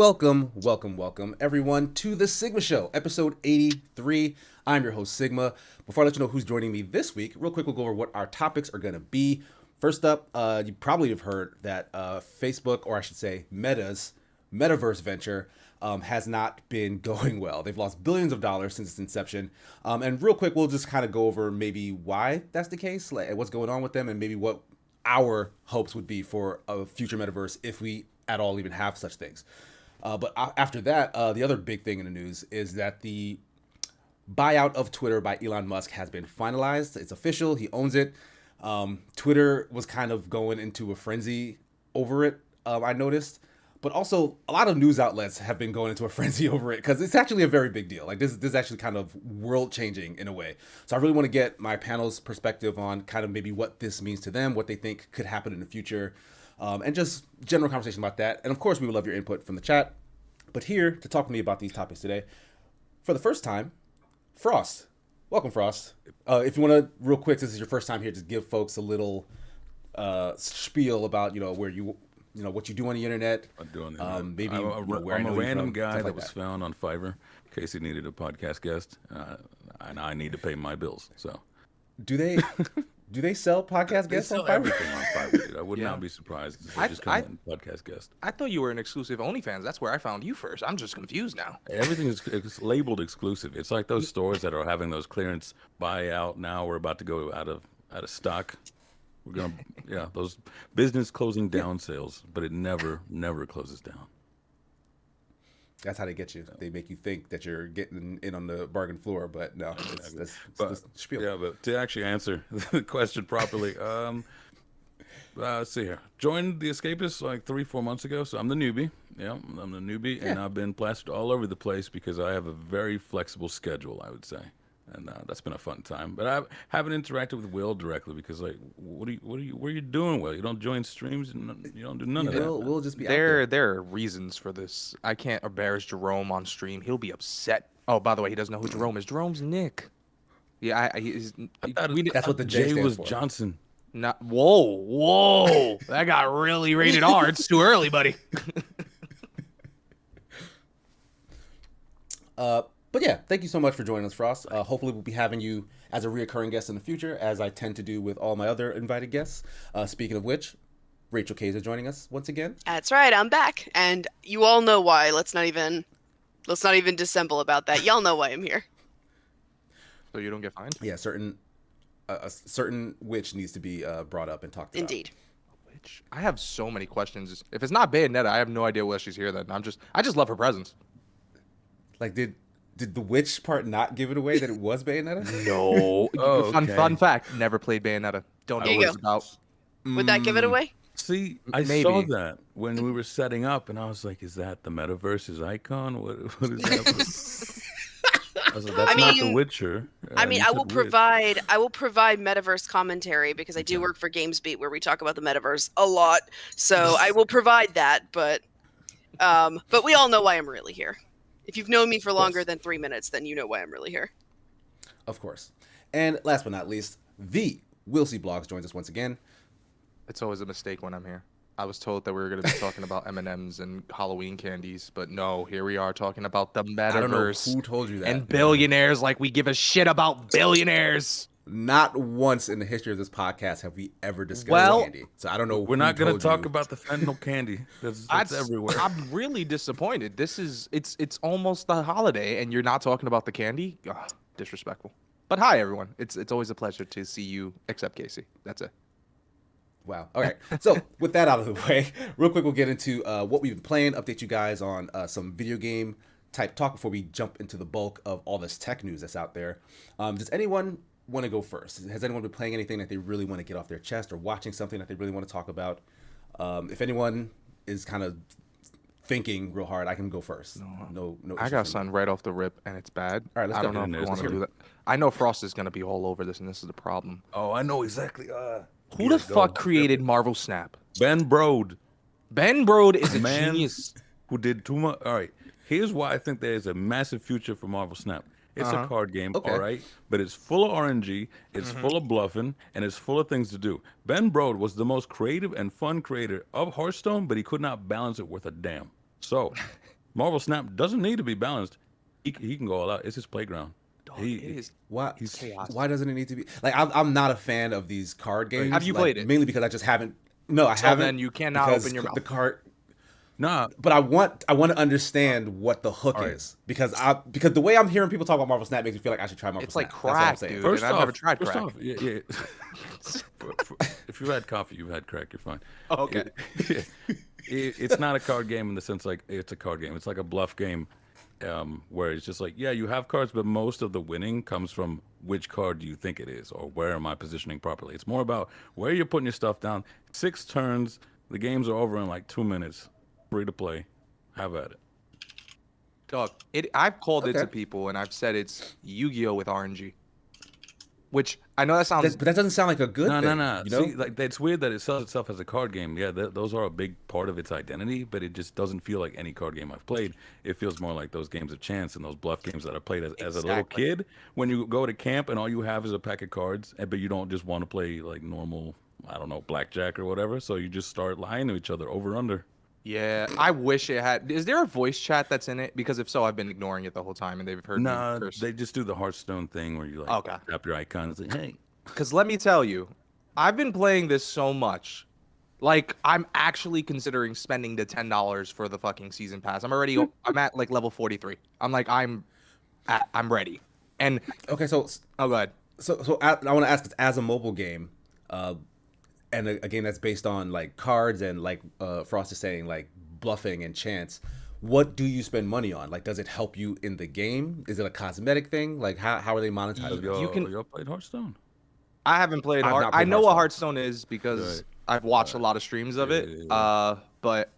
Welcome, everyone, to the Sigma Show, episode 83. I'm your host, Sigma. Before I let you know who's joining me this week, real quick, we'll go over what our topics are going to be. First up, you probably have heard that Facebook, or I should say Meta's metaverse venture, has not been going well. They've lost billions of dollars since its inception. And real quick, we'll just kind of go over maybe why that's the case, like what's going on with them, and maybe what our hopes would be for a future metaverse if we at all even have such things. But after that, the other big thing in the news is that the buyout of Twitter by Elon Musk has been finalized. It's official. He owns it. Twitter was kind of going into a frenzy over it, I noticed. But also, a lot of news outlets have been going into a frenzy over it because it's actually a very big deal. Like, this is actually kind of world-changing in a way. So I really want to get my panel's perspective on kind of maybe what this means to them, what they think could happen in the future, and just general conversation about that. And of course, we would love your input from the chat. But here to talk to me about these topics today, for the first time, Frost. Welcome, Frost. If you want to, real quick, this is your first time here, just give folks a little spiel about, where what you do on the internet. I do on the internet. Maybe I'm a random guy that was found on Fiverr. Casey needed a podcast guest, and I need to pay my bills. So, do they sell podcast guests on Fiverr? Everything on Fiverr, dude. I would not be surprised if they just come in podcast guest. I thought you were an exclusive OnlyFans. That's where I found you first. I'm just confused now. Everything is labeled exclusive. It's like those stores that are having those clearance buyout now. We're about to go out of stock. We're gonna those business closing down sales, but it never closes down. That's how they get you. They make you think that you're getting in on the bargain floor, but no. That's spiel. Yeah, but to actually answer the question properly, let's see here. Joined the Escapists like 3-4 months ago, so I'm the newbie. Yeah, I'm the newbie, and I've been plastered all over the place because I have a very flexible schedule, I would say. And that's been a fun time. But I haven't interacted with Will directly because, like, what are you doing, Will? You don't join streams and you don't do none of that. We'll just be there are reasons for this. I can't embarrass Jerome on stream. He'll be upset. Oh, by the way, he doesn't know who Jerome is. Jerome's Nick. Yeah, that's what the J was for. Johnson. Not whoa. That got really rated R. It's too early, buddy. But yeah, thank you so much for joining us, Frost. Hopefully we'll be having you as a reoccurring guest in the future, as I tend to do with all my other invited guests. Speaking of which, Rachel Kayes is joining us once again. That's right, I'm back, and you all know why. Let's not even dissemble about that. Y'all know why I'm here. So you don't get fined? Yeah, a certain witch needs to be brought up and talked about. Indeed. Witch? I have so many questions. If it's not Bayonetta, I have no idea why she's here. Then I just love her presence. Like, did the witch part not give it away that it was Bayonetta? No. Oh, okay. Fun fact, never played Bayonetta. Don't know what it's about. Would that give it away? See, I saw that when we were setting up, and I was like, is that the metaverse's icon? What is that? I was like, that's not The Witcher. I will provide metaverse commentary because I do work for GamesBeat where we talk about the metaverse a lot. So I will provide that, but we all know why I'm really here. If you've known me for longer than 3 minutes, then you know why I'm really here. Of course. And last but not least, the Will C Blogs joins us once again. It's always a mistake when I'm here. I was told that we were going to be talking about M&Ms and Halloween candies, but no, here we are talking about the metaverse. I don't know who told you that. And billionaires, like we give a shit about billionaires. Not once in the history of this podcast have we ever discussed candy. So I don't know. We're not going to talk about the fentanyl candy. That's everywhere. I'm really disappointed. It's almost the holiday, and you're not talking about the candy. Ugh, disrespectful. But hi, everyone. It's always a pleasure to see you, except Casey. That's it. Wow. All right. So with that out of the way, real quick, we'll get into what we've been playing, update you guys on some video game type talk before we jump into the bulk of all this tech news that's out there. Does anyone want to go first? Has anyone been playing anything that they really want to get off their chest or watching something that they really want to talk about? If anyone is kind of thinking real hard, I can go first. No. I got something right off the rip, and it's bad. All right, let's I go. don't know if you want to do that. I know Frost is going to be all over this, and this is the problem. Oh, I know exactly. Who the fuck created Marvel Snap? Ben Brode. Ben Brode is a genius. Who did too much. All right. Here's why I think there's a massive future for Marvel Snap. It's a card game, all right? But it's full of RNG, it's full of bluffing, and it's full of things to do. Ben Brode was the most creative and fun creator of Hearthstone, but he could not balance it worth a damn. So Marvel Snap doesn't need to be balanced. He can go all out. It's his playground. Dog, it is Why? chaos. Why doesn't it need to be like? I'm not a fan of these card games. Have you like, played it? Mainly because I just haven't. No, I So haven't. then you cannot because open your the mouth. card. Nah, But I want to understand what the hook All right. is because the way I'm hearing people talk about Marvel Snap makes me feel like I should try Marvel It's Snap. like That's all I'm crack, saying. dude. first I've off, never tried first crack. off, yeah. If you've had coffee, you've had crack. You're fine. Oh, okay. It's not a card game in the sense like it's a card game. It's like a bluff game, where it's just like, yeah, you have cards, but most of the winning comes from which card do you think it is, or where am I positioning properly. It's more about where you're putting your stuff down. 6 turns, the games are over in like 2 minutes. Free to play. Have at it. Dog, I've called it Okay. to people and I've said it's Yu-Gi-Oh with RNG. Which I know that sounds But that doesn't sound like a good No, thing. no. You know? See, like it's weird that it sells itself as a card game. Yeah, those are a big part of its identity, but it just doesn't feel like any card game I've played. It feels more like those games of chance and those bluff games that I played as a little Exactly. kid. When you go to camp and all you have is a pack of cards, but you don't just want to play like normal, I don't know, blackjack or whatever. So you just start lying to each other over under. Yeah, I wish it had. Is there a voice chat that's in it? Because if so, I've been ignoring it the whole time and they've heard Nah, me curse. they just do the Hearthstone thing where you like Okay. tap your icon and say, hey. Because let me tell you, I've been playing this so much. Like, I'm actually considering spending the $10 for the fucking season pass. I'm at like level 43. I'm ready. And Okay, so oh, go ahead. I want to ask, as a mobile game, and a game that's based on like cards and like Frost is saying like bluffing and chance. What do you spend money on? Like, does it help you in the game? Is it a cosmetic thing? Like, how are they monetizing? it? Y'all played Hearthstone? I haven't played I've Heart. not played I know what Hearthstone. Hearthstone is because Right. I've watched a lot of streams of it. Yeah. But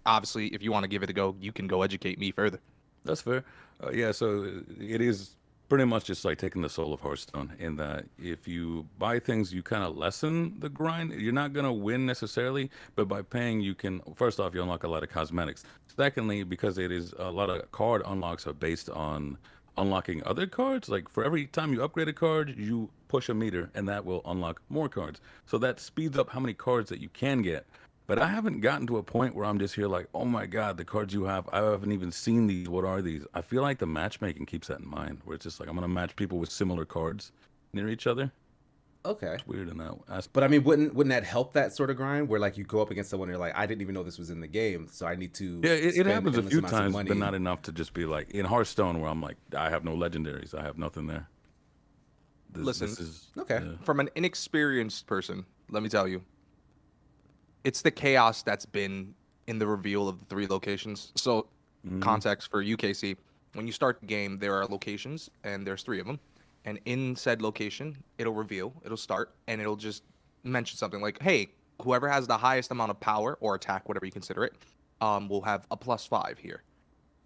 obviously, if you want to give it a go, you can go educate me further. That's fair. Yeah, so it is pretty much just like taking the soul of Hearthstone in that if you buy things, you kind of lessen the grind. You're not going to win necessarily, but by paying, you can, first off, you unlock a lot of cosmetics. Secondly, because it is a lot of card unlocks are based on unlocking other cards. Like for every time you upgrade a card, you push a meter and that will unlock more cards. So that speeds up how many cards that you can get. But I haven't gotten to a point where I'm just here like, oh my God, the cards you have, I haven't even seen these. What are these? I feel like the matchmaking keeps that in mind, where it's just like I'm gonna match people with similar cards near each other. Okay. It's weird in that aspect. But I mean, wouldn't that help that sort of grind where like you go up against someone and you're like, I didn't even know this was in the game, so I need to. Yeah, it spend happens a endless few amounts of times, money. but not enough to just be like in Hearthstone where I'm like, I have no legendaries, I have nothing there. Listen, Okay. yeah. From an inexperienced person, let me tell you, it's the chaos that's been in the reveal of the 3 locations. So, context for UKC, when you start the game, there are locations, and there's 3 of them. And in said location, it'll reveal, it'll start, and it'll just mention something like, hey, whoever has the highest amount of power or attack, whatever you consider it, will have a +5 here.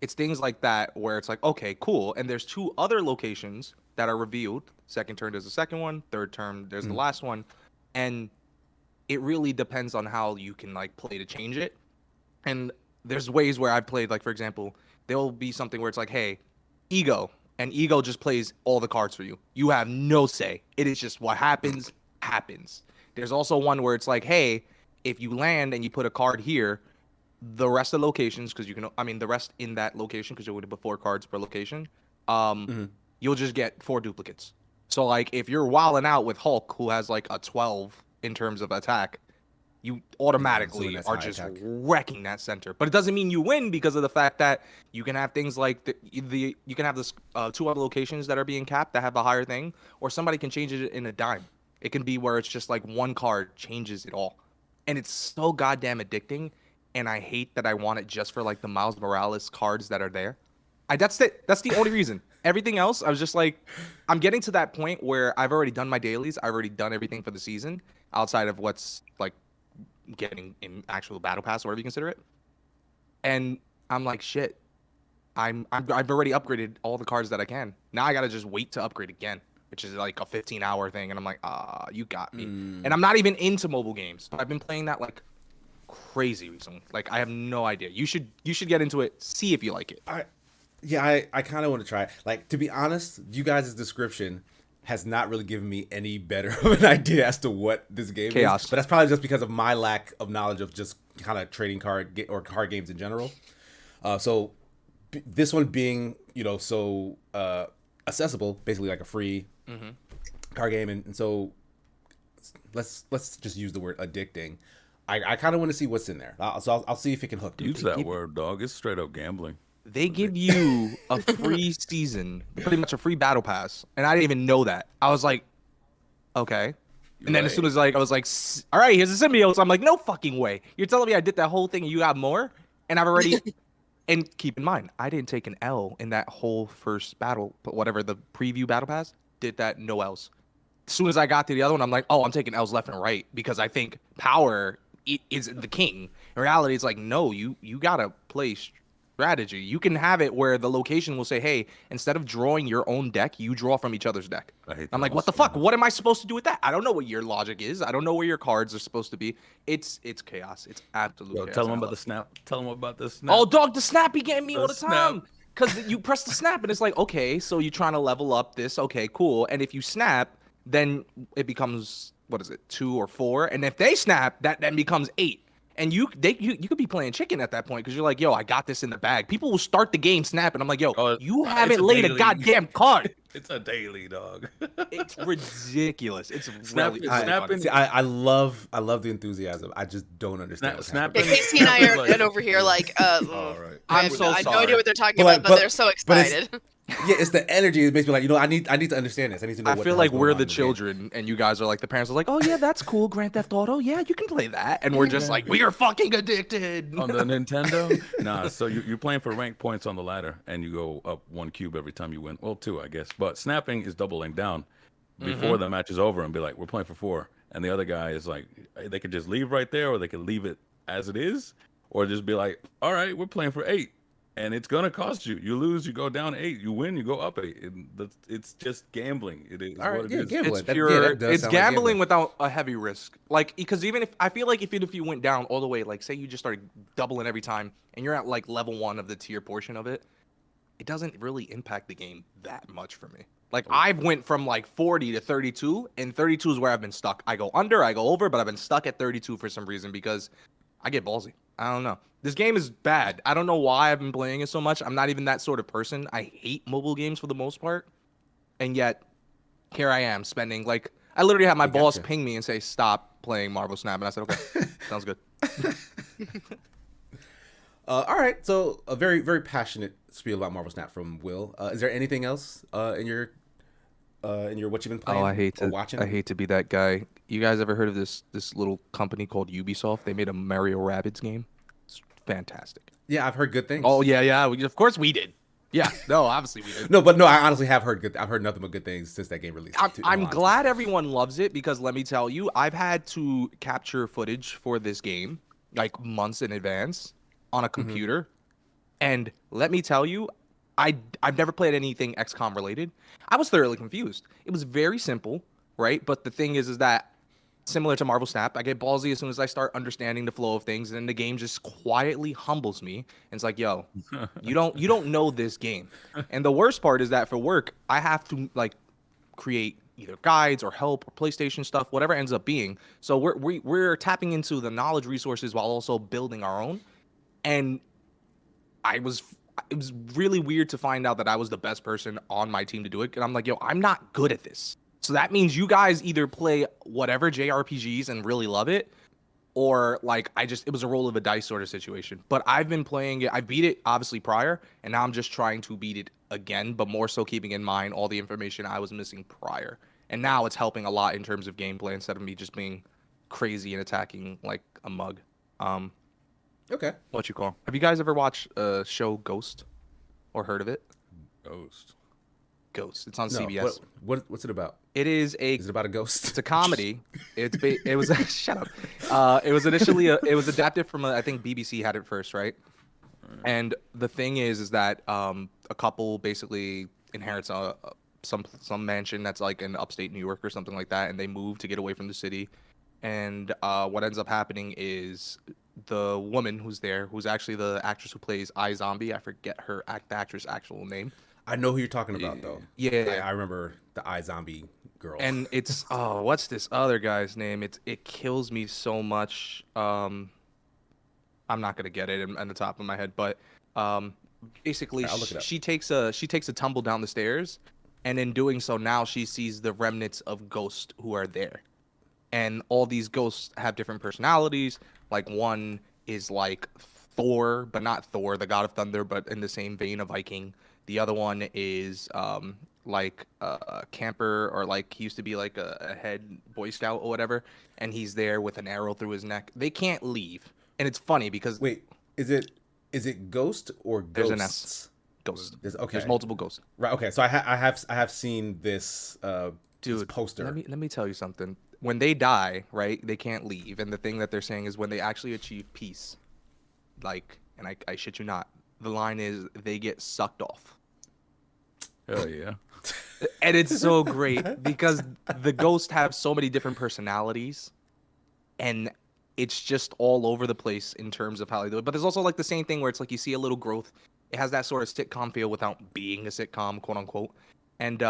It's things like that where it's like, okay, cool. And there's 2 other locations that are revealed. Second turn, there's the second one. Third turn, there's the last one. And it really depends on how you can like play to change it. And there's ways where I've played, like, for example, there'll be something where it's like, hey, ego. And ego just plays all the cards for you. You have no say. It is just what happens, happens. There's also one where it's like, hey, if you land and you put a card here, the rest of the locations, because you can, I mean, the rest in that location, because you would have 4 cards per location, you'll just get 4 duplicates. So, like, if you're wilding out with Hulk, who has like a 12 in terms of attack, you automatically that's are high just attack. wrecking that center. But it doesn't mean you win because of the fact that you can have things like the you can have this 2 other locations that are being capped that have a higher thing, or somebody can change it in a dime. It can be where it's just like one card changes it all, and it's so goddamn addicting. And I hate that I want it just for like the Miles Morales cards that are there. That's it. That's the only reason. Everything else, I was just like, I'm getting to that point where I've already done my dailies. I've already done everything for the season outside of what's like getting in actual battle pass, whatever you consider it. And I'm like, shit. I've already upgraded all the cards that I can. Now I gotta just wait to upgrade again, which is like a 15-hour thing. And I'm like, you got me. And I'm not even into mobile games. I've been playing that like crazy recently. Like, I have no idea. You should get into it. See if you like it. I kind of want to try it. Like, to be honest, you guys' description has not really given me any better of an idea as to what this game Chaos. is. But that's probably just because of my lack of knowledge of just kind of trading card or card games in general. So this one being so accessible, basically like a free card game, and so let's just use the word addicting. I kind of want to see what's in there, so I'll see if it can hook me. Use that word, dog. It's straight up gambling. They give you a free season, pretty much a free battle pass, and I didn't even know that. I was like, okay. And then as soon as I was like, all right, here's a symbiote. So I'm like, no fucking way. You're telling me I did that whole thing and you got more? And I've already. And keep in mind, I didn't take an L in that whole first battle, but whatever the preview battle pass did that, no L's. As soon as I got to the other one, I'm like, oh, I'm taking L's left and right because I think power is the king. In reality, it's like, no, you gotta play strategy. You can have it where the location will say, hey, instead of drawing your own deck, you draw from each other's deck. I'm like, what the fuck? What am I supposed to do with that? I don't know what your logic is. I don't know where your cards are supposed to be. It's chaos. It's absolute chaos. Tell them about the snap. Tell them about the snap. Oh, dog, the snap be getting me all the snap. time. Because you press the snap and it's like, okay, so you're trying to level up this. Okay, cool. And if you snap, then it becomes, what is it, 2 or 4? And if they snap, that then becomes 8. And you could be playing chicken at that point because you're like, yo, I got this in the bag. People will start the game snapping. I'm like, yo, you haven't laid a goddamn card. It's a daily, dog. It's ridiculous. It's really. I love the enthusiasm. I just don't understand. Yeah, Casey and I are over here like, all right. I have no idea what they're talking about, but they're so excited. Yeah, it's the energy. It makes me like, I need to understand this. I need to know. I feel like we're the children, and you guys are like the parents. Are like, oh yeah, that's cool. Grand Theft Auto, yeah, you can play that, and we're just like, we are fucking addicted on the Nintendo. Nah, so you're playing for rank points on the ladder, and you go up 1 cube every time you win. Well, 2, I guess. But snapping is doubling down before the match is over and be like, we're playing for 4, and the other guy is like, they could just leave right there, or they could leave it as it is, or just be like, all right, we're playing for 8. And it's gonna cost you. You lose, you go down 8. You win, you go up 8. It's just gambling. It is what it is. Gambling. It's pure. It's gambling without a heavy risk. Like, because even if I feel like if you went down all the way, like say you just started doubling every time, and you're at like level 1 of the tier portion of it, it doesn't really impact the game that much for me. Like I've went from like 40 to 32, and 32 is where I've been stuck. I go under, I go over, but I've been stuck at 32 for some reason because I get ballsy. I don't know. This game is bad. I don't know why I've been playing it so much. I'm not even that sort of person. I hate mobile games for the most part. And yet, here I am spending, like, I literally had my boss ping me and say, stop playing Marvel Snap. And I said, okay, sounds good. All right. So, a very, very passionate spiel about Marvel Snap from Will. Is there anything else in your what you've been playing? Oh, I hate to be that guy. You guys ever heard of this little company called Ubisoft? They made a Mario Rabbids game. It's fantastic. Yeah, I've heard good things. Oh yeah. Of course we did. Yeah, no, obviously we did. No, I honestly have heard I've heard nothing but good things since that game released. I'm glad everyone loves it because let me tell you, I've had to capture footage for this game like months in advance on a computer, and let me tell you, I've never played anything XCOM related. I was thoroughly confused. It was very simple, right? But the thing is that similar to Marvel Snap, I get ballsy as soon as I start understanding the flow of things, and then the game just quietly humbles me. And it's like, yo, you don't know this game. And the worst part is that for work, I have to like create either guides or help or PlayStation stuff, whatever it ends up being. So we're tapping into the knowledge resources while also building our own. And it was really weird to find out that I was the best person on my team to do it. And I'm like, yo, I'm not good at this. So that means you guys either play whatever JRPGs and really love it, or like it was a roll of a dice sort of situation. But I've been playing it. I beat it obviously prior, and now I'm just trying to beat it again, but more so keeping in mind all the information I was missing prior. And now it's helping a lot in terms of gameplay instead of me just being crazy and attacking like a mug. Okay. What you call? Have you guys ever watched a show Ghost or heard of it? Ghost. It's on CBS. What's it about? Is it about a ghost? It's a comedy. It was shut up. It was initially it was adapted from I think BBC had it first, right? And the thing is that a couple basically inherits some mansion that's like in upstate New York or something like that, and they move to get away from the city. And what ends up happening is the woman who's there, who's actually the actress who plays iZombie, I forget the actress' actual name. I know who you're talking about, though. Yeah. I remember the iZombie girl. And it's, what's this other guy's name? It kills me so much. I'm not going to get it on the top of my head, but basically I'll look it up. she takes a tumble down the stairs, and in doing so now she sees the remnants of ghosts who are there. And all these ghosts have different personalities. Like one is like Thor, but not Thor, the god of thunder, but in the same vein of Viking. The other one is like a camper, or like he used to be like a head Boy Scout or whatever, and he's there with an arrow through his neck. They can't leave, and it's funny because Wait, is it ghost or ghosts? There's an S. Ghost. Okay. There's multiple ghosts. Right. Okay. So I have seen this this Dude, poster. Let me tell you something. When they die, right, they can't leave, and the thing that they're saying is when they actually achieve peace, like, and I shit you not, the line is they get sucked off. Hell yeah. And it's so great because the ghosts have so many different personalities, and it's just all over the place in terms of how they do it. But there's also like the same thing where it's like you see a little growth. It has that sort of sitcom feel without being a sitcom, quote unquote. And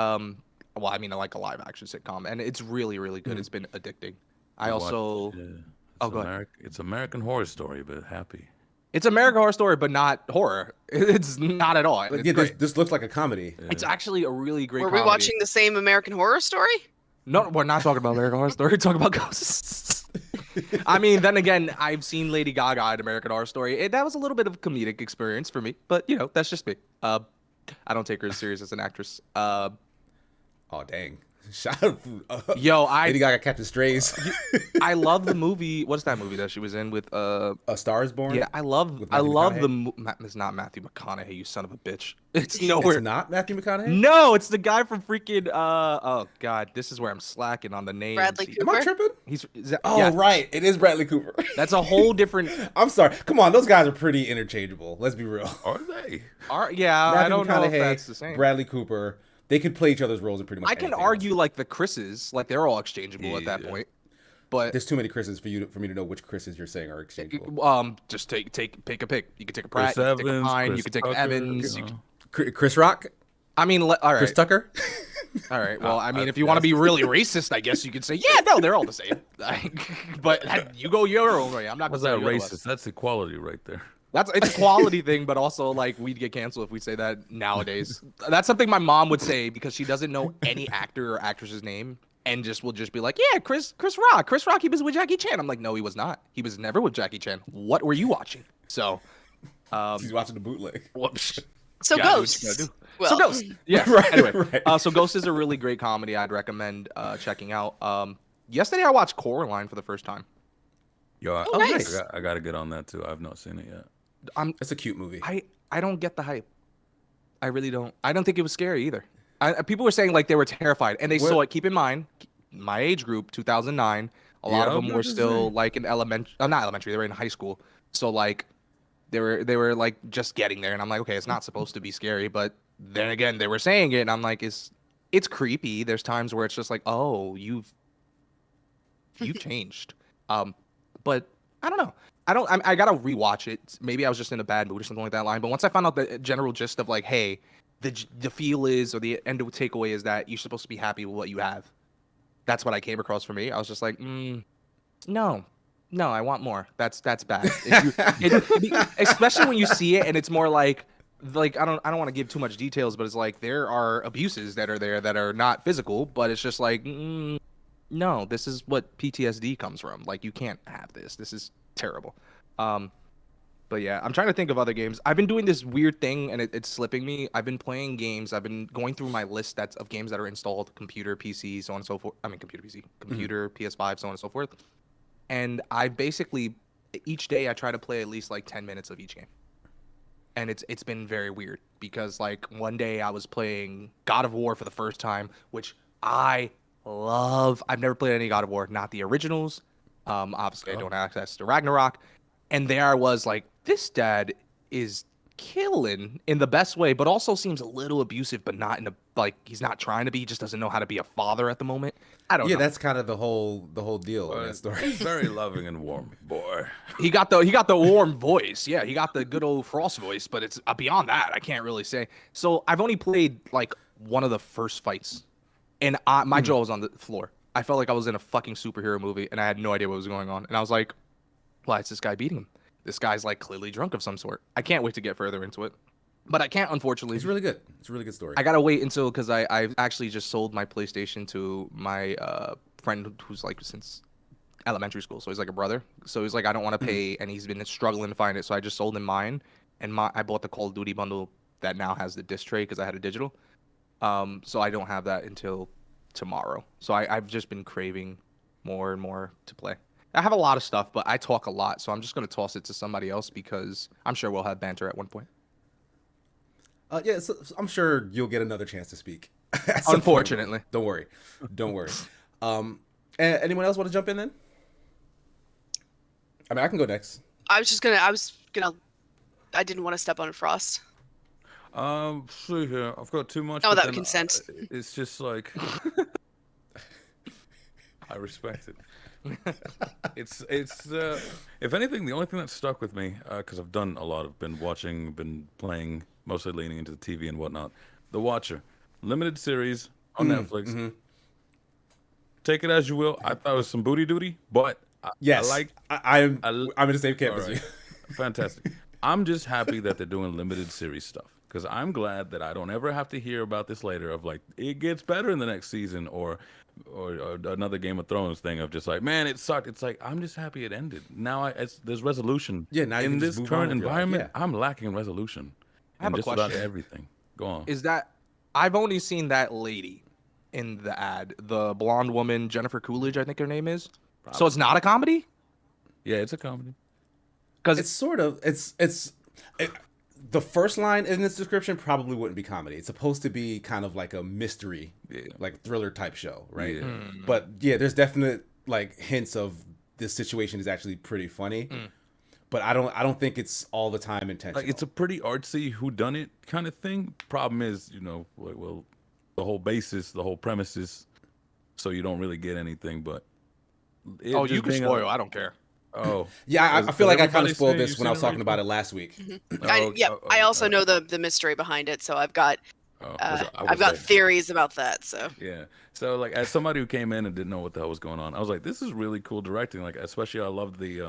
well, I mean, I like a live action sitcom, and it's really, really good. It's been addicting. I also It's go ahead. It's American Horror Story, but happy. It's American Horror Story, but not horror. It's not at all. Like, It's yeah, great. this looks like a comedy. It's actually a really great. Were we comedy. watching the same American Horror Story? No, we're not talking about American Horror Story. We're talking about ghosts. I mean, then again, I've seen Lady Gaga in American Horror Story. That was a little bit of a comedic experience for me, but you know, that's just me. I don't take her as serious as an actress. Oh dang! Shout out, Yo, Lady Gaga, Captain Strays, I love the movie. What's that movie that she was in with? A Star Is Born. Yeah, I love With Matthew the. It's not Matthew McConaughey, you son of a bitch. It's nowhere. It's not Matthew McConaughey. No, it's the guy from freaking. Oh God, this is where I'm slacking on the names. Bradley Am I Cooper? tripping? Oh Yeah, right, it is Bradley Cooper. that's a whole different. I'm sorry. Come on, those guys are pretty interchangeable. Let's be real. Are they? Yeah, I Matthew don't know if McConaughey, that's the same. Bradley Cooper. They could play each other's roles in pretty much. I can anything. argue like the Chris's, like they're all exchangeable at that Yeah. point. But There's too many Chris's for me to know which Chris's you're saying are exchangeable. just pick a pick. You can take a Chris Pratt, you can take a Evans, Pine, Chris you can take Tucker, Evans. you You know. can, Chris Rock, I mean, all right, Chris Tucker. all right. Well, I mean, if you want to be really racist, I guess you could say, yeah, no, they're all the same. But you go your own way. I'm not How's gonna that say you're the racist? That's equality right there. It's a quality thing, but also like we'd get canceled if we say that nowadays. That's something my mom would say because she doesn't know any actor or actress's name and will just be like, yeah, Chris Rock. Chris Rock, he was with Jackie Chan. I'm like, no, he was not. He was never with Jackie Chan. What were you watching? So, He's watching the bootleg. whoops. So Yeah, I know what Ghosts. you gotta do. Well, So Ghost. Yeah. Right, Anyway, right. so Ghost is a really great comedy. I'd recommend checking out. Yesterday I watched Coraline for the first time. Yo, Oh, nice. I gotta get on that too. I've not seen it yet. It's a cute movie. I don't get the hype. I really don't. I don't think it was scary either. People were saying like they were terrified, and they saw it. Keep in mind, my age group, 2009. A lot Yeah, of I them was were about to still say. like in not elementary. They were in high school. So like, they were like just getting there, and I'm like, okay, it's not supposed to be scary, but then again, they were saying it, and I'm like, it's creepy. There's times where it's just like, oh, you've changed. But I don't know. I gotta rewatch it. Maybe I was just in a bad mood or something like that line. But once I found out the general gist of like, hey, the feel is, or the end of takeaway is that you're supposed to be happy with what you have. That's what I came across for me. I was just like, no, I want more. That's bad. Especially when you see it and it's more like I don't want to give too much details, but it's like there are abuses that are there that are not physical, but it's just like, no, this is what PTSD comes from. Like you can't have this. This is terrible. But yeah, I'm trying to think of other games. I've been doing this weird thing and it's slipping me. I've been playing games. I've been going through my list of games that are installed, computer, PC, so on and so forth. I mean, computer, PC, computer, PS5, so on and so forth. And I basically, each day I try to play at least like 10 minutes of each game. And it's been very weird because like one day I was playing God of War for the first time, which I love. I've never played any God of War, not the originals. Obviously I don't have access to Ragnarok. And there I was like, this dad is killing in the best way, but also seems a little abusive, but not in a like he's not trying to be. He just doesn't know how to be a father at the moment. I don't know. That's kind of the whole deal in But that story. he's very loving and warm, boy. He got the warm voice. Yeah, he got the good old Frost voice, but it's beyond that. I can't really say. So I've only played like one of the first fights, and my jaw was on the floor. I felt like I was in a fucking superhero movie, and I had no idea what was going on. And I was like, why is this guy beating him? This guy's like clearly drunk of some sort. I can't wait to get further into it. But I can't, unfortunately. It's really good. It's a really good story. I gotta wait until because I actually just sold my PlayStation to my friend who's like since elementary school, so he's like a brother. So he's like, I don't want to pay, and he's been struggling to find it. So I just sold him mine, and I bought the Call of Duty bundle that now has the disc tray because I had a digital. So I don't have that until tomorrow. So I've just been craving more and more to play. I have a lot of stuff, but I talk a lot, so I'm just gonna toss it to somebody else because I'm sure we'll have banter at one point. Yeah, so I'm sure you'll get another chance to speak. at some point. Unfortunately. Don't worry. Don't worry. Anyone else want to jump in then? I mean, I can go next. I didn't want to step on Frost. See here, I've got too much. Not but without then consent. It's just like I respect it. It's if anything, the only thing that stuck with me because I've done a lot, I've been watching, been playing, mostly leaning into the TV and whatnot. The Watcher, limited series on Netflix. Mm-hmm. Take it as you will. I thought it was some booty duty, but Yes, I'm in the same camp All as right. you. Fantastic. I'm just happy that they're doing limited series stuff because I'm glad that I don't ever have to hear about this later of like it gets better in the next season or another Game of Thrones thing of just like, man, it sucked. It's like I'm just happy it ended. Now there's resolution. Yeah, now you in can this just move current on with your life, environment, yeah. I'm lacking resolution. I have in a just about question. everything. Go on. Is that I've only seen that lady in the ad, the blonde woman, Jennifer Coolidge, I think her name is. So it's not a comedy? Yeah, it's a comedy. Because It's sort of the first line in this description probably wouldn't be comedy. It's supposed to be kind of like a mystery, like thriller type show, right? Yeah. But yeah, there's definite like hints of this situation is actually pretty funny. But I don't think it's all the time intentional. Like it's a pretty artsy whodunit kind of thing. Problem is, well, the whole basis, the whole premise is so you don't really get anything. But you can spoil. I don't care. Oh yeah, I feel like I kind everybody of spoiled say this you've when I seen was it talking already? about it last week. I also know the mystery behind it, so I've got I've got theories about that. So Yeah. So like as somebody who came in and didn't know what the hell was going on, I was like, this is really cool directing. Like especially I loved the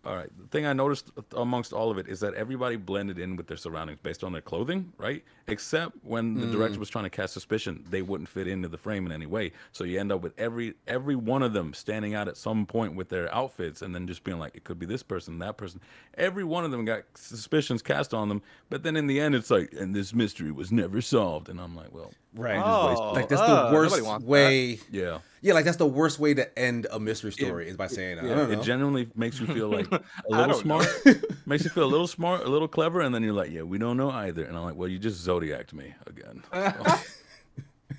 all right. The thing I noticed amongst all of it is that everybody blended in with their surroundings based on their clothing, right? Except when the director was trying to cast suspicion, they wouldn't fit into the frame in any way. So you end up with every one of them standing out at some point with their outfits and then just being like, it could be this person, that person. Every one of them got suspicions cast on them. But then in the end, it's like, and this mystery was never solved. And I'm like, well, Right. Oh, Like that's the worst nobody wants way. yeah. Yeah, like that's the worst way to end a mystery story is by saying, I don't know. It genuinely makes you feel like a I little don't know. smart. Makes you feel a little smart, a little clever, and then you're like, yeah, we don't know either. And I'm like, well, you just Zodiac'd me again.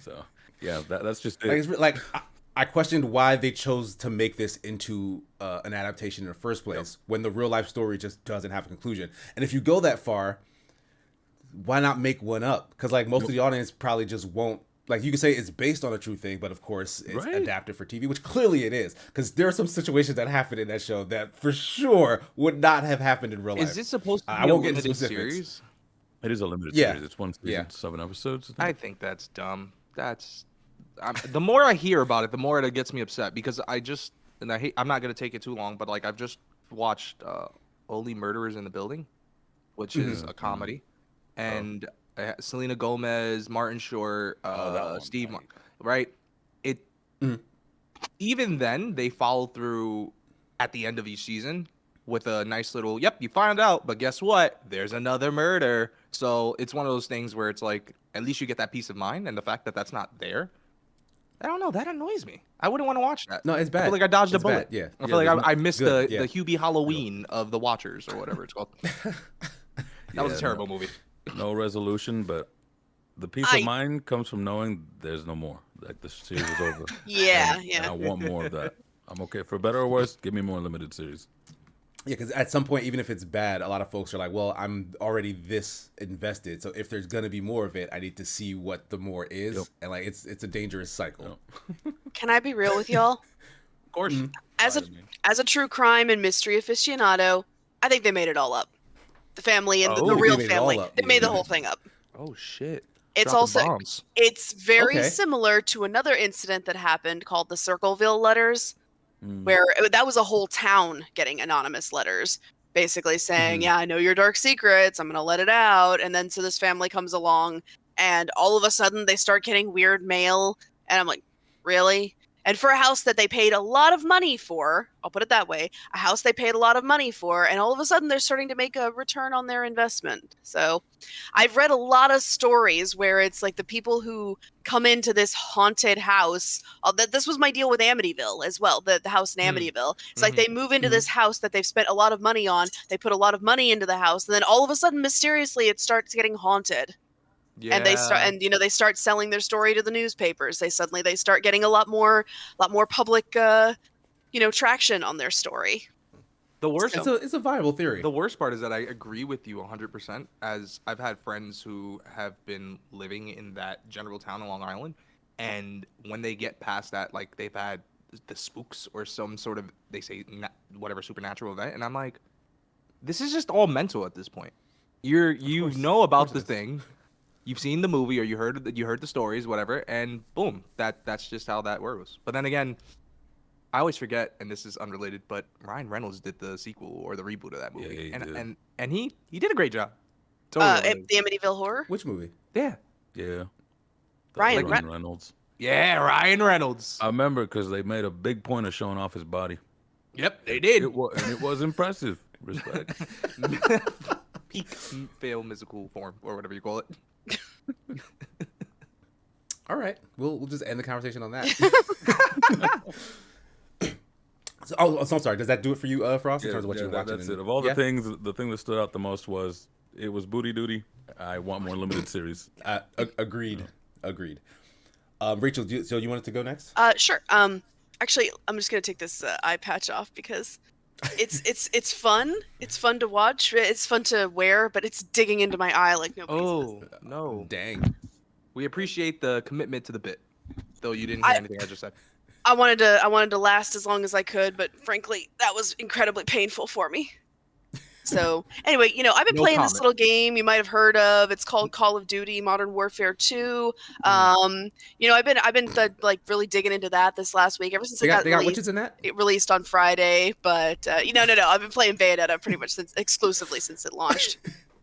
So yeah, that's just Like, it. it's like I questioned why they chose to make this into an adaptation in the first place when the real life story just doesn't have a conclusion. And if you go that far, why not make one up? Because like most of the audience probably just won't. Like you can say it's based on a true thing, but of course it's Right. adapted for TV, which clearly it is. Because there are some situations that happen in that show that for sure would not have happened in real life. Is this supposed to be I a won't get into limited specifics. series? It is a limited Yeah. series. It's one season, Yeah. 7 episodes. I think that's dumb. The more I hear about it, the more it gets me upset because I'm not gonna take it too long, but like I've just watched Only Murderers in the Building, which is a comedy, and Selena Gomez, Martin Short, Steve, right? It even then they follow through at the end of each season with a nice little, yep, you find out, but guess what? There's another murder. So it's one of those things where it's like, at least you get that peace of mind, and the fact that that's not there, I don't know, that annoys me. I wouldn't want to watch that. No, it's I bad. feel like I dodged a It's bullet. bad, yeah. I Yeah, feel like there's I missed good, the yeah. Hubie Halloween of the Watchers or whatever it's called. That was a terrible movie. No resolution, but the peace I- of mind comes from knowing there's no more. Like the series is over. yeah, And yeah. I want more of that. I'm okay for better or worse. Give me more limited series. Yeah, because at some point, even if it's bad, a lot of folks are like, well, I'm already this invested. So if there's going to be more of it, I need to see what the more is. Yep. And like, it's a dangerous cycle. Can I be real with y'all? Of course. As a true crime and mystery aficionado, I think they made it all up. The family and the Oh, real they made it all family. up. They made the Yeah. whole thing up. Oh shit. It's Dropping also bombs. it's very Okay. similar to another incident that happened called the Circleville letters, where that was a whole town getting anonymous letters. basically saying, Mhm. yeah, I know your dark secrets, I'm gonna let it out. And then so this family comes along, and all of a sudden they start getting weird mail, and I'm like, really? And for a house that they paid a lot of money for, I'll put it that way, a house they paid a lot of money for, and all of a sudden they're starting to make a return on their investment. So I've read a lot of stories where it's like the people who come into this haunted house. This was my deal with Amityville as well, the house in Mm. Amityville. It's like Mhm. they move into this house that they've spent a lot of money on, they put a lot of money into the house, and then all of a sudden, mysteriously, it starts getting haunted. Yeah. And they start selling their story to the newspapers. They start getting a lot more public traction on their story. The worst It's a viable theory. The worst part is that I agree with you 100%, as I've had friends who have been living in that general town on Long Island, and when they get past that, like, they've had the spooks or some sort of, they say, whatever supernatural event, and I'm like, this is just all mental at this point. You know about the thing, you've seen the movie, or you heard the stories, whatever, and boom, that's just how that works. But then again, I always forget, and this is unrelated, but Ryan Reynolds did the sequel or the reboot of that movie, he did. and he did a great job. Totally. The Amityville Horror. Which movie? Yeah, Yeah. Ryan Reynolds. yeah, Ryan Reynolds. I remember because they made a big point of showing off his body. Yep, they did. It was impressive. Respect. Peak fail musical form, or whatever you call it. All right, we'll just end the conversation on that. So I'm sorry. Does that do it for you, Frost? In terms of what you're watching? That's it. Of all the things, the thing that stood out the most was it was booty duty. I want more limited series. Agreed. Rachel, so you wanted to go next? Sure. Actually, I'm just gonna take this eye patch off because it's fun. It's fun to watch. It's fun to wear, but it's digging into my eye like nobody's business. Oh no! Dang. We appreciate the commitment to the bit, though you didn't hear anything I just said. I wanted to last as long as I could, but frankly, that was incredibly painful for me. So anyway, I've been No playing comment. this little game you might have heard of. It's called Call of Duty Modern Warfare 2. I've been really digging into that this last week. Ever since They it got released, witches in that? it released on Friday. But no. I've been playing Bayonetta pretty much exclusively since it launched.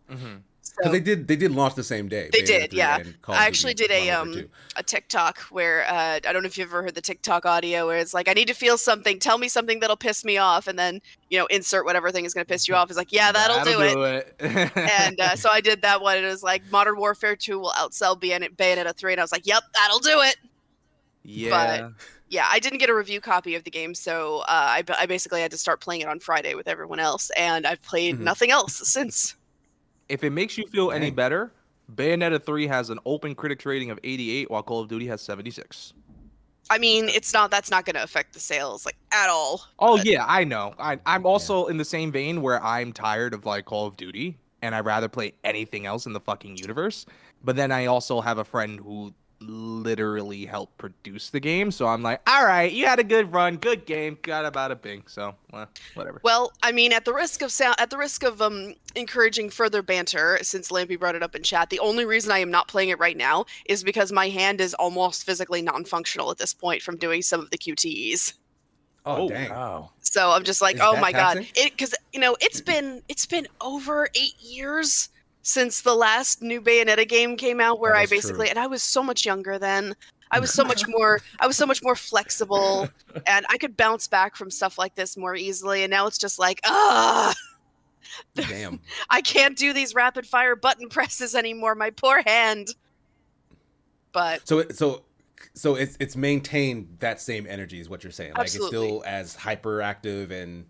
Mm-hmm. Because So, they did launch the same day. They Bayonetta did, 3 yeah. and Call of I Duty actually did Modern Warfare 2. a TikTok where I don't know if you've ever heard the TikTok audio where it's like, I need to feel something, tell me something that'll piss me off, and then insert whatever thing is going to piss you off. It's like, yeah, that'll do it. And so I did that one. It was like Modern Warfare 2 will outsell Bayonetta 3, and I was like, yep, that'll do it. yeah. Yeah, I didn't get a review copy of the game, so I basically had to start playing it on Friday with everyone else, and I've played Mhm. nothing else since. If it makes you feel any Dang. better, Bayonetta 3 has an open critics rating of 88, while Call of Duty has 76. I mean, that's not going to affect the sales like at all. Oh but- yeah, I know. I'm also in the same vein where I'm tired of like Call of Duty, and I'd rather play anything else in the fucking universe. But then I also have a friend who literally helped produce the game, so I'm like, all right, you had a good run, good game, got about a bing. So whatever. Well, I mean, at the risk of encouraging further banter, since Lampy brought it up in chat, the only reason I am not playing it right now is because my hand is almost physically non-functional at this point from doing some of the QTEs. Oh, dang. Wow. So I'm just like, Is oh that my god, taxing? because it's been over 8 years since the last new Bayonetta game came out, where That I is true. basically, and I was so much younger then. I was so much more flexible, and I could bounce back from stuff like this more easily. And now it's just like, Damn. I can't do these rapid fire button presses anymore. My poor hand. But So it's maintained that same energy is what you're saying. Like Absolutely. it's still as hyperactive and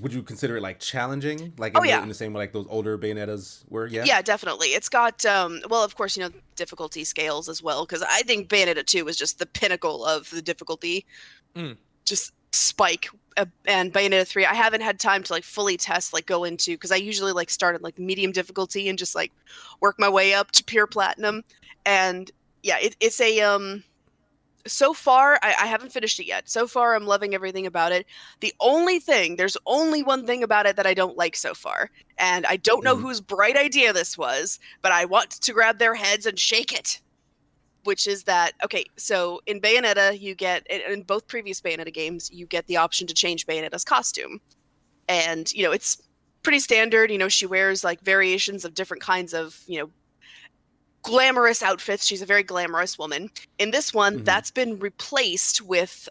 would you consider it like challenging? Like Oh, yeah. in the same way like those older Bayonettas were? Yeah. yeah, definitely. It's got well, of course, difficulty scales as well, because I think Bayonetta 2 was just the pinnacle of the difficulty. Just spike. And Bayonetta 3, I haven't had time to like fully test, like go into, because I usually like start at like medium difficulty and just like work my way up to pure platinum. And yeah, it's a so far I haven't finished it yet. So far I'm loving everything about it. There's only one thing about it that I don't like so far, and I don't know Mhm. whose bright idea this was, but I want to grab their heads and shake it. Which is that, okay, so in Bayonetta you get, in both previous Bayonetta games, you get the option to change Bayonetta's costume. and it's pretty standard. She wears like variations of different kinds of glamorous outfits. She's a very glamorous woman. In this one, that's been replaced with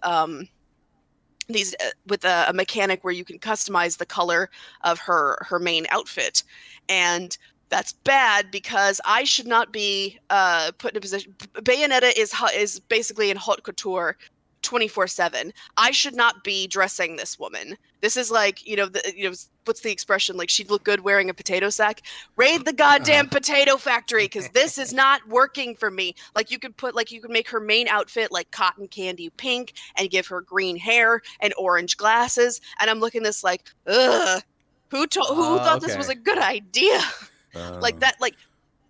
with a mechanic where you can customize the color of her main outfit, and that's bad because I should not be put in a position. Bayonetta is basically in haute couture 24/7. I should not be dressing this woman. This is like, what's the expression? Like, she'd look good wearing a potato sack. Raid the goddamn potato factory, because this is not working for me. Like, you could make her main outfit like cotton candy pink and give her green hair and orange glasses. And I'm looking this like, ugh. Who thought this was a good idea? Like that, like,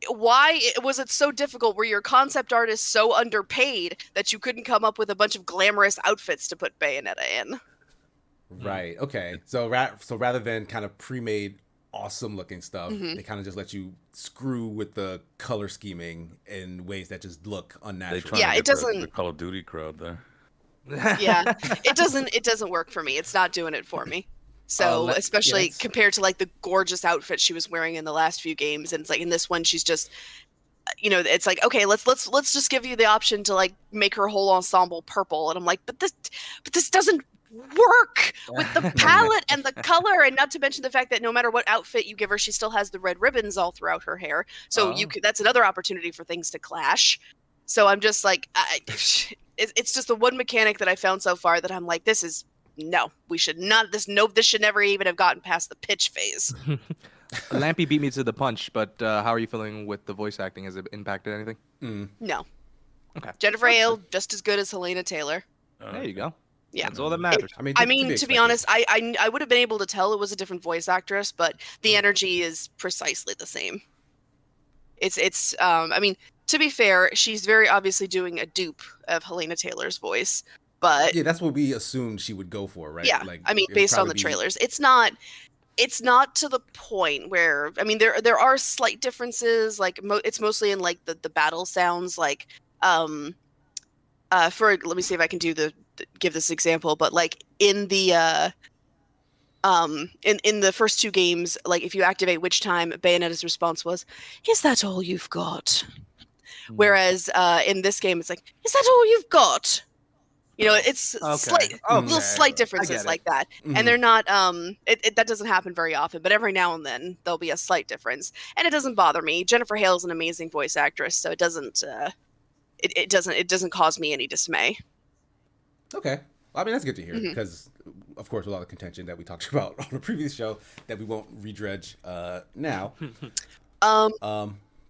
why was it so difficult? Were your concept artists so underpaid that you couldn't come up with a bunch of glamorous outfits to put Bayonetta in? Right. Okay. So rather than kind of pre-made awesome looking stuff, they kind of just let you screw with the color scheming in ways that just look unnatural. Yeah, it doesn't. The Call of Duty crowd there. Yeah, it doesn't work for me. It's not doing it for me. So especially compared to like the gorgeous outfit she was wearing in the last few games, and it's like in this one she's just, it's like, okay, let's just give you the option to like make her whole ensemble purple, and I'm like, but this doesn't work with the palette and the color, and not to mention the fact that no matter what outfit you give her, she still has the red ribbons all throughout her hair. So that's another opportunity for things to clash. So I'm just like, it's just the one mechanic that I found so far that I'm like, no, we should not. This should never even have gotten past the pitch phase. Lampy beat me to the punch, but how are you feeling with the voice acting? Has it impacted anything? No. Okay. Jennifer Hale, just as good as Helena Taylor. There you go. Yeah. That's all that matters. To be honest, I would have been able to tell it was a different voice actress, but the energy is precisely the same. To be fair, she's very obviously doing a dupe of Helena Taylor's voice. But yeah, that's what we assumed she would go for, right? Yeah, like, based on the trailers, it's not to the point where there are slight differences. Like it's mostly in like the battle sounds. Like let me see if I can give this example. But like in the in the first two games, like if you activate Witch Time, Bayonetta's response was, "Is that all you've got?" Whereas in this game, it's like, "Is that all you've got?" It's little slight differences like that. And they're not, that doesn't happen very often, but every now and then there'll be a slight difference. And it doesn't bother me. Jennifer Hale is an amazing voice actress, so it doesn't cause me any dismay. Okay. Well, that's good to hear, because, of course, with all the contention that we talked about on the previous show that we won't redredge now.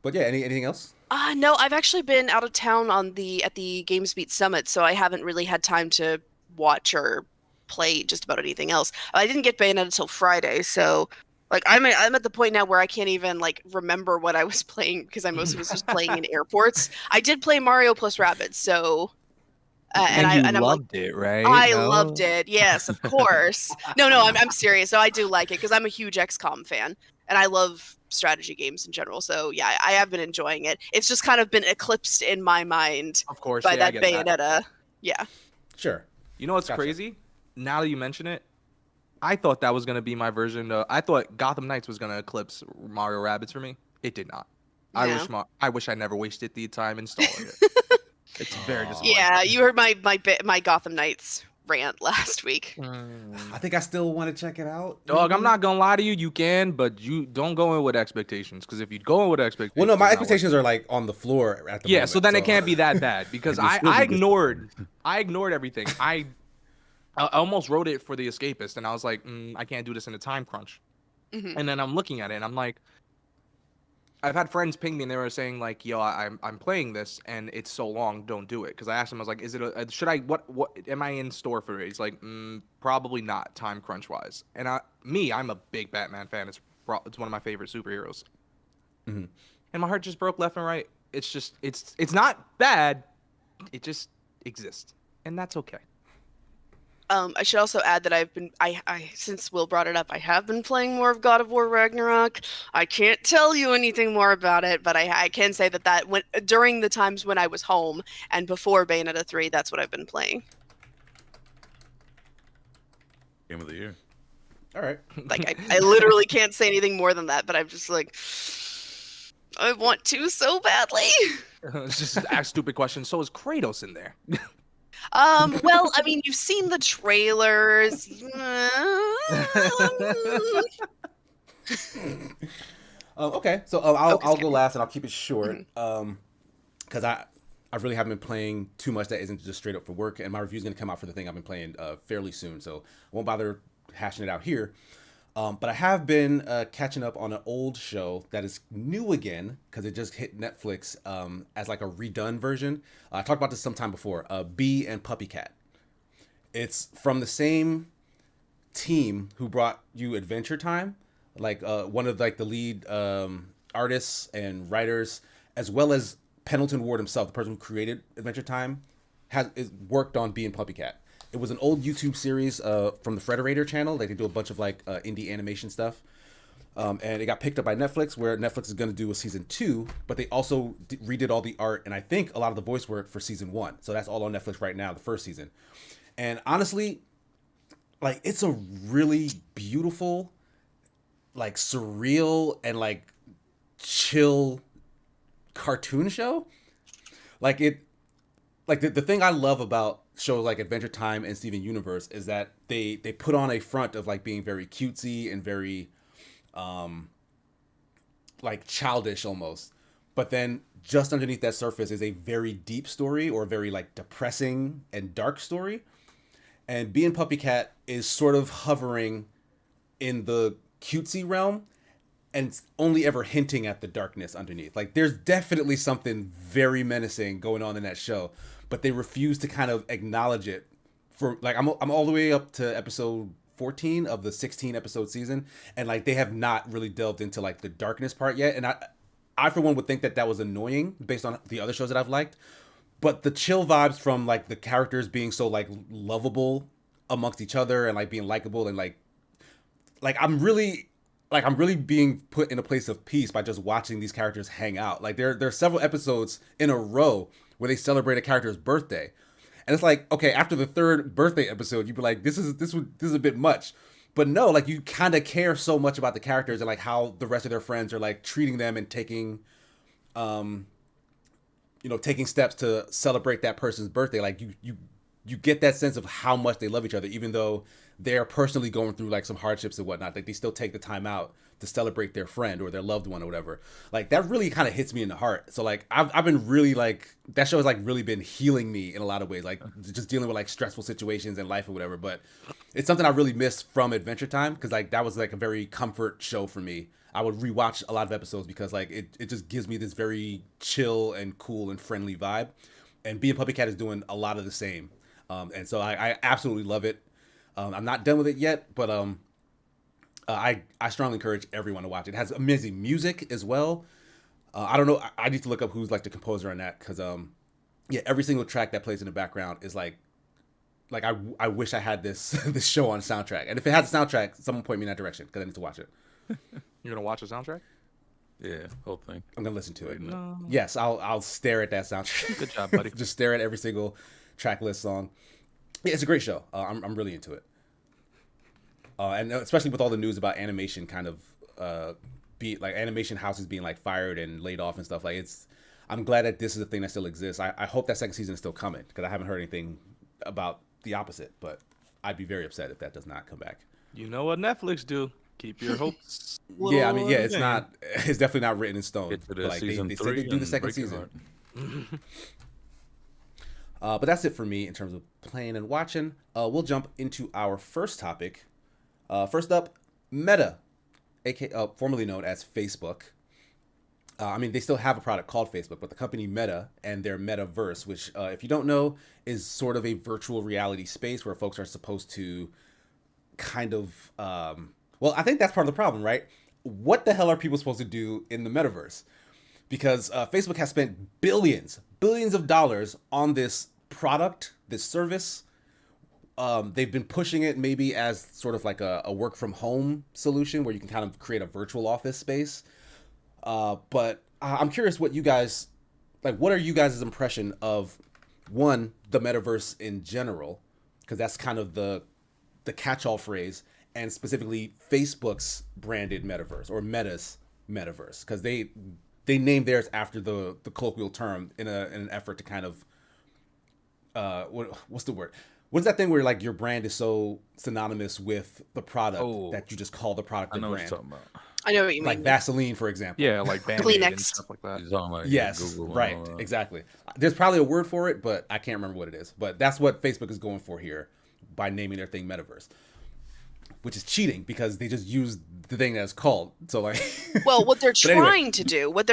But yeah, anything else? No, I've actually been out of town at the GamesBeat Summit, so I haven't really had time to watch or play just about anything else. I didn't get Bayonetta until Friday, so like I'm at the point now where I can't even like remember what I was playing because I mostly was just playing in airports. I did play Mario plus Rabbids, so I loved it, right? I loved it. Yes, of course. No, I'm serious. So I do like it because I'm a huge XCOM fan, and I love strategy games in general. So yeah, I have been enjoying it. It's just kind of been eclipsed in my mind, of course, by that Bayonetta. Yeah. Sure. You know what's crazy? Now that you mention it, I thought that was gonna be my version. I thought Gotham Knights was gonna eclipse Mario Rabbids for me. It did not. No. I wish I never wasted the time installing it. It's very disappointing. Yeah, you heard my Gotham Knights rant last week. I think I still want to check it out. Dog, I'm not gonna lie to you. You can, but you don't go in with expectations. Because if you go in with expectations, well, no, my expectations are like on the floor at the moment. Yeah, so then it can't be that bad because I ignored everything. I almost wrote it for The Escapist, and I was like, I can't do this in a time crunch. And then I'm looking at it, and I'm like, I've had friends ping me, and they were saying like, "Yo, I'm playing this, and it's so long. Don't do it." Because I asked him, I was like, "Is it should I? What am I in store for it?" He's like, "Probably not, time crunch wise." And I'm a big Batman fan. It's one of my favorite superheroes. And my heart just broke left and right. It's just it's not bad. It just exists, and that's okay. I should also add that I've been, since Will brought it up, I have been playing more of God of War Ragnarok. I can't tell you anything more about it, but I can say that during the times when I was home and before Bayonetta 3, that's what I've been playing. Game of the year. All right. Like I literally can't say anything more than that, but I'm just like, I want to so badly. Just ask stupid questions. So is Kratos in there? Well, I mean, you've seen the trailers. Okay, so I'll go last and I'll keep it short. Because I really haven't been playing too much that isn't just straight up for work, and my review is going to come out for the thing I've been playing fairly soon, so I won't bother hashing it out here. But I have been catching up on an old show that is new again because it just hit Netflix as like a redone version. I talked about this sometime before. Bee and Puppy Cat. It's from the same team who brought you Adventure Time, like one of like the lead artists and writers, as well as Pendleton Ward himself, the person who created Adventure Time, is worked on Bee and Puppy Cat. It was an old YouTube series from the Frederator channel. They do a bunch of like indie animation stuff. And it got picked up by Netflix, where Netflix is going to do a season 2, but they also redid all the art and I think a lot of the voice work for season 1. So that's all on Netflix right now, the first season. And honestly, like it's a really beautiful, like surreal and like chill cartoon show. Like it, like the thing I love about shows like Adventure Time and Steven Universe is that they put on a front of like being very cutesy and very like childish almost, but then just underneath that surface is a very deep story or a very like depressing and dark story. And Bee and Puppy Cat is sort of hovering in the cutesy realm and only ever hinting at the darkness underneath. Like there's definitely something very menacing going on in that show, but they refuse to kind of acknowledge it. For like I'm all the way up to episode 14 of the 16 episode season, and like they have not really delved into like the darkness part yet. And I for one would think that that was annoying based on the other shows that I've liked. But the chill vibes from like the characters being so like lovable amongst each other and like being likable and like I'm really being put in a place of peace by just watching these characters hang out. Like there are several episodes in a row where they celebrate a character's birthday. And it's like, okay, after the third birthday episode, you'd be like, this is a bit much. But no, like you kind of care so much about the characters and like how the rest of their friends are like treating them and taking taking steps to celebrate that person's birthday. Like you get that sense of how much they love each other, even though they're personally going through like some hardships and whatnot. Like they still take the time out to celebrate their friend or their loved one or whatever. Like that really kind of hits me in the heart. So like I've been really like, that show has like really been healing me in a lot of ways, like just dealing with like stressful situations in life or whatever. But it's something I really missed from Adventure Time, because like that was like a very comfort show for me. I would rewatch a lot of episodes because like it just gives me this very chill and cool and friendly vibe. And Bee and Puppy Cat is doing a lot of the same. And so I absolutely love it. I'm not done with it yet, but I strongly encourage everyone to watch it. It has amazing music as well. I don't know. I need to look up who's like the composer on that, because every single track that plays in the background is like I wish I had this this show on soundtrack. And if it has a soundtrack, someone point me in that direction, because I need to watch it. You're gonna watch the soundtrack? Yeah, whole thing. I'm gonna listen to it. No. Yes, I'll stare at that soundtrack. Good job, buddy. Just stare at every single track list song. Yeah, it's a great show. I'm really into it. And especially with all the news about animation kind of animation houses being like fired and laid off and stuff. Like I'm glad that this is a thing that still exists. I hope that second season is still coming, because I haven't heard anything about the opposite, but I'd be very upset if that does not come back. You know what Netflix do? Keep your hopes. Yeah, I mean, yeah, it's low. it's definitely not written in stone. Get to the But, like, season they said 3 they do the and second break your season. heart. But that's it for me in terms of playing and watching. We'll jump into our first topic. First up, Meta, formerly known as Facebook. I mean, they still have a product called Facebook, but the company Meta and their Metaverse, which, if you don't know, is sort of a virtual reality space where folks are supposed to kind of, well, I think that's part of the problem, right? What the hell are people supposed to do in the Metaverse? Because Facebook has spent billions of dollars on this product, this service. They've been pushing it maybe as sort of like a work from home solution where you can kind of create a virtual office space. But I'm curious what you guys, like, what are you guys' impression of, one, the Metaverse in general? Because that's kind of the catch-all phrase. and specifically Facebook's branded metaverse or Meta's metaverse, because they named theirs after the colloquial term in an effort to kind of what's the word? What's that thing where like your brand is so synonymous with the product that you just call the product I the know what brand? you're talking about. I know what you Like mean. Vaseline, for example. Yeah, like Band-Aid and Kleenex. stuff like that. You're talking like Yes, Google and right, all that. exactly. There's probably a word for it, but I can't remember what it is. But that's what Facebook is going for here by naming their thing Metaverse, which is cheating because they just used the thing that's called. So like, Well, what they're But anyway.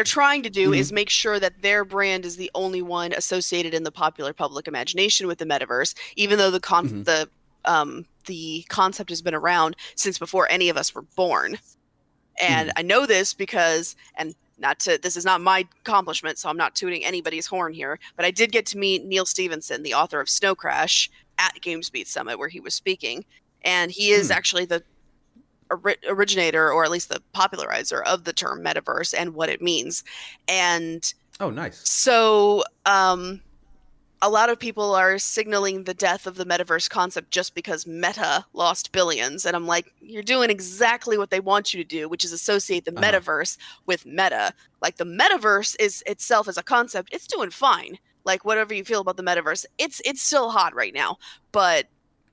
trying to do is make sure that their brand is the only one associated in the popular public imagination with the metaverse, even though the concept has been around since before any of us were born. And I know this because, and this is not my accomplishment, so I'm not tooting anybody's horn here, but I did get to meet Neil Stevenson, the author of Snow Crash, at GamesBeat Summit where he was speaking. And he is actually the originator, or at least the popularizer of the term metaverse and what it means. And oh, nice. so a lot of people are signaling the death of the metaverse concept just because Meta lost billions. And I'm like, you're doing exactly what they want you to do, which is associate the metaverse with Meta. Like the metaverse is itself as a concept, it's doing fine. Like whatever you feel about the metaverse, it's still hot right now. But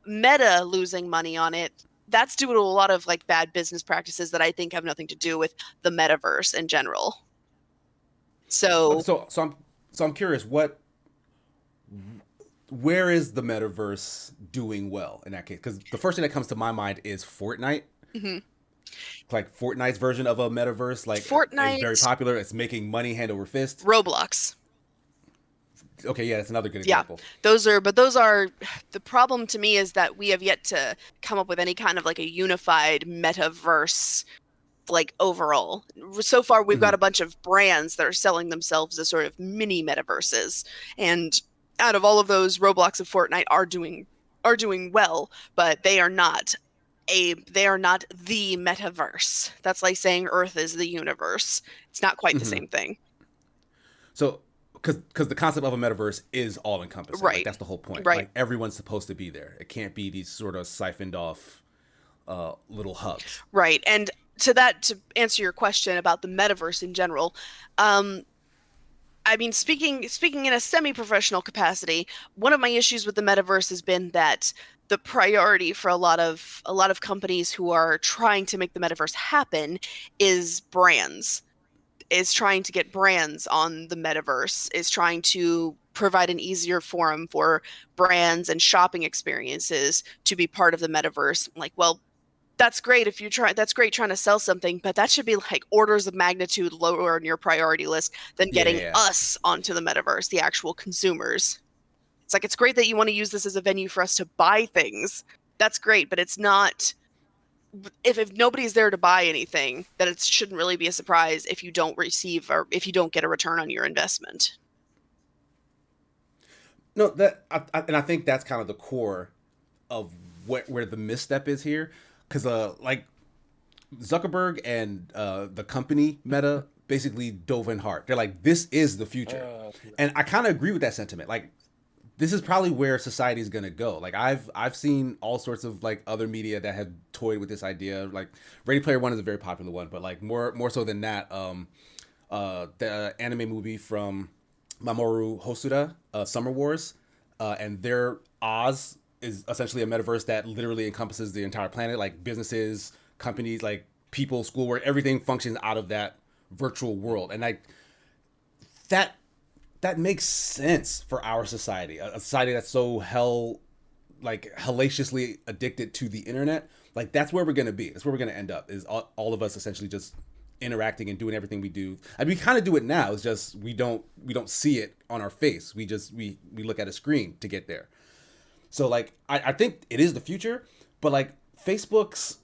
Meta losing money on it, that's due to a lot of like bad business practices that I think have nothing to do with the metaverse in general. So I'm curious, where is the metaverse doing well in that case? Because the first thing that comes to my mind is Fortnite. Like Fortnite's version of a metaverse, like Fortnite, is very popular. It's making money hand over fist. Roblox. Okay, yeah, that's another good example. Those are the problem to me is that we have yet to come up with any kind of like a unified metaverse, like overall. So far, we've got a bunch of brands that are selling themselves as sort of mini metaverses, and out of all of those, Roblox and Fortnite are doing well, but they are not the metaverse. That's like saying Earth is the universe. It's not quite the same thing. So, because the concept of a metaverse is all encompassing, right? Like, that's the whole point. Right. Like everyone's supposed to be there. It can't be these sort of siphoned off little hubs. Right. And to answer your question about the metaverse in general, I mean, speaking in a semi-professional capacity, one of my issues with the metaverse has been that the priority for a lot of companies who are trying to make the metaverse happen is brands. Is trying to get brands on the metaverse, is trying to provide an easier forum for brands and shopping experiences to be part of the metaverse. Like, well, that's great that's great trying to sell something, but that should be like orders of magnitude lower on your priority list than getting us onto the metaverse, the actual consumers. It's like, it's great that you want to use this as a venue for us to buy things. That's great, but it's not, if nobody's there to buy anything, then it shouldn't really be a surprise if you don't receive or if you don't get a return on your investment. No, and I think that's kind of the core of where the misstep is here. Because like Zuckerberg and the company Meta basically dove in hard. They're like, this is the future. And I kind of agree with that sentiment. Like, this is probably where society is going to go. Like, I've seen all sorts of like other media that have toyed with this idea. Like Ready Player One is a very popular one, but like more so than that, the anime movie from Mamoru Hosoda, Summer Wars, and their Oz is essentially a metaverse that literally encompasses the entire planet, like businesses, companies, like people, schoolwork, everything functions out of that virtual world. And like that makes sense for our society, a society that's so hellaciously addicted to the internet. Like that's where we're going to be. That's where we're going to end up, is all of us essentially just interacting and doing everything we do. And we kind of do it now. It's just we don't see it on our face. We look at a screen to get there. So like I think it is the future, but like Facebook's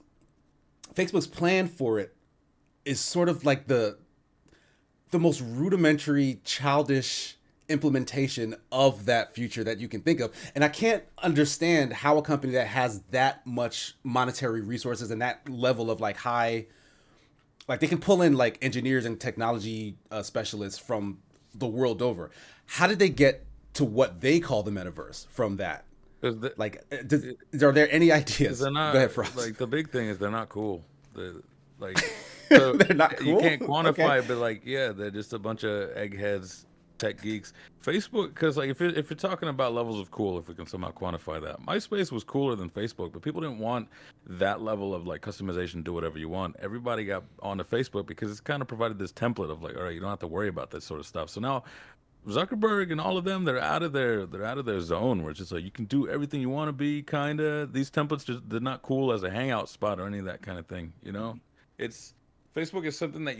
plan for it is sort of like the most rudimentary, childish implementation of that future that you can think of. And I can't understand how a company that has that much monetary resources and that level of like high, like they can pull in like engineers and technology specialists from the world over. How did they get to what they call the metaverse from that? 'Cause the- Like, are there any 'cause ideas? they're not Go ahead, Frost. like the big thing is they're not cool. They're like so They're not you cool? can't quantify Okay. it, but like yeah, they're just a bunch of eggheads, tech geeks. Facebook, because like if you're talking about levels of cool, if we can somehow quantify that, MySpace was cooler than Facebook, but people didn't want that level of like customization, do whatever you want. Everybody got onto Facebook because it's kind of provided this template of like, all right, you don't have to worry about this sort of stuff. So now Zuckerberg and all of them, they're out of their zone where it's just like you can do everything you want to be. Kind of these templates they're not cool as a hangout spot or any of that kind of thing. You know, it's Facebook is something that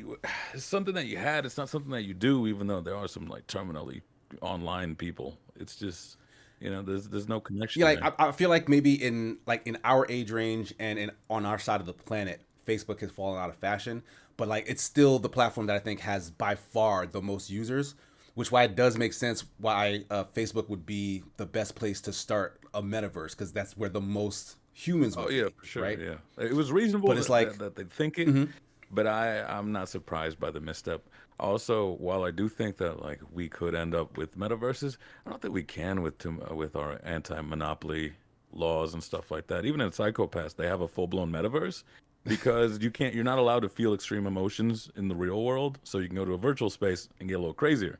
it's something that you had. It's not something that you do, even though there are some like terminally online people. It's just there's no connection. Yeah, like there. I feel like maybe in our age range and on our side of the planet, Facebook has fallen out of fashion, but like it's still the platform that I think has by far the most users, which why it does make sense why Facebook would be the best place to start a metaverse because that's where the most humans would Oh yeah, be, for sure. right? Yeah, it was reasonable, But it's like- that they think it, but I'm not surprised by the misstep. Also, while I do think that like we could end up with metaverses, I don't think we can with our anti-monopoly laws and stuff like that. Even in Psycho-Pass, they have a full-blown metaverse because you're not allowed to feel extreme emotions in the real world, so you can go to a virtual space and get a little crazier.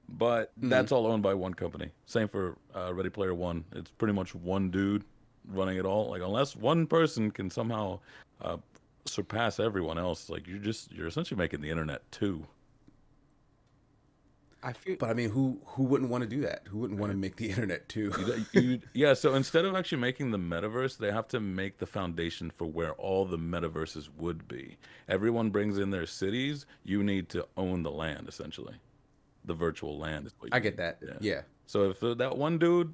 But that's all owned by one company. Same for Ready Player One. It's pretty much one dude running it all. Like unless one person can somehow surpass everyone else, like you're essentially making the internet too. I feel But I mean, who wouldn't want to do that? Who wouldn't want to make the internet too? Yeah, so instead of actually making the metaverse, they have to make the foundation for where all the metaverses would be. Everyone brings in their cities. You need to own the land, essentially. The virtual land is what you I get that. Yeah. So if that one dude,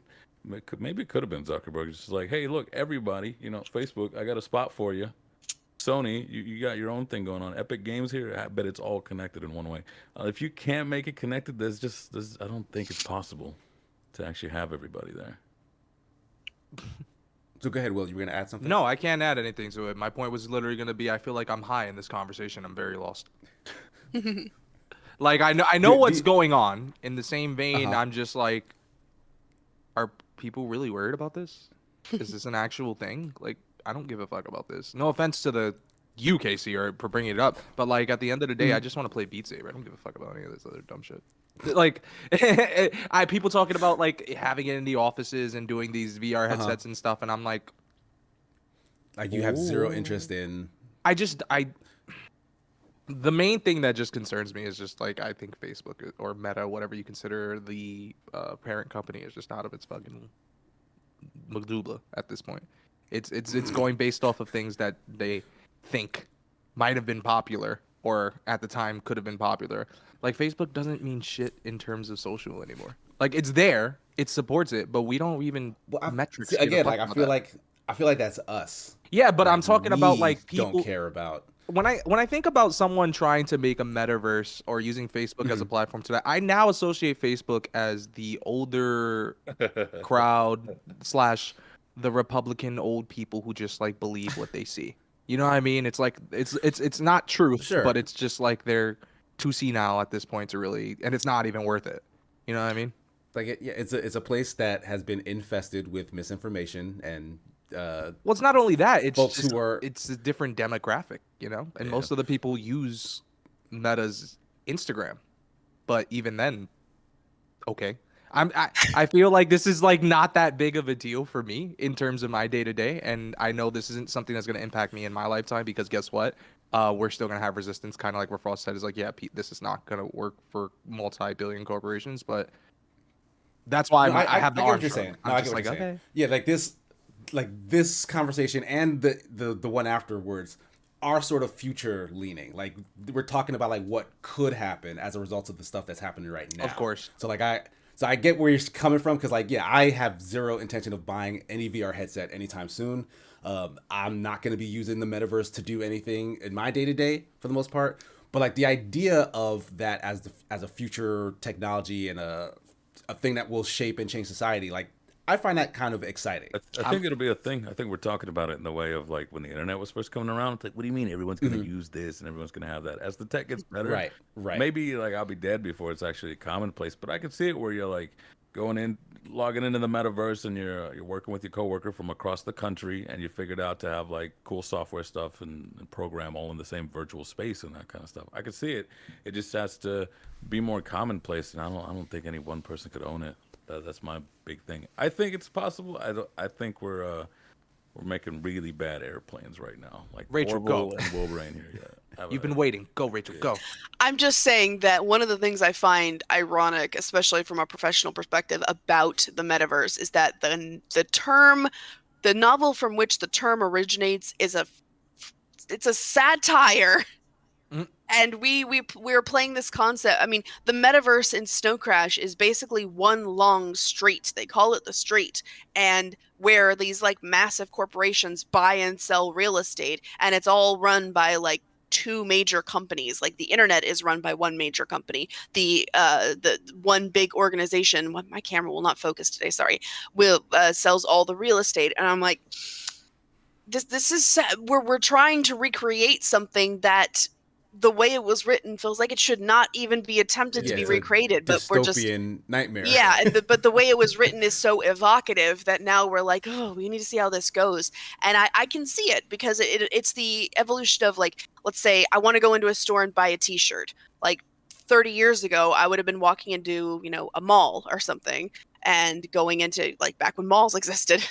maybe it could have been Zuckerberg, just like, hey, look, everybody, Facebook, I got a spot for you. Sony, you got your own thing going on. Epic Games here, I bet it's all connected in one way. If you can't make it connected, I don't think it's possible to actually have everybody there. So go ahead, Will. You were gonna add something? No, I can't add anything to it. My point was literally going to be I feel like I'm high in this conversation. I'm very lost. Like I know what's going on. In the same vein, I'm just like, are people really worried about this? Is this an actual thing? Like I don't give a fuck about this. No offense to the UKC or for bringing it up, but like at the end of the day, I just want to play Beat Saber. I don't give a fuck about any of this other dumb shit. Like people talking about like having it in the offices and doing these VR headsets and stuff, and I'm like, you have zero interest in. The main thing that just concerns me is just like I think Facebook or Meta, whatever you consider the parent company, is just out of its fucking medulla at this point. It's going based off of things that they think might have been popular or at the time could have been popular. Like Facebook doesn't mean shit in terms of social anymore. Like it's there, it supports it, but we don't even metrics. See, give a again, fuck like I about feel that. like that's us. Yeah, but I'm Like, talking about we like people don't care about. when I think about someone trying to make a metaverse or using Facebook as a platform to that, I now associate Facebook as the older crowd / the Republican old people who just like believe what they see. You know what I mean? It's like it's not truth, Sure. but it's just like they're too senile at this point to really, and it's not even worth it. You know what I mean? Like it's a place that has been infested with misinformation and Well, it's not only that; it's folks just, who are- it's a different demographic, you know. And most of the people use Meta's Instagram, but even then, okay. I feel like this is like not that big of a deal for me in terms of my day to day, and I know this isn't something that's going to impact me in my lifetime because guess what? We're still going to have resistance, kind of like what Frost said. Is like, yeah, Pete, this is not going to work for multi-billion corporations, but that's why No, I have the get what arms you're strong. saying. I'm No, I just get what like, you're saying. okay. Yeah, like this conversation and the one afterwards are sort of future leaning. Like we're talking about like what could happen as a result of the stuff that's happening right now. Of course. So I get where you're coming from because like I have zero intention of buying any VR headset anytime soon. I'm not going to be using the metaverse to do anything in my day to day for the most part. But like the idea of that as a future technology and a thing that will shape and change society, like I find that kind of exciting. I think it'll be a thing. I think we're talking about it in the way of like when the internet was first coming around. It's like, what do you mean everyone's going to use this and everyone's going to have that? As the tech gets better, Right. Maybe like I'll be dead before it's actually commonplace. But I can see it where you're like, going in, logging into the metaverse, and you're working with your coworker from across the country, and you figured out to have like cool software stuff and program all in the same virtual space and that kind of stuff. I could see it. It just has to be more commonplace, and I don't think any one person could own it. That's my big thing. I think it's possible. I think we're making really bad airplanes right now. Like Rachel, Orville go. and Wolverine here. Yeah. You've been waiting. Go, Rachel. Go. I'm just saying that one of the things I find ironic, especially from a professional perspective, about the metaverse is that the novel from which the term originates is it's a satire. And we're playing this concept. I mean, the metaverse in Snow Crash is basically one long street. They call it the street, and where these like massive corporations buy and sell real estate, and it's all run by like two major companies. Like the internet is run by one major company. The one big organization. My camera will not focus today. Sorry. Will sells all the real estate, and I'm like, this is we're trying to recreate something that the way it was written feels like it should not even be attempted to be it's a recreated, but we're just dystopian nightmare. yeah. But the way it was written is so evocative that now we're like, oh, we need to see how this goes. And I can see it because it's the evolution of like, let's say I want to go into a store and buy a T-shirt. Like 30 years ago, I would have been walking into a mall or something. And going into like back when malls existed,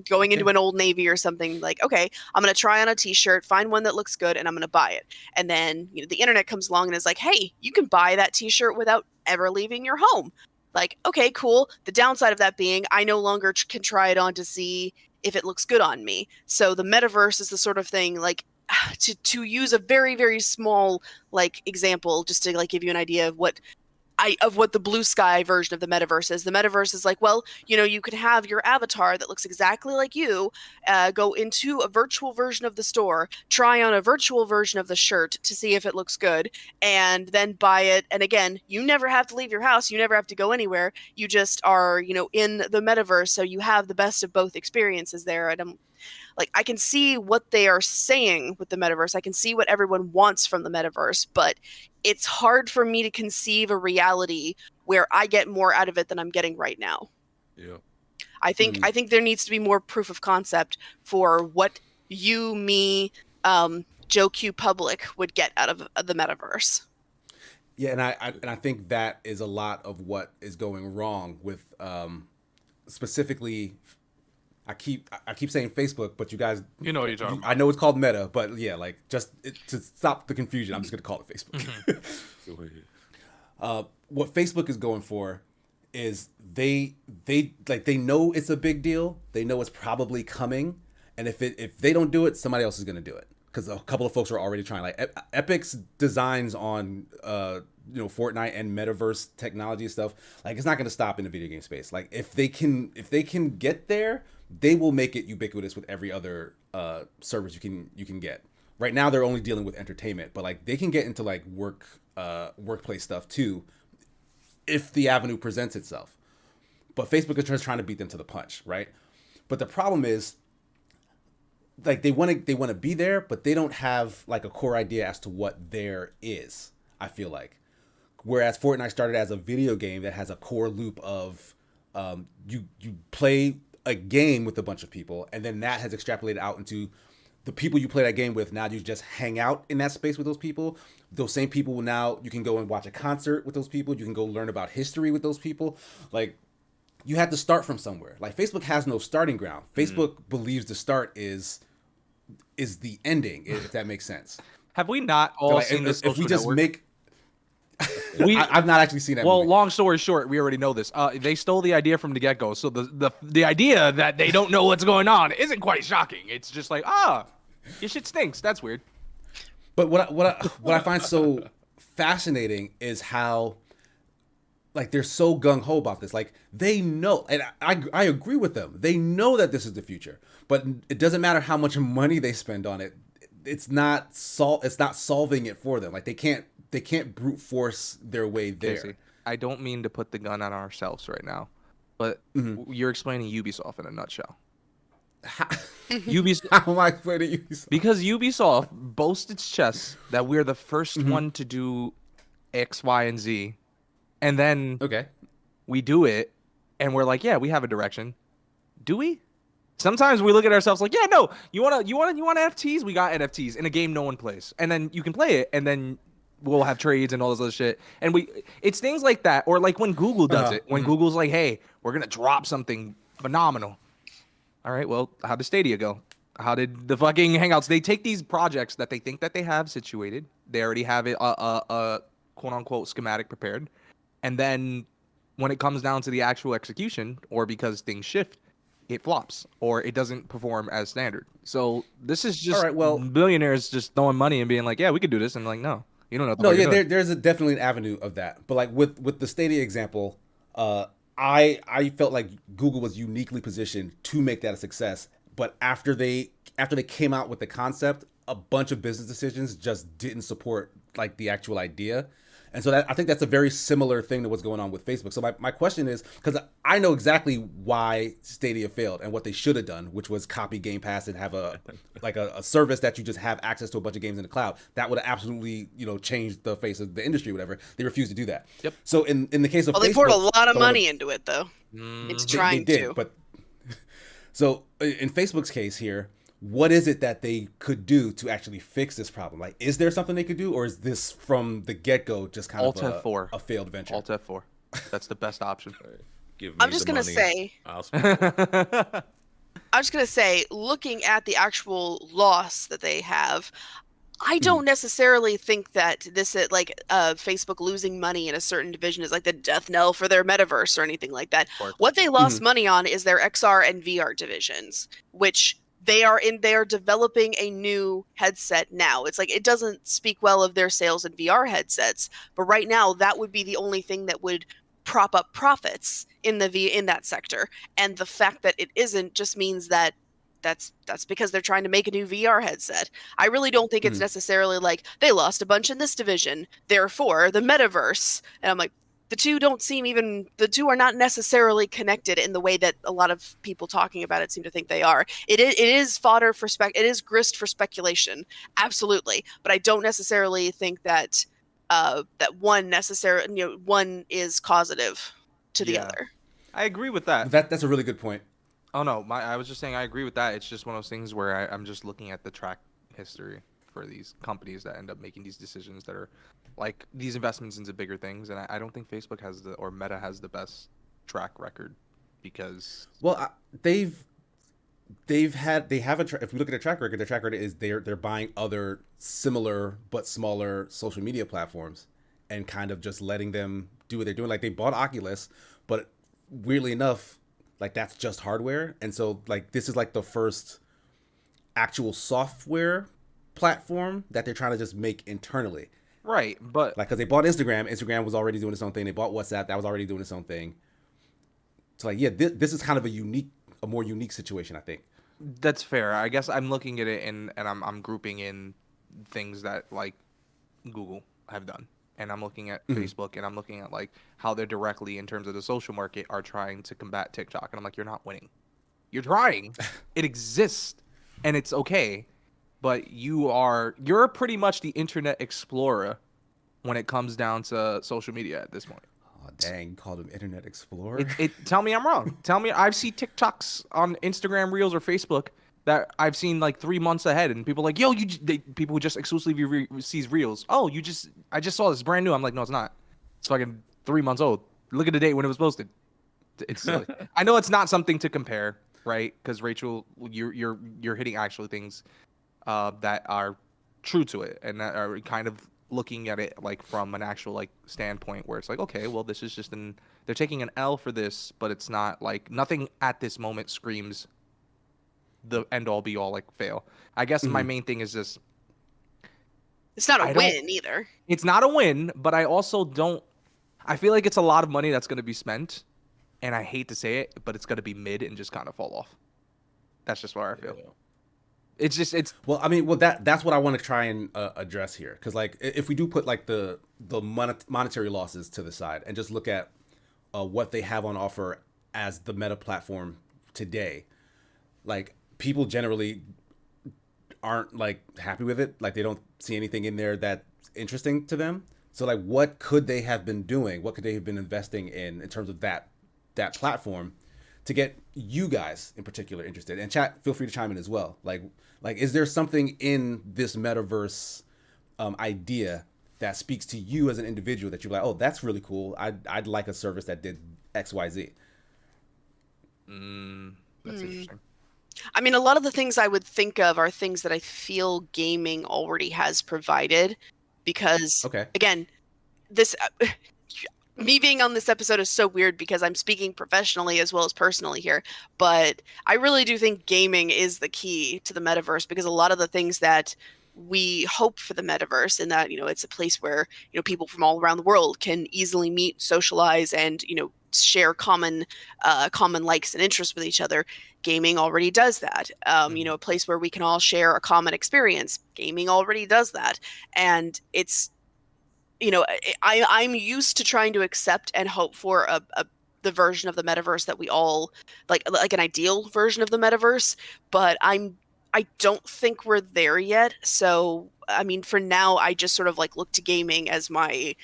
going into an Old Navy or something, like, okay, I'm going to try on a T-shirt, find one that looks good, and I'm going to buy it. And then the internet comes along and is like, hey, you can buy that T-shirt without ever leaving your home. Like, okay, cool. The downside of that being I no longer can try it on to see if it looks good on me. So the metaverse is the sort of thing like to use a very, very small like example just to like give you an idea of what the blue sky version of the metaverse is. The metaverse is like, well, you could have your avatar that looks exactly like you, go into a virtual version of the store, try on a virtual version of the shirt to see if it looks good, and then buy it. And again, you never have to leave your house. You never have to go anywhere. You just are, in the metaverse. So you have the best of both experiences there. And I can see what they are saying with the metaverse. I can see what everyone wants from the metaverse, but it's hard for me to conceive a reality where I get more out of it than I'm getting right now. Yeah. I think there needs to be more proof of concept for what you, me, Joe Q Public would get out of the metaverse. Yeah, and I think that is a lot of what is going wrong with specifically. I keep saying Facebook, but you guys, You know what you're talking about. I know it's called Meta, but yeah, like to stop the confusion, I'm just gonna call it Facebook. What Facebook is going for is they know it's a big deal. They know it's probably coming, and if they don't do it, somebody else is gonna do it because a couple of folks are already trying. Like Epic's designs on Fortnite and metaverse technology and stuff, like it's not gonna stop in the video game space. Like if they can get there, they will make it ubiquitous with every other service you can get. Right now they're only dealing with entertainment, but like they can get into like workplace stuff too if the avenue presents itself. But Facebook is just trying to beat them to the punch, right? But the problem is like they want to be there, but they don't have like a core idea as to what there is, I feel like. Whereas Fortnite started as a video game that has a core loop of you play a game with a bunch of people, and then that has extrapolated out into the people you play that game with. Now you just hang out in that space with those people. Those same people will now, you can go and watch a concert with those people. You can go learn about history with those people. Like, you have to start from somewhere. Like, Facebook has no starting ground. Facebook believes the start is the ending, if that makes sense. Have we not all Like, seen this? if we just network? make We- I've not actually seen that Well, movie. long story short, we already know this. They stole the idea from the get-go. So the idea that they don't know what's going on isn't quite shocking. It's just like, your shit stinks. That's weird. But what I find so fascinating is how, like, they're so gung ho about this. Like, they know, and I agree with them. They know that this is the future, but it doesn't matter how much money they spend on it. It's not solving it for them. Like, they can't brute force their way there. Casey, I don't mean to put the gun on ourselves right now, but you're explaining Ubisoft in a nutshell. Ubisoft, How am I explaining you? because Ubisoft boasts its chest that we're the first one to do X, Y, and Z, and then Okay. we do it, and we're like, yeah, we have a direction. Do we? Sometimes we look at ourselves like, yeah, no, you want NFTs? We got NFTs in a game no one plays, and then you can play it, and then we'll have trades and all this other shit. And it's things like that, or like when Google does it, when Google's like, hey, we're gonna drop something phenomenal. All right, well, how did Stadia go? How did the fucking Hangouts? They take these projects that they think that they have situated. They already have it, a quote unquote schematic prepared, and then when it comes down to the actual execution, or because things shift, it flops or it doesn't perform as standard. So this is just billionaires just throwing money and being like, yeah, we could do this, and like, no, you don't know. No, yeah, there's definitely an avenue of that. But like with the Stadia example, I felt like Google was uniquely positioned to make that a success. But after they came out with the concept, a bunch of business decisions just didn't support like the actual idea. And so I think that's a very similar thing to what's going on with Facebook. So my question is, because I know exactly why Stadia failed and what they should have done, which was copy Game Pass and have a service that you just have access to a bunch of games in the cloud. That would have absolutely, changed the face of the industry, whatever. They refused to do that. Yep. So in the case of Facebook, they poured a lot of money into it, though. It's trying they did, to. But so in Facebook's case here, what is it that they could do to actually fix this problem? Like, is there something they could do, or is this from the get-go just kind of a failed venture? Alt F4. That's the best option. Give me I'm just the gonna money. say. I'll spend it. I'm just gonna say, looking at the actual loss that they have, I don't necessarily think that this is like Facebook losing money in a certain division is like the death knell for their metaverse or anything like that. What they lost money on is their XR and VR divisions, which they are developing a new headset now. It's like, it doesn't speak well of their sales in VR headsets, but right now that would be the only thing that would prop up profits in that sector. And the fact that it isn't just means that that's because they're trying to make a new VR headset. I really don't think it's necessarily like they lost a bunch in this division, therefore the metaverse. And I'm like, the two are not necessarily connected in the way that a lot of people talking about it seem to think they are. It is fodder for it is grist for speculation, absolutely. But I don't necessarily think that one is causative to the other. I agree with that. That's a really good point. Oh no, I was just saying I agree with that. It's just one of those things where I'm just looking at the track history for these companies that end up making these decisions that are like these investments into bigger things, and I don't think Facebook or Meta has the best track record because they have if we look at their track record, is they're buying other similar but smaller social media platforms and kind of just letting them do what they're doing. Like they bought Oculus, but weirdly enough, like that's just hardware, and so like this is like the first actual software platform that they're trying to just make internally. Right, but like because they bought Instagram was already doing its own thing. They bought WhatsApp, that was already doing its own thing. So like, yeah, this is kind of a more unique situation, I think. That's fair. I guess I'm looking at it and I'm grouping in things that like Google have done, and I'm looking at Facebook, and I'm looking at like how they're directly in terms of the social market are trying to combat TikTok, and I'm like, you're not winning. You're trying. It exists, and it's okay. But you're pretty much the Internet Explorer when it comes down to social media at this point. Oh dang, you called him Internet Explorer. Tell me I'm wrong. Tell me I've seen TikToks on Instagram Reels or Facebook that I've seen like 3 months ahead, and people are like, yo, people who just exclusively sees Reels. Oh, I just saw this brand new. I'm like, no, it's not. It's fucking 3 months old. Look at the date when it was posted. It's silly. I know it's not something to compare, right? Because Rachel, you're hitting actually things that are true to it and that are kind of looking at it like from an actual like standpoint where it's like, okay, well, this is just they're taking an L for this, but it's not like nothing at this moment screams the end all be all like fail. I guess my main thing is this. It's not a win either. It's not a win, but I also I feel like it's a lot of money that's going to be spent, and I hate to say it, but it's going to be mid and just kind of fall off. That's just where I feel. Yeah. It's well, I mean, that's what I want to try and address here, because like if we do put like the monetary losses to the side and just look at what they have on offer as the Meta platform today, like people generally aren't like happy with it. Like they don't see anything in there that's interesting to them. So like, what could they have been doing? What could they have been investing in terms of that that platform to get you guys in particular interested. And chat, feel free to chime in as well. Like, is there something in this metaverse idea that speaks to you as an individual that you're like, oh, that's really cool. I'd like a service that did X, Y, Z. That's interesting. I mean, a lot of the things I would think of are things that I feel gaming already has provided, because Okay. again, this me being on this episode is so weird because I'm speaking professionally as well as personally here, but I really do think gaming is the key to the metaverse, because a lot of the things that we hope for the metaverse, in that, you know, it's a place where, you know, people from all around the world can easily meet, socialize, and, you know, share common likes and interests with each other. Gaming already does that. You know, a place where we can all share a common experience. Gaming already does that. And it's, you know, I'm used to trying to accept and hope for the version of the metaverse that we all like an ideal version of the metaverse, but I don't think we're there yet. So, I mean, for now, I just sort of like look to gaming as my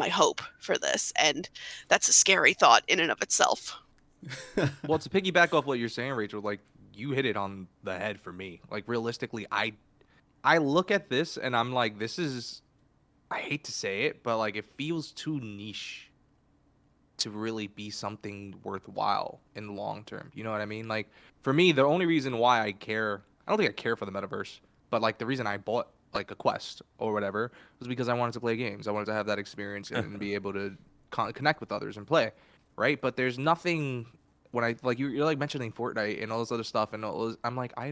hope for this, and that's a scary thought in and of itself. Well, to piggyback off what you're saying, Rachel, like, you hit it on the head for me. Like, realistically, I look at this and I'm like, this is, I hate to say it, but like, it feels too niche to really be something worthwhile in the long term. You know what I mean? Like, for me, the only reason why I don't think I care for the metaverse, but like the reason I bought like a Quest or whatever was because I wanted to play games. I wanted to have that experience and be able to connect with others and play, right? But there's nothing when I like you're like mentioning Fortnite and all this other stuff, and all this, I'm like, I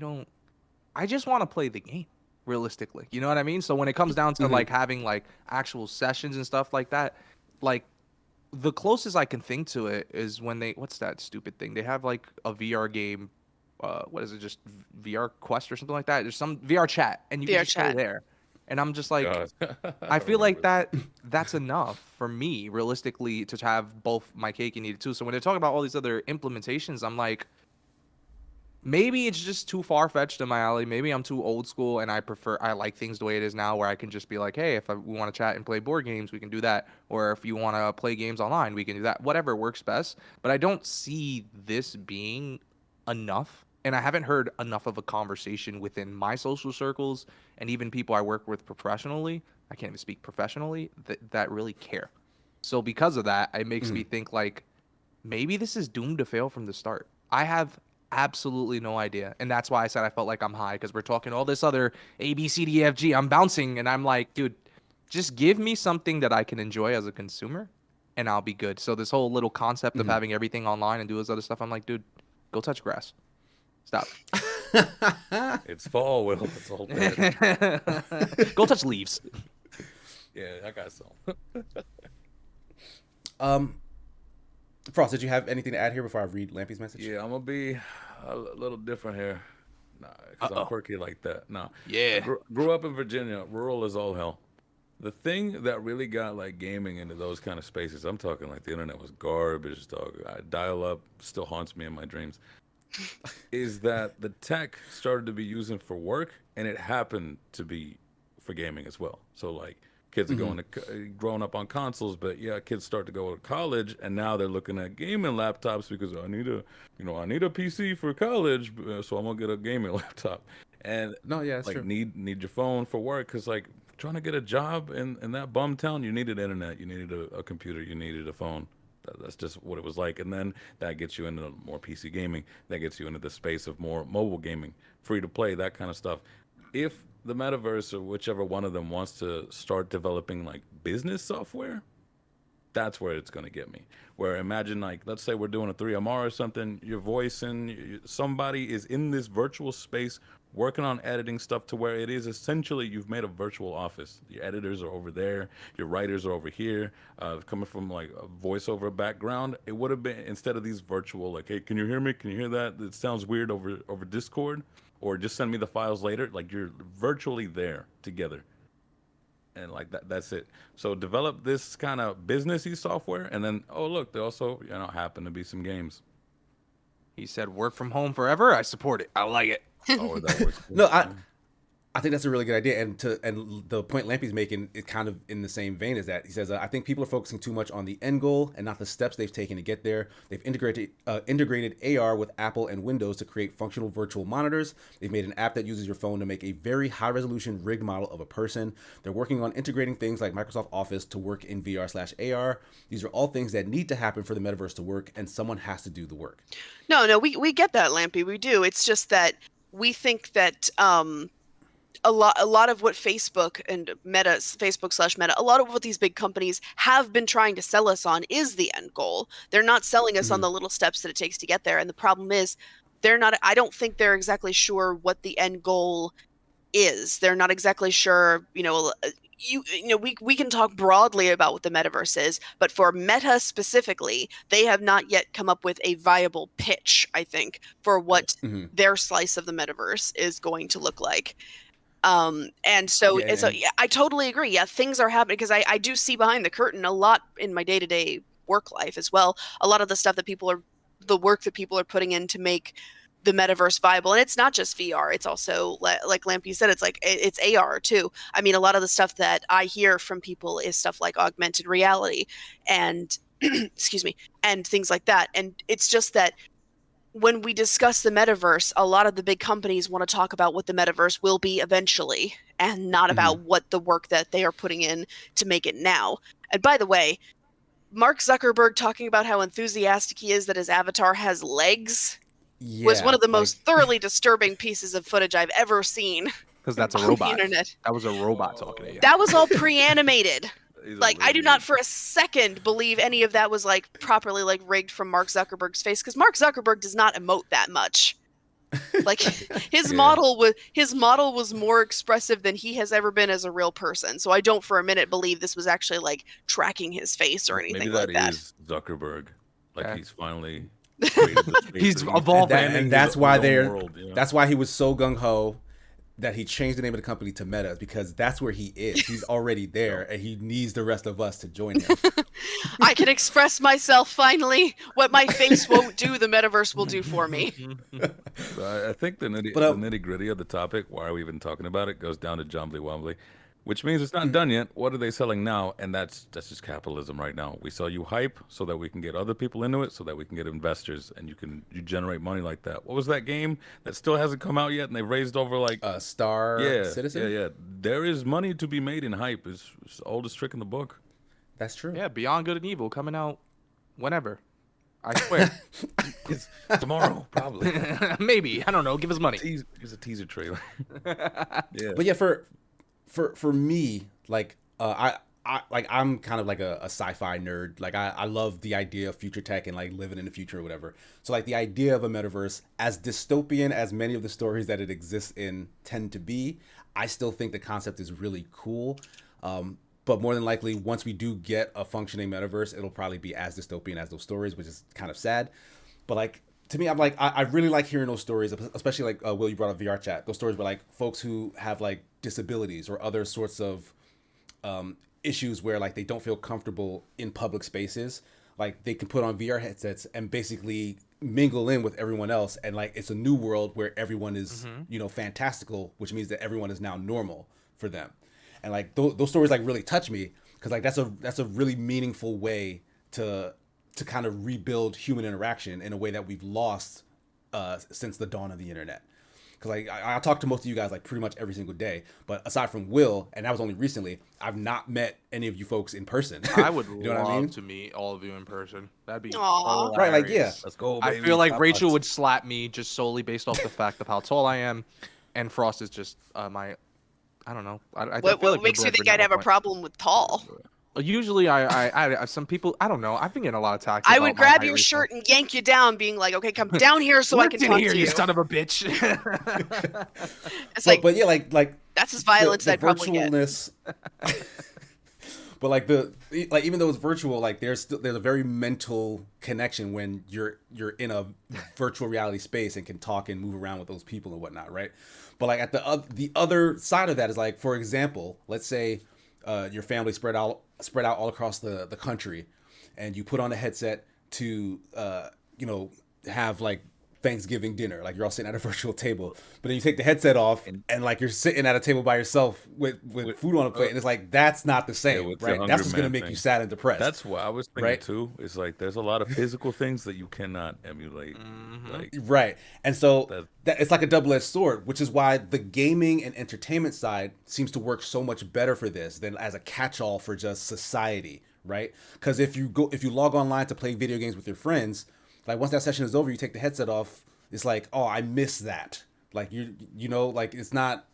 just want to play the game realistically. You know what I mean? So when it comes down to like having like actual sessions and stuff like that, like the closest I can think to it is when what's that stupid thing? They have like a VR game. What is it? Just VR Quest or something like that. There's some VR chat, and you can just play there. And I'm just like, I feel like that's enough for me, realistically, to have both my cake and eat it too. So when they're talking about all these other implementations, I'm like, maybe it's just too far-fetched in my alley. Maybe I'm too old school, and I like things the way it is now, where I can just be like, hey, if we want to chat and play board games, we can do that. Or if you want to play games online, we can do that. Whatever works best. But I don't see this being enough. And I haven't heard enough of a conversation within my social circles and even people I work with professionally. I can't even speak professionally that really care. So because of that, it makes me think like maybe this is doomed to fail from the start. I have absolutely no idea. And that's why I said I felt like I'm high, because we're talking all this other A, B, C, D, F, G. I'm bouncing and I'm like, dude, just give me something that I can enjoy as a consumer and I'll be good. So this whole little concept of having everything online and do this other stuff, I'm like, dude, go touch grass. Stop. It's fall, Will. It's all dead. Go touch leaves. Yeah, I got some. Frost, did you have anything to add here before I read Lampy's message? Yeah, I'm gonna be a little different here. Nah, because I'm quirky like that. No. Yeah. Grew up in Virginia. Rural as all hell. The thing that really got like gaming into those kind of spaces, I'm talking like the internet was garbage, dog. Dial up still haunts me in my dreams. Is that the tech started to be using for work, and it happened to be for gaming as well. So like kids are growing up on consoles, but yeah, kids start to go to college, and now they're looking at gaming laptops because I need a PC for college, so I'm gonna get a gaming laptop. And No, yeah, that's like true. need your phone for work, because like trying to get a job in that bum town, you needed internet, you needed a computer, you needed a phone. That's just what it was like. And then that gets you into more PC gaming. That gets you into the space of more mobile gaming, free to play, that kind of stuff. If the metaverse or whichever one of them wants to start developing like business software, that's where it's going to get me. Where imagine like, let's say we're doing a 3MR or something, your voice and somebody is in this virtual space working on editing stuff to where it is essentially you've made a virtual office. Your editors are over there, your writers are over here, coming from like a voiceover background. It would have been, instead of these virtual like, hey, can you hear me? Can you hear that? It sounds weird over Discord, or just send me the files later. Like you're virtually there together. And like that's it. So develop this kind of businessy software, and then oh look, there also happen to be some games. He said, "Work from home forever." I support it. I like it. Oh, that works. No, I think that's a really good idea, and the point Lampy's making is kind of in the same vein as that. He says, I think people are focusing too much on the end goal and not the steps they've taken to get there. They've integrated AR with Apple and Windows to create functional virtual monitors. They've made an app that uses your phone to make a very high-resolution rigged model of a person. They're working on integrating things like Microsoft Office to work in VR/AR. These are all things that need to happen for the metaverse to work, and someone has to do the work. No, we get that, Lampy. We do. It's just that we think that a lot of what Facebook and Meta, Facebook/Meta, a lot of what these big companies have been trying to sell us on is the end goal. They're not selling us on the little steps that it takes to get there. And the problem is I don't think they're exactly sure what the end goal is. They're not exactly sure, we can talk broadly about what the metaverse is, but for Meta specifically, they have not yet come up with a viable pitch, I think, for what their slice of the metaverse is going to look like. And so I totally agree. Yeah, things are happening because I do see behind the curtain a lot in my day-to-day work life as well. A lot of the stuff that the work that people are putting in to make the metaverse viable. And it's not just VR. It's also, like Lampy said, it's AR too. I mean, a lot of the stuff that I hear from people is stuff like augmented reality and excuse me, and things like that. And it's just that when we discuss the metaverse, a lot of the big companies want to talk about what the metaverse will be eventually and not about what the work that they are putting in to make it now. And by the way, Mark Zuckerberg talking about how enthusiastic he is that his avatar has legs was one of the most thoroughly disturbing pieces of footage I've ever seen. Because that's a robot. The internet. That was a robot talking to you. That was all pre-animated. I do not for a second believe any of that was properly rigged from Mark Zuckerberg's face, because Mark Zuckerberg does not emote that much. His model was more expressive than he has ever been as a real person. So I don't for a minute believe this was actually tracking his face or anything like that. Maybe that is Zuckerberg. He's finally he's evolving, and that's why that's why he was so gung ho that he changed the name of the company to Meta, because that's where he is. He's already there, and he needs the rest of us to join him. I can express myself finally. What my face won't do, the metaverse will do for me. So I think the nitty gritty of the topic, why are we even talking about it, goes down to Jumbly Wombly, which means it's not done yet. What are they selling now? And that's just capitalism right now. We sell you hype so that we can get other people into it, so that we can get investors, and you generate money like that. What was that game that still hasn't come out yet, and they've raised over Star Citizen? Yeah. There is money to be made in hype. It's the oldest trick in the book. That's true. Yeah, Beyond Good and Evil coming out whenever. I swear. It's tomorrow, probably. Maybe. I don't know. Give us money. It's a teaser trailer. Yeah. But yeah, for me, I'm kind of a sci-fi nerd. I love the idea of future tech and living in the future or whatever. So the idea of a metaverse, as dystopian as many of the stories that it exists in tend to be, I still think the concept is really cool. But more than likely, once we do get a functioning metaverse, it'll probably be as dystopian as those stories, which is kind of sad. But to me, I really like hearing those stories, especially Will, you brought up VR chat. Those stories where folks who have disabilities or other sorts of issues where they don't feel comfortable in public spaces, they can put on VR headsets and basically mingle in with everyone else, and it's a new world where everyone is fantastical, which means that everyone is now normal for them. And those stories really touch me, because that's a really meaningful way to kind of rebuild human interaction in a way that we've lost since the dawn of the internet. Because I talk to most of you guys pretty much every single day, but aside from Will, and that was only recently, I've not met any of you folks in person. I would you know love to meet all of you in person. That'd be hilarious. Right, yeah. Let's go, baby. I feel like Rachel would slap me just solely based off the fact of how tall I am, and Frost is just I don't know. What makes you think I'd have a problem with tall? Usually, I some people, I don't know. I've been getting a lot of attacks. I would grab your shirt and yank you down, being like, "Okay, come down here so I can talk to you." You son of a bitch. It's but yeah, that's as violence I'd probably get. But even though it's virtual, there's a very mental connection when you're in a virtual reality space and can talk and move around with those people and whatnot, right? But at the other side of that is for example, let's say your family spread out all across the country, and you put on a headset to have Thanksgiving dinner. Like you're all sitting at a virtual table, but then you take the headset off and like you're sitting at a table by yourself with food on a plate, and it's like that's not the same, with the right? Hungry That's what's gonna Man make thing. you sad and depressed. That's what I was thinking Right? too. It's like there's a lot of physical things that you cannot emulate. Like Right. And so That- it's like a double-edged sword, which is why the gaming and entertainment side seems to work so much better for this than as a catch-all for just society, right? Because if you log online to play video games with your friends, like once that session is over, you take the headset off, it's like, oh, I miss that. Like you know, like it's not,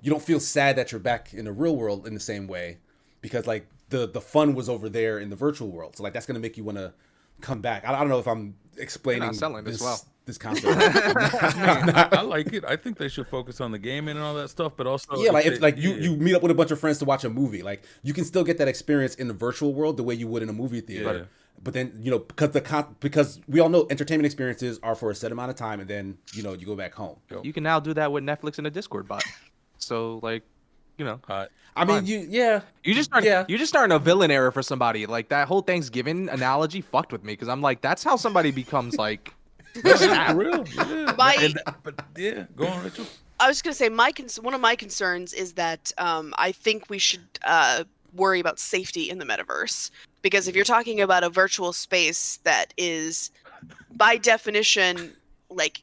you don't feel sad that you're back in the real world in the same way, because like the fun was over there in the virtual world. So like that's gonna make you want to come back. I don't know if I'm explaining You're not selling this well. this concept. I like it. I think they should focus on the gaming and all that stuff, but also Yeah, like if they- you meet up with a bunch of friends to watch a movie, like you can still get that experience in the virtual world the way you would in a movie theater. Yeah. But then because we all know entertainment experiences are for a set amount of time, and then you go back home. You can now do that with Netflix and a Discord bot. So like, hot. I mean, Fine. you you're just starting a villain era for somebody. Like that whole Thanksgiving analogy fucked with me because I'm like, that's how somebody becomes like. For real. Yeah. But yeah, go on, Rachel. I was going to say one of my concerns is that I think we should worry about safety in the metaverse, because if you're talking about a virtual space that is by definition like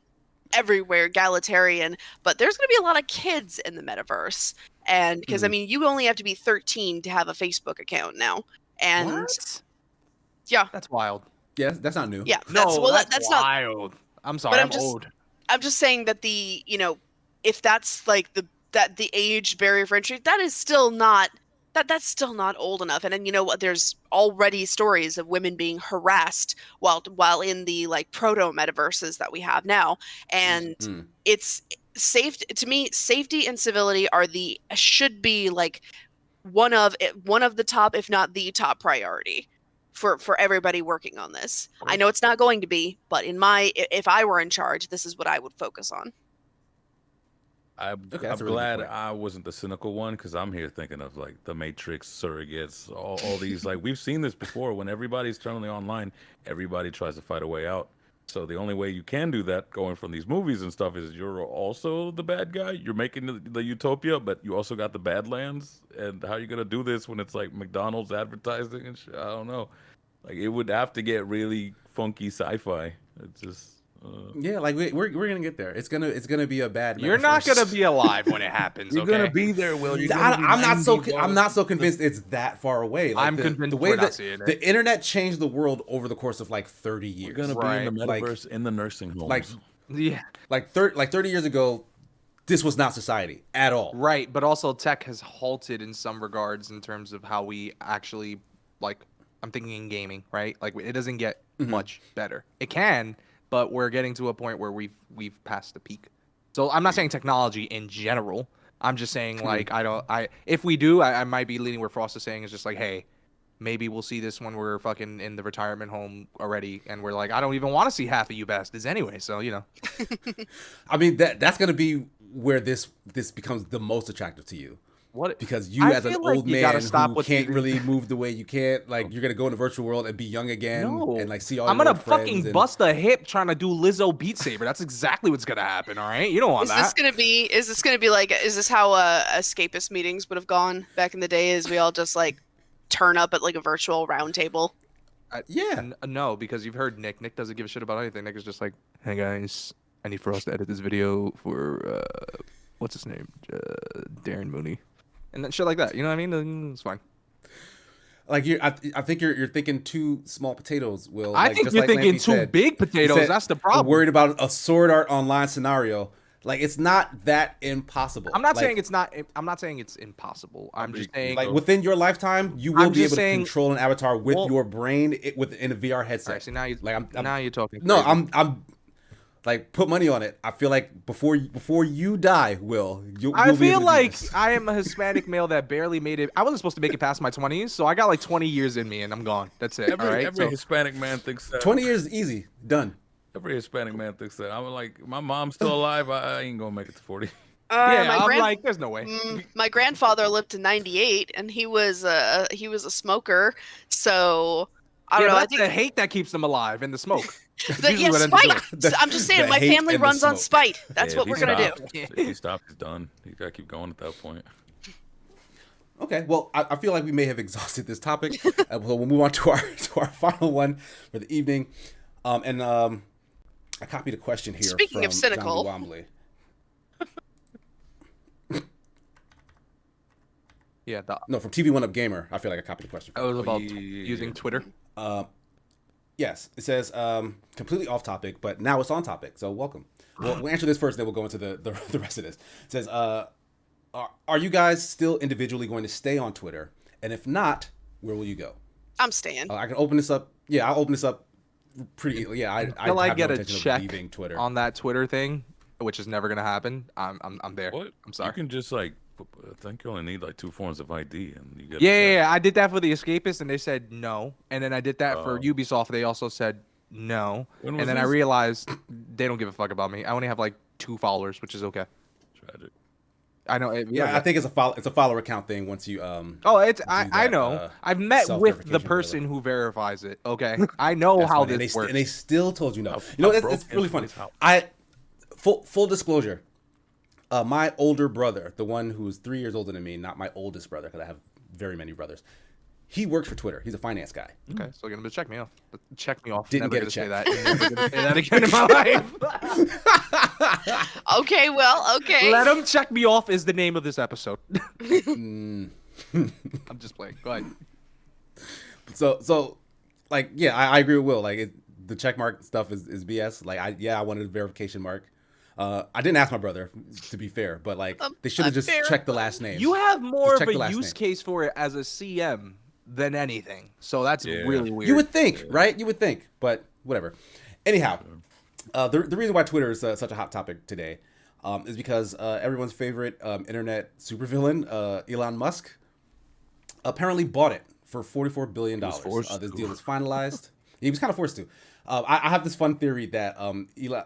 everywhere egalitarian, but there's going to be a lot of kids in the metaverse, and because I mean you only have to be 13 to have a Facebook account now, and What? yeah, That's wild. yeah, that's not new. yeah, No, that's not. wild. I'm sorry, I'm old. I'm just saying that if that's like the age barrier for entry, that is still not that's still not old enough. And then you know what? There's already stories of women being harassed while in the like proto metaverses that we have now, and it's safe to me. Safety and civility should be like one of the top, if not the top priority for everybody working on this. I know it's not going to be, but if I were in charge, this is what I would focus on. I'm that's a really good glad point. I wasn't the cynical one, because I'm here thinking of like the Matrix, surrogates, all these like we've seen this before. When everybody's currently online, everybody tries to fight a way out. So the only way you can do that, going from these movies and stuff, is you're also the bad guy. You're making the utopia, but you also got the Badlands. And how are you gonna do this when it's like McDonald's advertising and shit? I don't know. Like it would have to get really funky sci-fi. It's just. Yeah, like we're gonna get there. It's gonna be a bad. You're not metaverse. gonna be alive when it happens. You're okay? gonna be there, Will. You're I, gonna be I'm not so convinced it's that far away. Like I'm convinced the way we're not that seeing it. the internet changed the world over the course of like 30 years. You're gonna be in the Right. metaverse in the nursing homes. Like Yeah. like 30 years ago, this was not society at all. Right, but also tech has halted in some regards in terms of how we actually like. I'm thinking in gaming, right? Like it doesn't get much better. It can, but we're getting to a point where we've passed the peak. So I'm not saying technology in general. I'm just saying like if we do, I might be leaning where Frost is saying is just like, hey, maybe we'll see this when we're fucking in the retirement home already, and we're like, I don't even want to see half of you bastards anyway. So I mean that's gonna be where this becomes the most attractive to you. what? Because you I as an feel like old you man gotta stop who what can't you- really move the way you can't, like you're gonna go in the virtual world and be young again No. and like see all I'm your gonna old friends fucking and- bust a hip trying to do Lizzo Beat Saber. That's exactly what's gonna happen. All right, you don't want Is that. this gonna be like, is this how escapist meetings would have gone back in the day? Is we all just like turn up at like a virtual round table? Yeah. No, because you've heard Nick. Nick doesn't give a shit about anything. Nick is just like, hey guys, I need for us to edit this video for what's his name, Darren Mooney, and then shit like that. You know what I mean? It's fine. Like I think you're thinking too small potatoes, Will. I Like, think just you're like thinking Lampy too said. big He potatoes. said, That's the "I'm problem. worried about a Sword Art Online scenario. Like it's not that impossible. I'm not Like- saying it's not. I'm not saying it's impossible. I'm just saying. like within your lifetime, you will I'm be just able saying- to control an avatar with Well- your brain within a VR headset. all right, so now you like I'm now you're talking. no, crazy. I'm like put money on it. I feel like before you die, Will, you'll I be able feel to do like this. I am a Hispanic male that barely made it. I wasn't supposed to make it past my 20s, so I got like 20 years in me, and I'm gone. That's it. every all right. every So- Hispanic man thinks that. 20 years is easy, done. Every Hispanic man thinks that. I'm like, my mom's still alive. I ain't gonna make it to 40. yeah, my I'm like, there's no way. my grandfather lived to 98, and he was a smoker. So I don't know. I That's think the hate that keeps them alive in the smoke. That's the, usually yeah, what ends up doing spite. it. The- I'm just saying, the my hate family and the runs on smoke. spite. That's Yeah, what if we're he gonna do. stopped- If he stopped, he's done. You gotta keep going at that point. Okay, well, I feel like we may have exhausted this topic. We'll move on to our final one for the evening. I copied a question here. Speaking of from cynical. John Lee Wombley. Yeah, No, from TV One Up Gamer. I feel like I copied the question. it was about yeah. using Twitter. Yes, it says completely off topic, but now it's on topic. So welcome. We'll answer this first, then we'll go into the rest of this. It says, are you guys still individually going to stay on Twitter? And if not, where will you go? I'm staying. I can open this up. Yeah, I'll open this up pretty. Yeah, I Until I have get no a intention of check leaving Twitter. on that Twitter thing, which is never gonna happen. I'm there. What? I'm sorry. You can just like, I think you only need like 2 forms of ID, and you get. Yeah. I did that for the Escapist, and they said no. And then I did that for Oh. Ubisoft. They also said no. When And was then I this? realized they don't give a fuck about me. I only have like 2 followers, which is okay. Tragic. I know. Yeah, I think it's a follower account thing. Once you Oh, it's do I that, know. I've met with the self-verification, person who verifies it. Okay, I know that's how funny. this works. And they still told you no. How- You know, how it's broke really into funny. his house. Full disclosure. My older brother, the one who's 3 years older than me, not my oldest brother, because I have very many brothers. He works for Twitter. He's a finance guy. Okay, so you're gonna check me off. Check me off. Didn't Never get a gonna check. say that. Never gonna say that again in my life. Okay, well, okay. Let them check me off is the name of this episode. Mm. I'm just playing. Go ahead. So, like, yeah, I agree with Will. Like, the check mark stuff is BS. Like, I wanted a verification mark. I didn't ask my brother, to be fair, but like, they should have just unfair. checked the last name. You have more Just of check the a last use name. case for it as a CM than anything. So that's Yeah. really weird. You would think, right? You would think, but whatever. Anyhow, the reason why Twitter is such a hot topic today is because everyone's favorite internet supervillain, Elon Musk, apparently bought it for $44 billion. forced This to. deal was finalized. He was kind of forced to. I have this fun theory that Elon.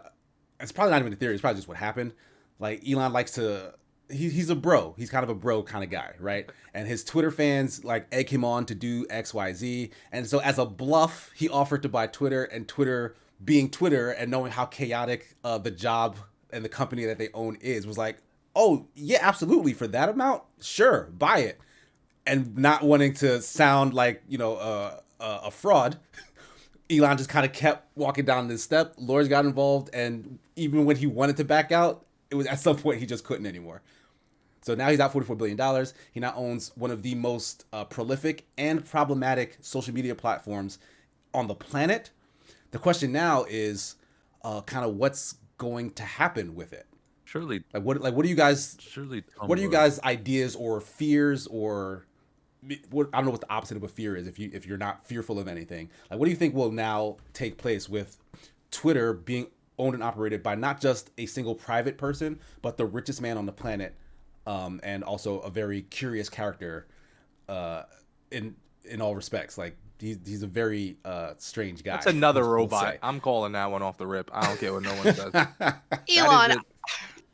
It's probably not even a theory. It's probably just what happened. Like, Elon likes to. He's a bro. He's kind of a bro kind of guy, right? And his Twitter fans like egg him on to do X, Y, Z. And so as a bluff, he offered to buy Twitter. And Twitter, being Twitter and knowing how chaotic the job and the company that they own is, was like, oh yeah, absolutely, for that amount, sure, buy it. And not wanting to sound like, you know, a fraud, Elon just kind of kept walking down this step. Lawyers got involved, and even when he wanted to back out, it was at some point he just couldn't anymore. So now he's out $44 billion. He now owns one of the most prolific and problematic social media platforms on the planet. The question now is kind of what's going to happen with it. Surely, What do you guys? surely. What are you Tumblr- guys' ideas or fears or what? I don't know what the opposite of a fear is. If you're not fearful of anything, like what do you think will now take place with Twitter being owned and operated by not just a single private person, but the richest man on the planet, and also a very curious character, in all respects. Like he's a very strange guy. That's another we'll robot. say. I'm calling that one off the rip. I don't care what no one says. Elon,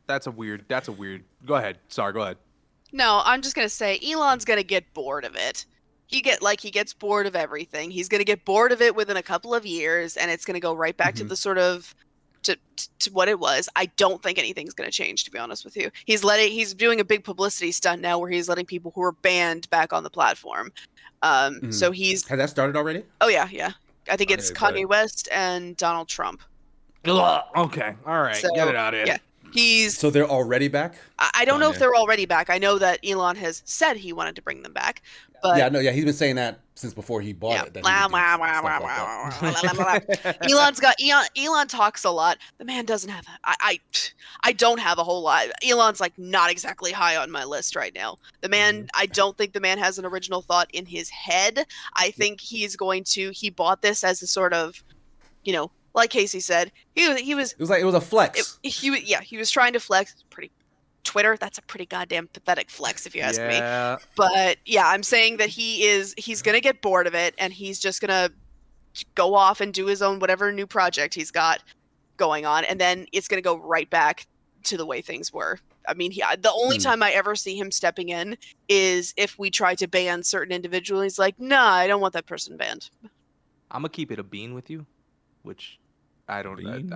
That's a weird. Go ahead. Sorry. Go ahead. no, I'm just gonna say Elon's gonna get bored of it. He gets bored of everything. He's gonna get bored of it within a couple of years, and it's gonna go right back to the sort of to what it was. I don't think anything's gonna change, to be honest with you. He's doing a big publicity stunt now where he's letting people who are banned back on the platform. So he's Has that started already? oh yeah. I think it's Okay, Kanye West and Donald Trump. Okay. All right. So, Get it out of here. yeah. He's So they're already back? I don't know if Kanye. they're already back. I know that Elon has said he wanted to bring them back, but Yeah, he's been saying that since before he bought yeah. it. that he Wah, would do wah, stuff wah, like wah, that. wah, wah, wah, wah, wah. Elon talks a lot. The man doesn't have I don't have a whole lot. Elon's like not exactly high on my list right now. The man, I don't think the man has an original thought in his head. I think he bought this as a sort of, you know, like Casey said, he was It was a flex. he was trying to flex. Pretty Twitter, that's a pretty goddamn pathetic flex if you ask me. Yeah. But yeah, I'm saying that he's gonna get bored of it, and he's just gonna go off and do his own whatever new project he's got going on, and then it's gonna go right back to the way things were. I mean, the only time I ever see him stepping in is if we try to ban certain individuals. He's like, nah, I don't want that person banned. I'm gonna keep it a bean with you, which I don't. Bean?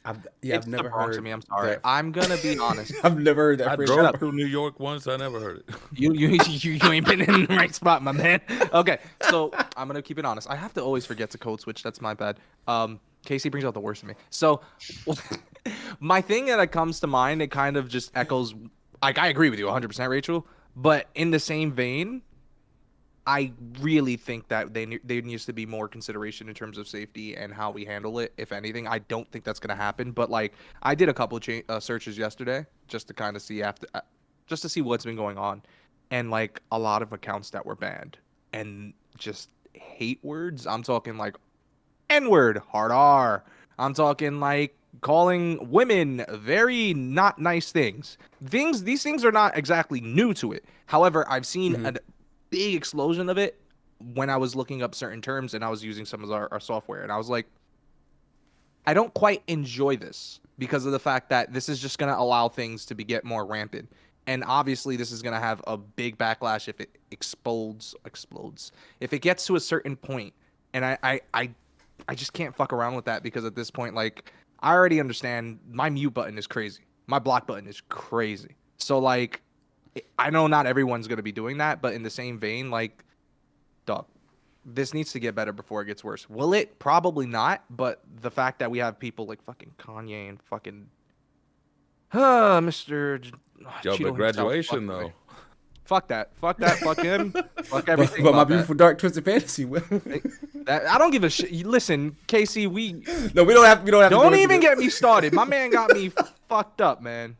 I've It's never the Bronx heard. to me. I'm sorry. that- I'm gonna be honest. I've never heard that I phrase. drove through New York once. I never heard it. You ain't been in the right spot, my man. Okay, so I'm gonna keep it honest. I have to always forget to code switch. That's my bad. Casey brings out the worst in me. So my thing that comes to mind, it kind of just echoes. Like I agree with you 100%, Rachel. But in the same vein, I really think that there needs to be more consideration in terms of safety and how we handle it. If anything, I don't think that's gonna happen. But like, I did a couple of searches yesterday just to kind of see just to see what's been going on, and like a lot of accounts that were banned and just hate words. I'm talking like N-word, hard R. I'm talking like calling women very not nice things. These things are not exactly new to it. However, I've seen a big explosion of it when I was looking up certain terms and I was using some of our software, and I was like, I don't quite enjoy this because of the fact that this is just going to allow things to get more rampant. And obviously this is going to have a big backlash if it explodes. If it gets to a certain point, and I just can't fuck around with that, because at this point, like, I already understand my mute button is crazy. My block button is crazy. So like, I know not everyone's going to be doing that, but in the same vein, like, dog, this needs to get better before it gets worse. Will it? Probably not. But the fact that we have people like fucking Kanye and fucking Mr. Yo, Cheeto but graduation himself, though. Fuck that. Fuck him. Fuck everything. But my about that. beautiful dark twisted fantasy. I don't give a shit. Listen, Casey, No, we don't have. We don't have. to don't go into even this. get me started. My man got me fucked up, man.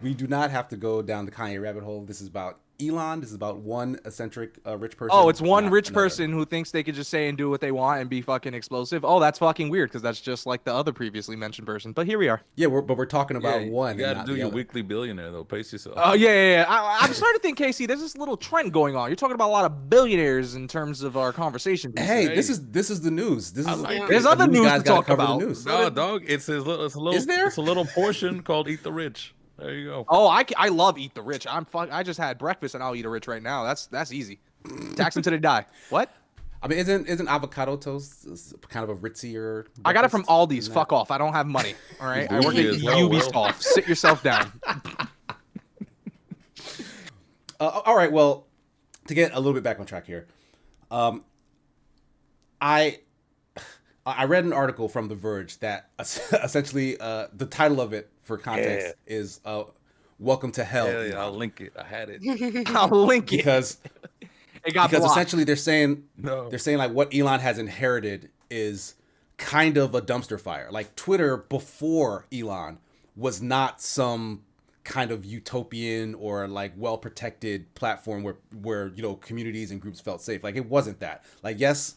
We do not have to go down the Kanye rabbit hole. This is about Elon. This is about one eccentric rich person. Oh, it's one not rich another. person who thinks they could just say and do what they want and be fucking explosive. Oh, that's fucking weird, because that's just like the other previously mentioned person. But here we are. Yeah, but we're talking about Yeah, one. You and got not to do the your other. weekly billionaire though. Pace yourself. Oh, yeah. I'm starting to think, Casey, there's this little trend going on. You're talking about a lot of billionaires in terms of our conversation. Hey, Hey. this is the news. This I is like it. There's the other news guys to gotta talk cover the about. news. No, dog. It's a little. Is there? It's a little portion called Eat the Rich. There you go. Oh, I love Eat the Rich. I just had breakfast and I'll eat a rich right now. That's easy. Tax until they die. What? I mean, isn't avocado toast kind of a ritzier? I got it from breakfast? Aldi's. Isn't Fuck off. I don't have money. All right. I work bougie at as well, Will. Ubisoft. Sit yourself down. All right. Well, to get a little bit back on track here, I read an article from The Verge that essentially the title of it, for context, is "Welcome to Hell," Yeah, I'll link it. I had it. I'll link it. because It got because blocked. essentially they're saying No. like what Elon has inherited is kind of a dumpster fire. Like Twitter before Elon was not some kind of utopian or like well protected platform where communities and groups felt safe. Like it wasn't that. Like yes,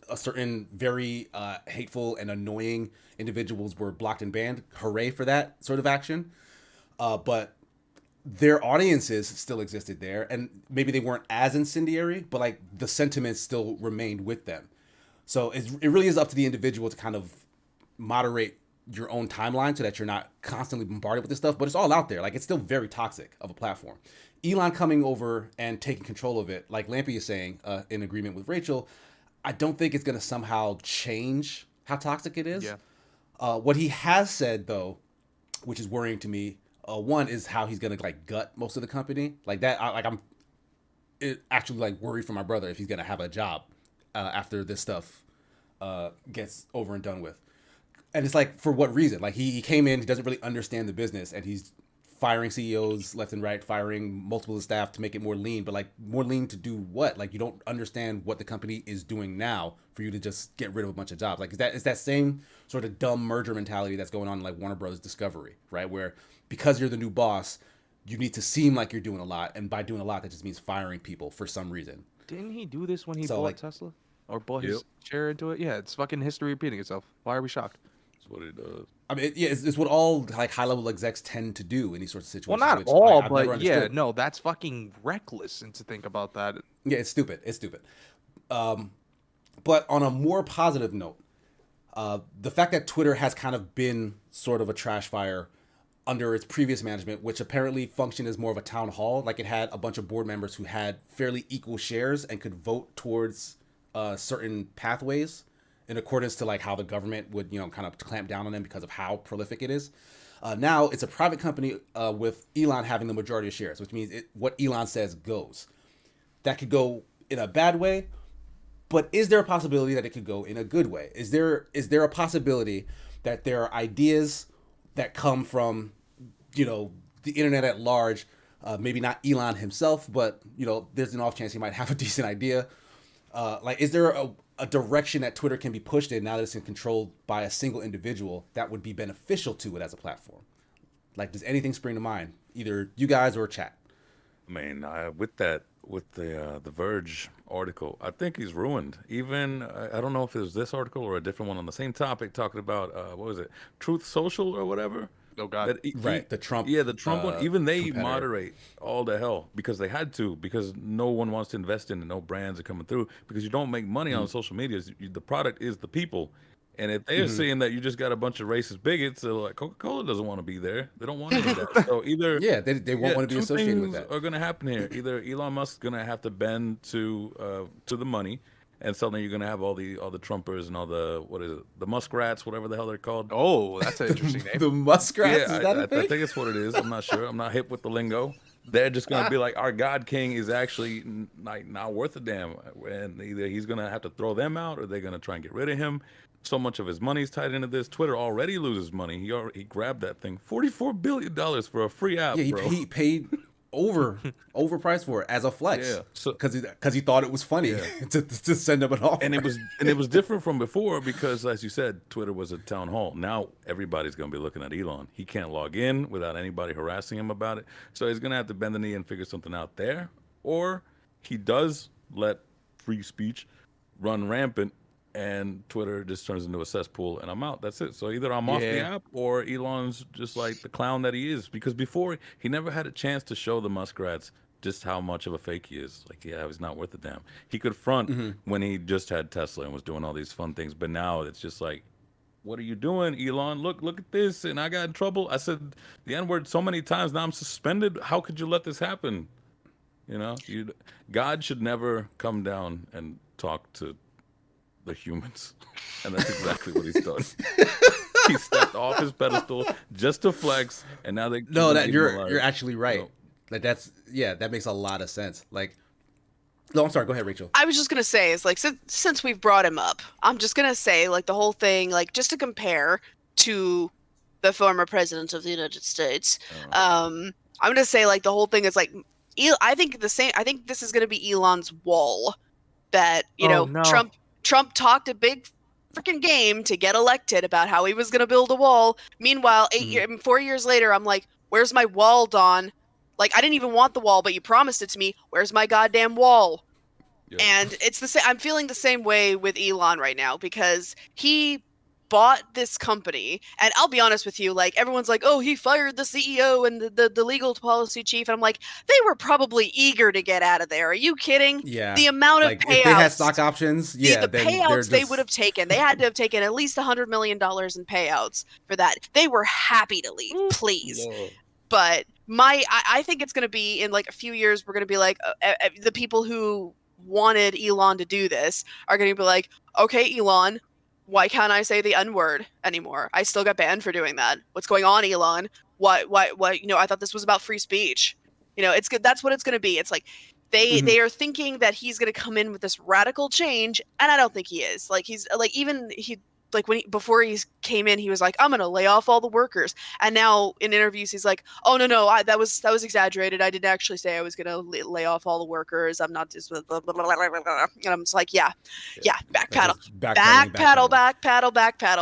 a certain very hateful and annoying individuals were blocked and banned. Hooray for that sort of action. But their audiences still existed there, and maybe they weren't as incendiary, but like the sentiments still remained with them. So it really is up to the individual to kind of moderate your own timeline so that you're not constantly bombarded with this stuff. But it's all out there. Like it's still very toxic of a platform. Elon coming over and taking control of it, like Lampy is saying, in agreement with Rachel, I don't think it's going to somehow change how toxic it is. Yeah. What he has said, though, which is worrying to me, one is how he's gonna like gut most of the company, like that. I'm actually like worried for my brother if he's gonna have a job after this stuff gets over and done with. And it's like, for what reason? Like he came in, he doesn't really understand the business, and he's firing CEOs left and right, firing multiple of the staff to make it more lean. But like more lean to do what? Like you don't understand what the company is doing now for you to just get rid of a bunch of jobs. Like is that same sort of dumb merger mentality that's going on in like Warner Brothers Discovery, right? Where because you're the new boss, you need to seem like you're doing a lot, and by doing a lot, that just means firing people for some reason. Didn't he do this when he So, bought like- Tesla? Or bought his Yep. share into it? Yeah, it's fucking history repeating itself. Why are we shocked? That's what it does. I mean, it's what all like high level execs tend to do in these sorts of Well, situations. not which, all, like, I've never but yeah, understood. no, that's fucking reckless. And to think about that, Yeah, it's stupid. It's stupid. But on a more positive note, the fact that Twitter has kind of been sort of a trash fire under its previous management, which apparently functioned as more of a town hall. Like it had a bunch of board members who had fairly equal shares and could vote towards certain pathways in accordance to like how the government would, kind of clamp down on them because of how prolific it is. Now it's a private company with Elon having the majority of shares, which means what Elon says goes. That could go in a bad way, but is there a possibility that it could go in a good way? Is there a possibility that there are ideas that come from, the internet at large, maybe not Elon himself, but, there's an off chance he might have a decent idea. Is there a direction that Twitter can be pushed in now that it's controlled by a single individual that would be beneficial to it as a platform? Like, does anything spring to mind? Either you guys or chat. I mean, with the Verge article, I think he's ruined. Even I don't know if it was this article or a different one on the same topic, talking about what was it, Truth Social or whatever. Oh God! Right, the Trump. Yeah, the Trump one. Even they competitor. moderate all the hell because they had to, because no one wants to invest in it. No brands are coming through because you don't make money on social media. The product is the people. And if they're seeing that you just got a bunch of racist bigots, they're like, Coca-Cola doesn't want to be there. They don't want any of that. So either they won't want to be associated with that. Are going to happen here. Either Elon Musk's going to have to bend to the money, and suddenly you're going to have all the Trumpers and all the the muskrats, whatever the hell they're called. Oh, that's an interesting name. The muskrats, Yeah, is that a I thing? think it's what it is. I'm not sure. I'm not hip with the lingo. They're just going to be like, our God King is actually not worth a damn. And either he's going to have to throw them out or they're going to try and get rid of him. So much of his money's tied into this. Twitter already loses money. He grabbed that thing. $44 billion for a free app, Yeah, bro. he paid overpriced for it as a flex. Yeah, so- because he thought it was funny to send him an offer. And it was different from before because, as you said, Twitter was a town hall. Now everybody's going to be looking at Elon. He can't log in without anybody harassing him about it. So he's going to have to bend the knee and figure something out there. Or he does let free speech run rampant and Twitter just turns into a cesspool and I'm out. That's it. So either I'm off the app or Elon's just like the clown that he is. Because before, he never had a chance to show the muskrats just how much of a fake he is. Like, yeah, he's not worth a damn. He could front when he just had Tesla and was doing all these fun things. But now it's just like, what are you doing, Elon? Look at this. And I got in trouble. I said the N-word so many times. Now I'm suspended. How could you let this happen? God should never come down and talk to the humans. And that's exactly what he's done. He stepped off his pedestal just to flex. And now they... No, that you're actually right. Like that makes a lot of sense. Like, no, I'm sorry. Go ahead, Rachel. I was just gonna say, is like since we've brought him up, I'm just gonna say like the whole thing, like just to compare to the former president of the United States. I'm gonna say like the whole thing is like, I think this is gonna be Elon's wall. That Trump talked a big freaking game to get elected about how he was gonna build a wall. Meanwhile, 4 years later, I'm like, where's my wall, Don? Like, I didn't even want the wall, but you promised it to me. Where's my goddamn wall? Yep. And it's the same. I'm feeling the same way with Elon right now because he bought this company. And I'll be honest with you, like, everyone's like, oh, he fired the CEO and the legal policy chief. And I'm like, they were probably eager to get out of there. Are you kidding? Yeah. The amount of payouts. If they had stock options, the payouts they would have taken. They had to have taken at least $100 million in payouts for that. They were happy to leave, please. No. But I think it's going to be in like a few years, we're going to be like, the people who wanted Elon to do this are going to be like, okay, Elon, why can't I say the N-word anymore? I still got banned for doing that. What's going on, Elon? Why, I thought this was about free speech. It's good. That's what it's going to be. It's like they are thinking that he's going to come in with this radical change. And I don't think he is. Like, he's like, before he came in, he was like, I'm going to lay off all the workers. And now in interviews, he's like, oh, no, that was exaggerated. I didn't actually say I was going to lay off all the workers. I'm not just blah, blah, blah, blah, blah, blah. And I'm just like, yeah, back paddle,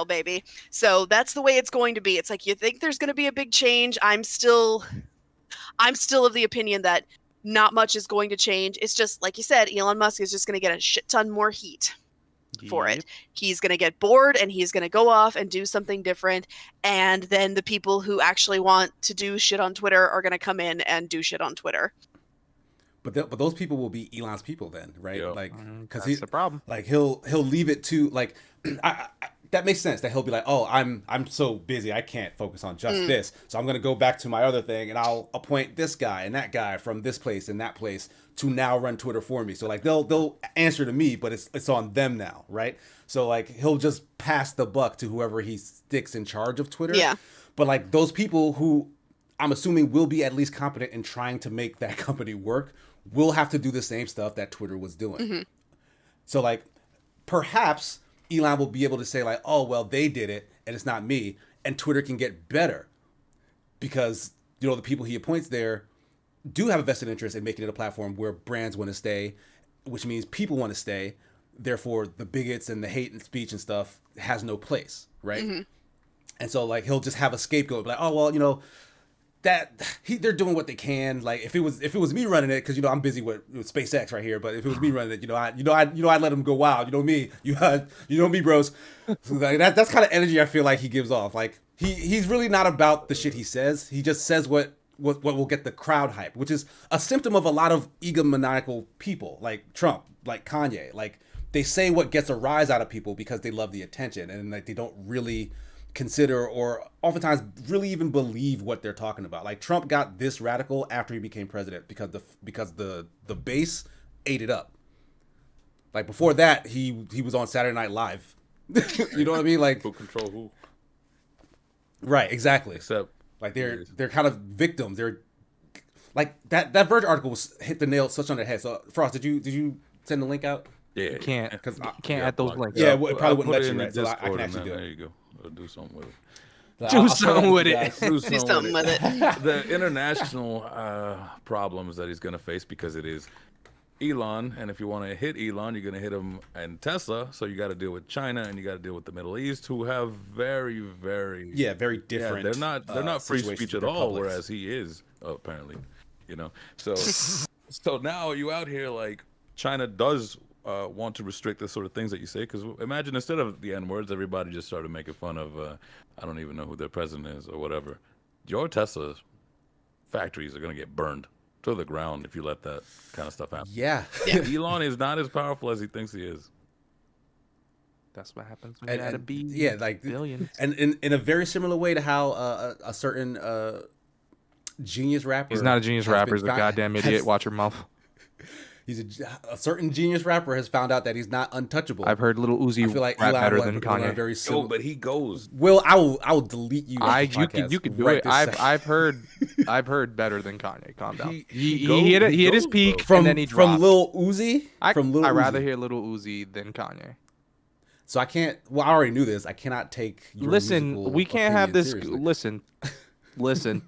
baby. So that's the way it's going to be. It's like, you think there's going to be a big change. I'm still of the opinion that not much is going to change. It's just, like you said, Elon Musk is just going to get a shit ton more heat for it. He's going to get bored and he's going to go off and do something different. And then the people who actually want to do shit on Twitter are going to come in and do shit on Twitter. But those people will be Elon's people then, right? Yep. Like, because that's the problem. Like he'll leave it to like, that makes sense that he'll be like, oh, I'm so busy, I can't focus on just this, so I'm gonna go back to my other thing, and I'll appoint this guy and that guy from this place and that place to now run Twitter for me. So like they'll answer to me, but it's on them now, right? So like he'll just pass the buck to whoever he sticks in charge of Twitter. Yeah. But like those people who I'm assuming will be at least competent in trying to make that company work will have to do the same stuff that Twitter was doing. So like perhaps Elon will be able to say like, oh, well, they did it and it's not me. And Twitter can get better because, you know, the people he appoints there do have a vested interest in making it a platform where brands want to stay, which means people want to stay. Therefore, the bigots and the hate and speech and stuff has no place, right? And so like he'll just have a scapegoat, like, oh, well, you know, they're doing what they can. Like if it was me running it, because you know I'm busy with SpaceX right here. But if it was me running it, I'd let him go wild. You know me, you know me, bros. So like, that's kind of energy I feel like he gives off. Like he's really not about the shit he says. He just says what will get the crowd hype, which is a symptom of a lot of egomaniacal people, like Trump, like Kanye. Like they say what gets a rise out of people because they love the attention, and like they don't really consider or oftentimes really even believe what they're talking about. Like Trump got this radical after he became president because the base ate it up. Like before that, he was on Saturday Night Live. You know what I mean? Like Who control who? Right, exactly. Except Like they're kind of victims. They're like that Verge article was hit the nail such on the head. So Frost, did you send the link out? yeah, Can't Because can't add those links. Yeah, I'll it probably put wouldn't let in you, the right? So I can Discord, actually and do then it. There you go. I'll do something with it. Do I'll something with it. guys. Do Do something with it. The international problems that he's going to face because it is Elon, and if you want to hit Elon, you're going to hit him and Tesla. So you got to deal with China and you got to deal with the Middle East, who have very, very Very different. they're not free situations speech with at their all, publics. whereas he is apparently, you know. So so now you out here like China does want to restrict the sort of things that you say, because imagine instead of the N words, everybody just started making fun of I don't even know who their president is or whatever. Your Tesla factories are gonna get burned to the ground if you let that kind of stuff happen. Yeah. Elon is not as powerful as he thinks he is. That's what happens when you add a B. Yeah, like billions. and in a very similar way to how a certain genius rapper. He's not a genius has rapper. been He's a found- goddamn has- idiot. Watch your mouth. He's a certain genius rapper has found out that he's not untouchable. I've heard Little Uzi I feel like rap Elon better will than have a Kanye. very Oh, similar. but he goes. Will I will delete you. off the You podcast can do right it. this second. I've heard better than Kanye. Calm down. He He hit his goes, peak bro. from and then he dropped. from Lil Uzi. I'd rather Uzi. hear Little Uzi than Kanye. So I can't. Well, I already knew this. I cannot take. Your Listen, musical we can't have opinion this. seriously. Listen.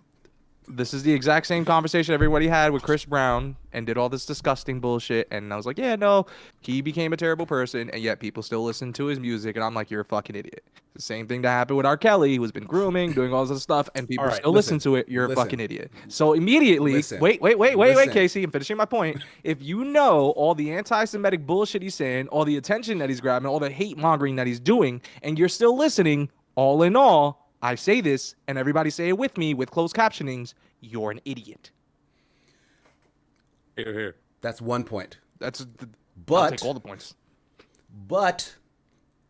This is the exact same conversation everybody had with Chris Brown and did all this disgusting bullshit. And I was like, yeah, no, he became a terrible person, and yet people still listen to his music. And I'm like, you're a fucking idiot. The same thing that happened with R. Kelly, who's been grooming, doing all this stuff, and people All right, still listen listen, to it. You're a listen. fucking idiot. So immediately, Listen, wait, listen. Casey, I'm finishing my point. If you know all the anti-Semitic bullshit he's saying, all the attention that he's grabbing, all the hate mongering that he's doing, and you're still listening, all in all, I say this, and everybody say it with me with closed captionings, you're an idiot. Here. That's one point. I'll But take all the points. but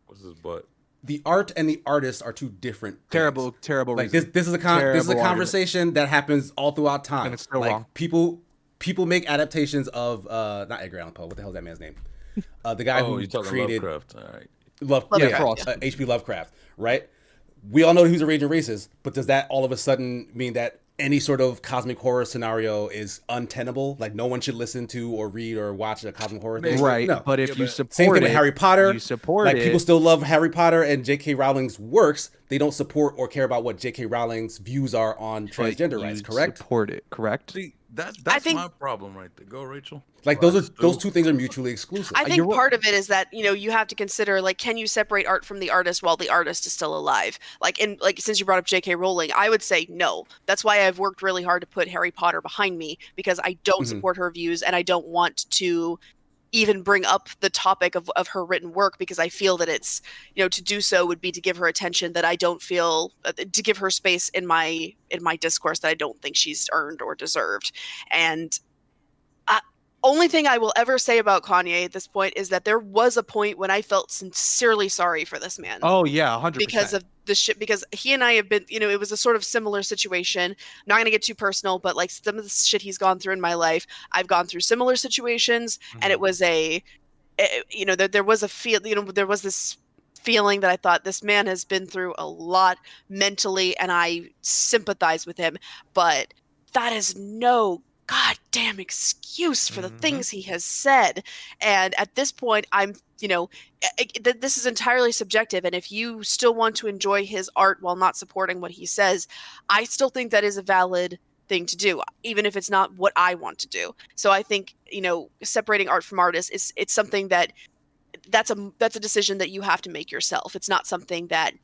What's his butt? the art and the artist are two different things. Terrible Like reason. this is a this is a Terrible argument. conversation that happens all throughout time. And it's still like, wrong. People make adaptations of not Edgar Allan Poe. What the hell is that man's name? The guy Oh, who you're talking created Lovecraft. All right. Lovecraft. H.P. Lovecraft, right? We all know he was a raging racist, but does that all of a sudden mean that any sort of cosmic horror scenario is untenable? Like no one should listen to or read or watch a cosmic horror thing? Right, No. but if Yeah, you but- support Same thing with it, Harry Potter. you support like it. people still love Harry Potter and J.K. Rowling's works. They don't support or care about what J.K. Rowling's views are on but transgender you rights. Correct? Support it, correct? See, that's think- my problem right there. Go, Rachel. Like those two things are mutually exclusive. I think You're right. part of it is that you have to consider like, can you separate art from the artist while the artist is still alive? Like, since you brought up J.K. Rowling, I would say no. That's why I've worked really hard to put Harry Potter behind me, because I don't support her views and I don't want to even bring up the topic of her written work, because I feel that it's to do so would be to give her attention that I don't feel to give her space in my discourse that I don't think she's earned or deserved. And only thing I will ever say about Kanye at this point is that there was a point when I felt sincerely sorry for this man. Oh yeah, 100%. Because of the shit, because he and I have been, it was a sort of similar situation. I'm not going to get too personal, but like some of the shit he's gone through in my life, I've gone through similar situations, and it was there was a there was this feeling that I thought this man has been through a lot mentally, and I sympathize with him, but that is no goddamn excuse for the things he has said. And at this point, I'm, this is entirely subjective. And if you still want to enjoy his art while not supporting what he says, I still think that is a valid thing to do, even if it's not what I want to do. So I think, separating art from artists it's something that's a decision that you have to make yourself. It's not something that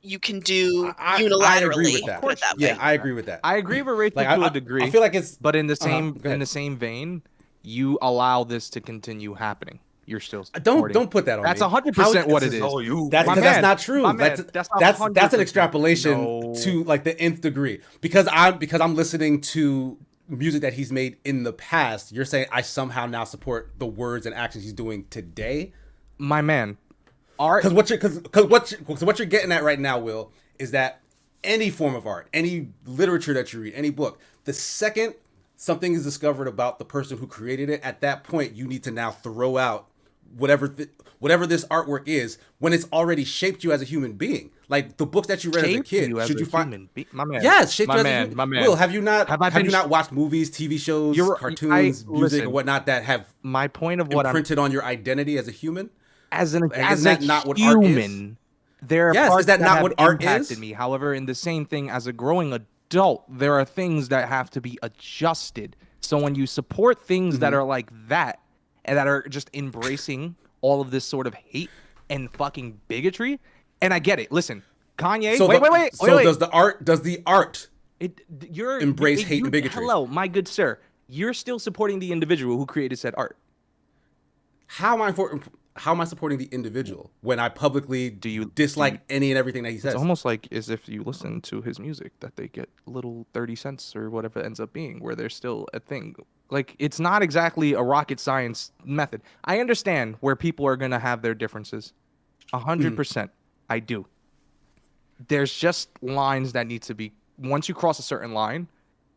you can do unilaterally. I agree with that. Put it that way. Yeah, I agree with that. I agree with Rachel to a degree. I feel like it's, but in the go ahead. same vein, you allow this to continue happening. You're still don't put that on That's me. 100% what it is. That's not true. That's an 100% extrapolation no. to like the nth degree. Because I'm listening to music that he's made in the past. You're saying I somehow now support the words and actions he's doing today. My man, art. Because what you're getting at right now, Will, is that any form of art, any literature that you read, any book, the second something is discovered about the person who created it, at that point you need to now throw out whatever this artwork is when it's already shaped you as a human being. Like the books that you read as a kid, should you find? My man. Yes, shaped my you man, as a my man. Will, have you not you not watched movies, TV shows, cartoons, music, listen, and whatnot that have my point of what imprinted on your identity as a human? As Isn't that not what art human, is? there are Yes, parts is that not have what art impacted is? me. However, in the same thing, as a growing adult, there are things that have to be adjusted. So when you support things that are like that, and that are just embracing all of this sort of hate and fucking bigotry, and I get it. Listen, Kanye. So wait. does the art You're embrace hate and bigotry? Hello, my good sir. You're still supporting the individual who created said art. How am I supporting the individual when I publicly dislike any and everything that he says? It's almost like as if you listen to his music that they get little 30 cents or whatever it ends up being, where there's still a thing. Like, it's not exactly a rocket science method. I understand where people are going to have their differences. 100%. I do. There's just lines that need to be, once you cross a certain line,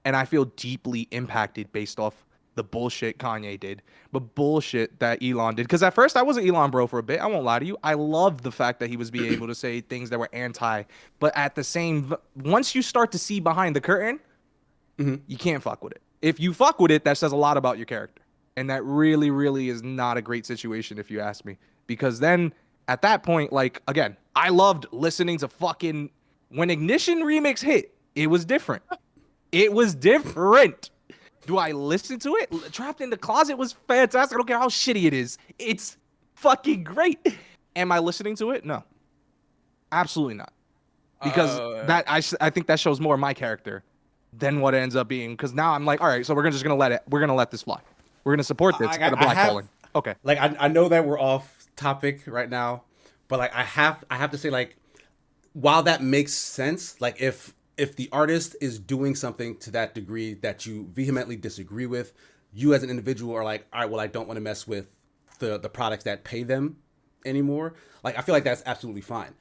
and I feel deeply impacted based off the bullshit Kanye did, but bullshit that Elon did. Because at first I was an Elon bro for a bit. I won't lie to you. I loved the fact that he was being able to say things that were anti. But at the same, once you start to see behind the curtain, you can't fuck with it. If you fuck with it, that says a lot about your character. And that really, really is not a great situation if you ask me. Because then at that point, like, again, I loved listening to fucking, when Ignition Remix hit, it was different. It was different. Do I listen to it? Trapped in the Closet was fantastic. I don't care how shitty it is. It's fucking great. Am I listening to it? No. Absolutely not. Because I think that shows more of my character than what it ends up being. Because now I'm like, all right, so we're just gonna let this fly. We're gonna support this. Instead of blackballing. Okay. Like I know that we're off topic right now, but like I have to say, like, while that makes sense, like if the artist is doing something to that degree that you vehemently disagree with, you as an individual are like, all right, well, I don't want to mess with the products that pay them anymore. Like, I feel like that's absolutely fine.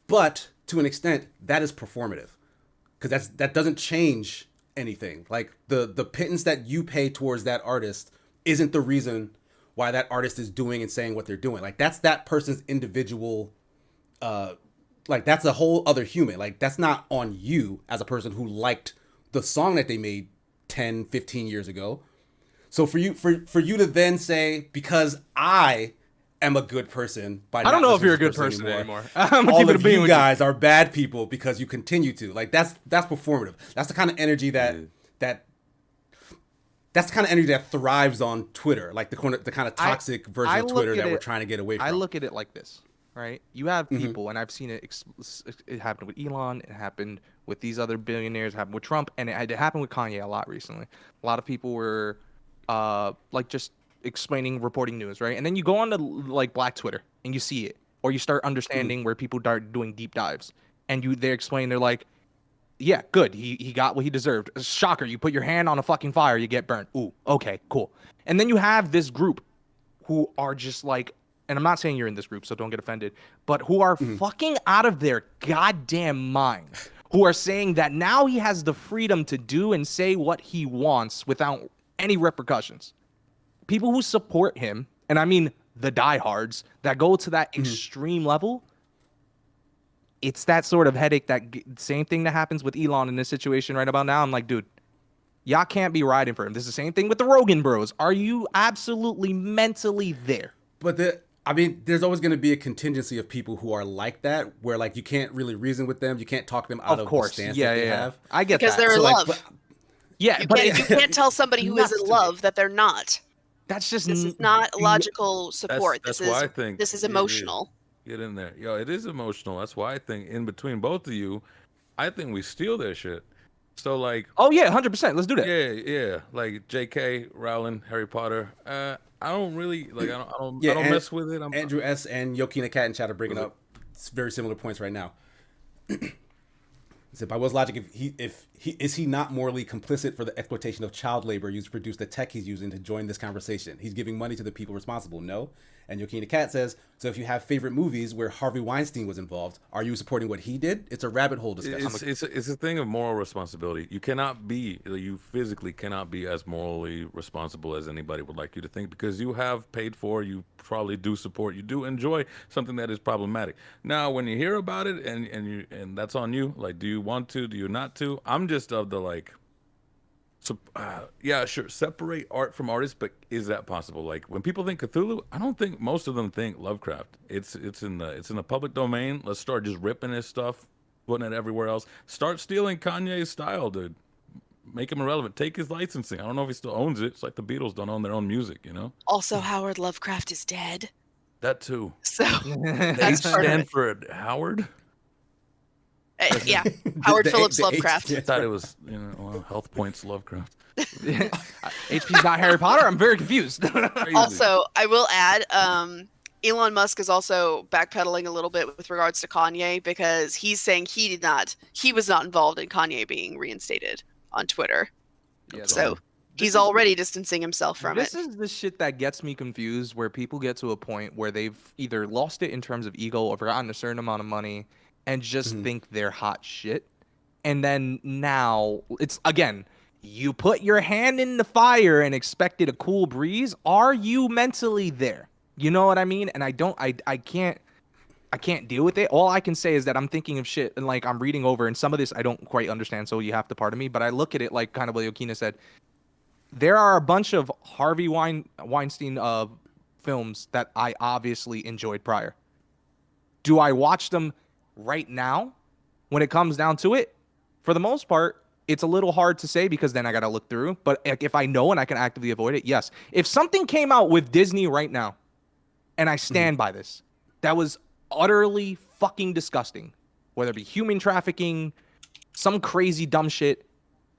But to an extent, that is performative, because that doesn't change anything. Like the pittance that you pay towards that artist isn't the reason why that artist is doing and saying what they're doing. Like, that's that person's individual, like, that's a whole other human. Like, that's not on you as a person who liked the song that they made 10, 15 years ago. So for you to then say, because I am a good person, by I don't know if you're a good person anymore. All of you guys are bad people because you continue to. Like, that's performative. That's the kind of energy that's the kind of energy that thrives on Twitter, like the kind of toxic version of Twitter that we're trying to get away from. I look at it like this. Right, you have people, and I've seen it. It happened with Elon. It happened with these other billionaires. It happened with Trump, and it happened with Kanye a lot recently. A lot of people were, like, just reporting news, right? And then you go on to like Black Twitter, and you see it, or you start understanding where people start doing deep dives, and they explain. They're like, Yeah, good. He got what he deserved. Shocker, you put your hand on a fucking fire, you get burnt. Ooh, okay, cool. And then you have this group who are just like, and I'm not saying you're in this group, so don't get offended, but who are fucking out of their goddamn mind, who are saying that now he has the freedom to do and say what he wants without any repercussions. People who support him, and I mean the diehards that go to that extreme level, it's that sort of headache, same thing that happens with Elon in this situation right about now. I'm like, dude, y'all can't be riding for him. This is the same thing with the Rogan bros. Are you absolutely mentally there? But there's always going to be a contingency of people who are like that, where like you can't really reason with them, you can't talk them out of the stance that they have. I get Because that. they're in like, love. Yeah, You can't tell somebody who is in love that they're not. that's just This is not logical support. That's This why is I think this is it is. emotional. Get in there. Yo, it is emotional. That's why I think in between both of you, I think we steal their shit. So like, Oh yeah, 100%. Let's do that. yeah, like J.K. Rowling, Harry Potter. I don't really like. I don't and mess with it. Andrew S. and Yokina Cat in chat are bringing up very similar points right now. So by Will's logic, is he not morally complicit for the exploitation of child labor used to produce the tech he's using to join this conversation? He's giving money to the people responsible. No. And Yokina Cat says, so if you have favorite movies where Harvey Weinstein was involved, are you supporting what he did? It's a rabbit hole discussion. It's a thing of moral responsibility. You physically cannot be as morally responsible as anybody would like you to think, because you have paid for, you probably do support, you do enjoy something that is problematic. Now, when you hear about it and that's on you, like, do you want to, do you not to? I'm just of the like, so, yeah, sure. Separate art from artists, but is that possible? Like when people think Cthulhu, I don't think most of them think Lovecraft. It's in the public domain. Let's start just ripping his stuff, putting it everywhere else. Start stealing Kanye's style, dude. Make him irrelevant. Take his licensing. I don't know if he still owns it. It's like the Beatles don't own their own music, you know. Also, Howard Lovecraft is dead. That too. So H that's part of stand it. for Howard. Yeah, Howard Phillips the H Lovecraft. I thought it was health points Lovecraft. HP's not Harry Potter. I'm very confused. Crazy. Also, I will add, Elon Musk is also backpedaling a little bit with regards to Kanye, because he's saying he was not involved in Kanye being reinstated on Twitter. Yeah, So he's already distancing himself from this it. is the shit that gets me confused, where people get to a point where they've either lost it in terms of ego or forgotten a certain amount of money and just think they're hot shit. And then now it's, again, you put your hand in the fire and expected a cool breeze. Are you mentally there? You know what I mean? And I can't deal with it. All I can say is that I'm thinking of shit and like I'm reading over, and some of this I don't quite understand, so you have to pardon me. But I look at it like kind of what Yokina said. There are a bunch of Harvey Weinstein films that I obviously enjoyed prior. Do I watch them right now? When it comes down to it, for the most part, it's a little hard to say because then I got to look through. But if I know and I can actively avoid it, yes. If something came out with Disney right now, and I stand by this, that was utterly fucking disgusting, whether it be human trafficking, some crazy dumb shit,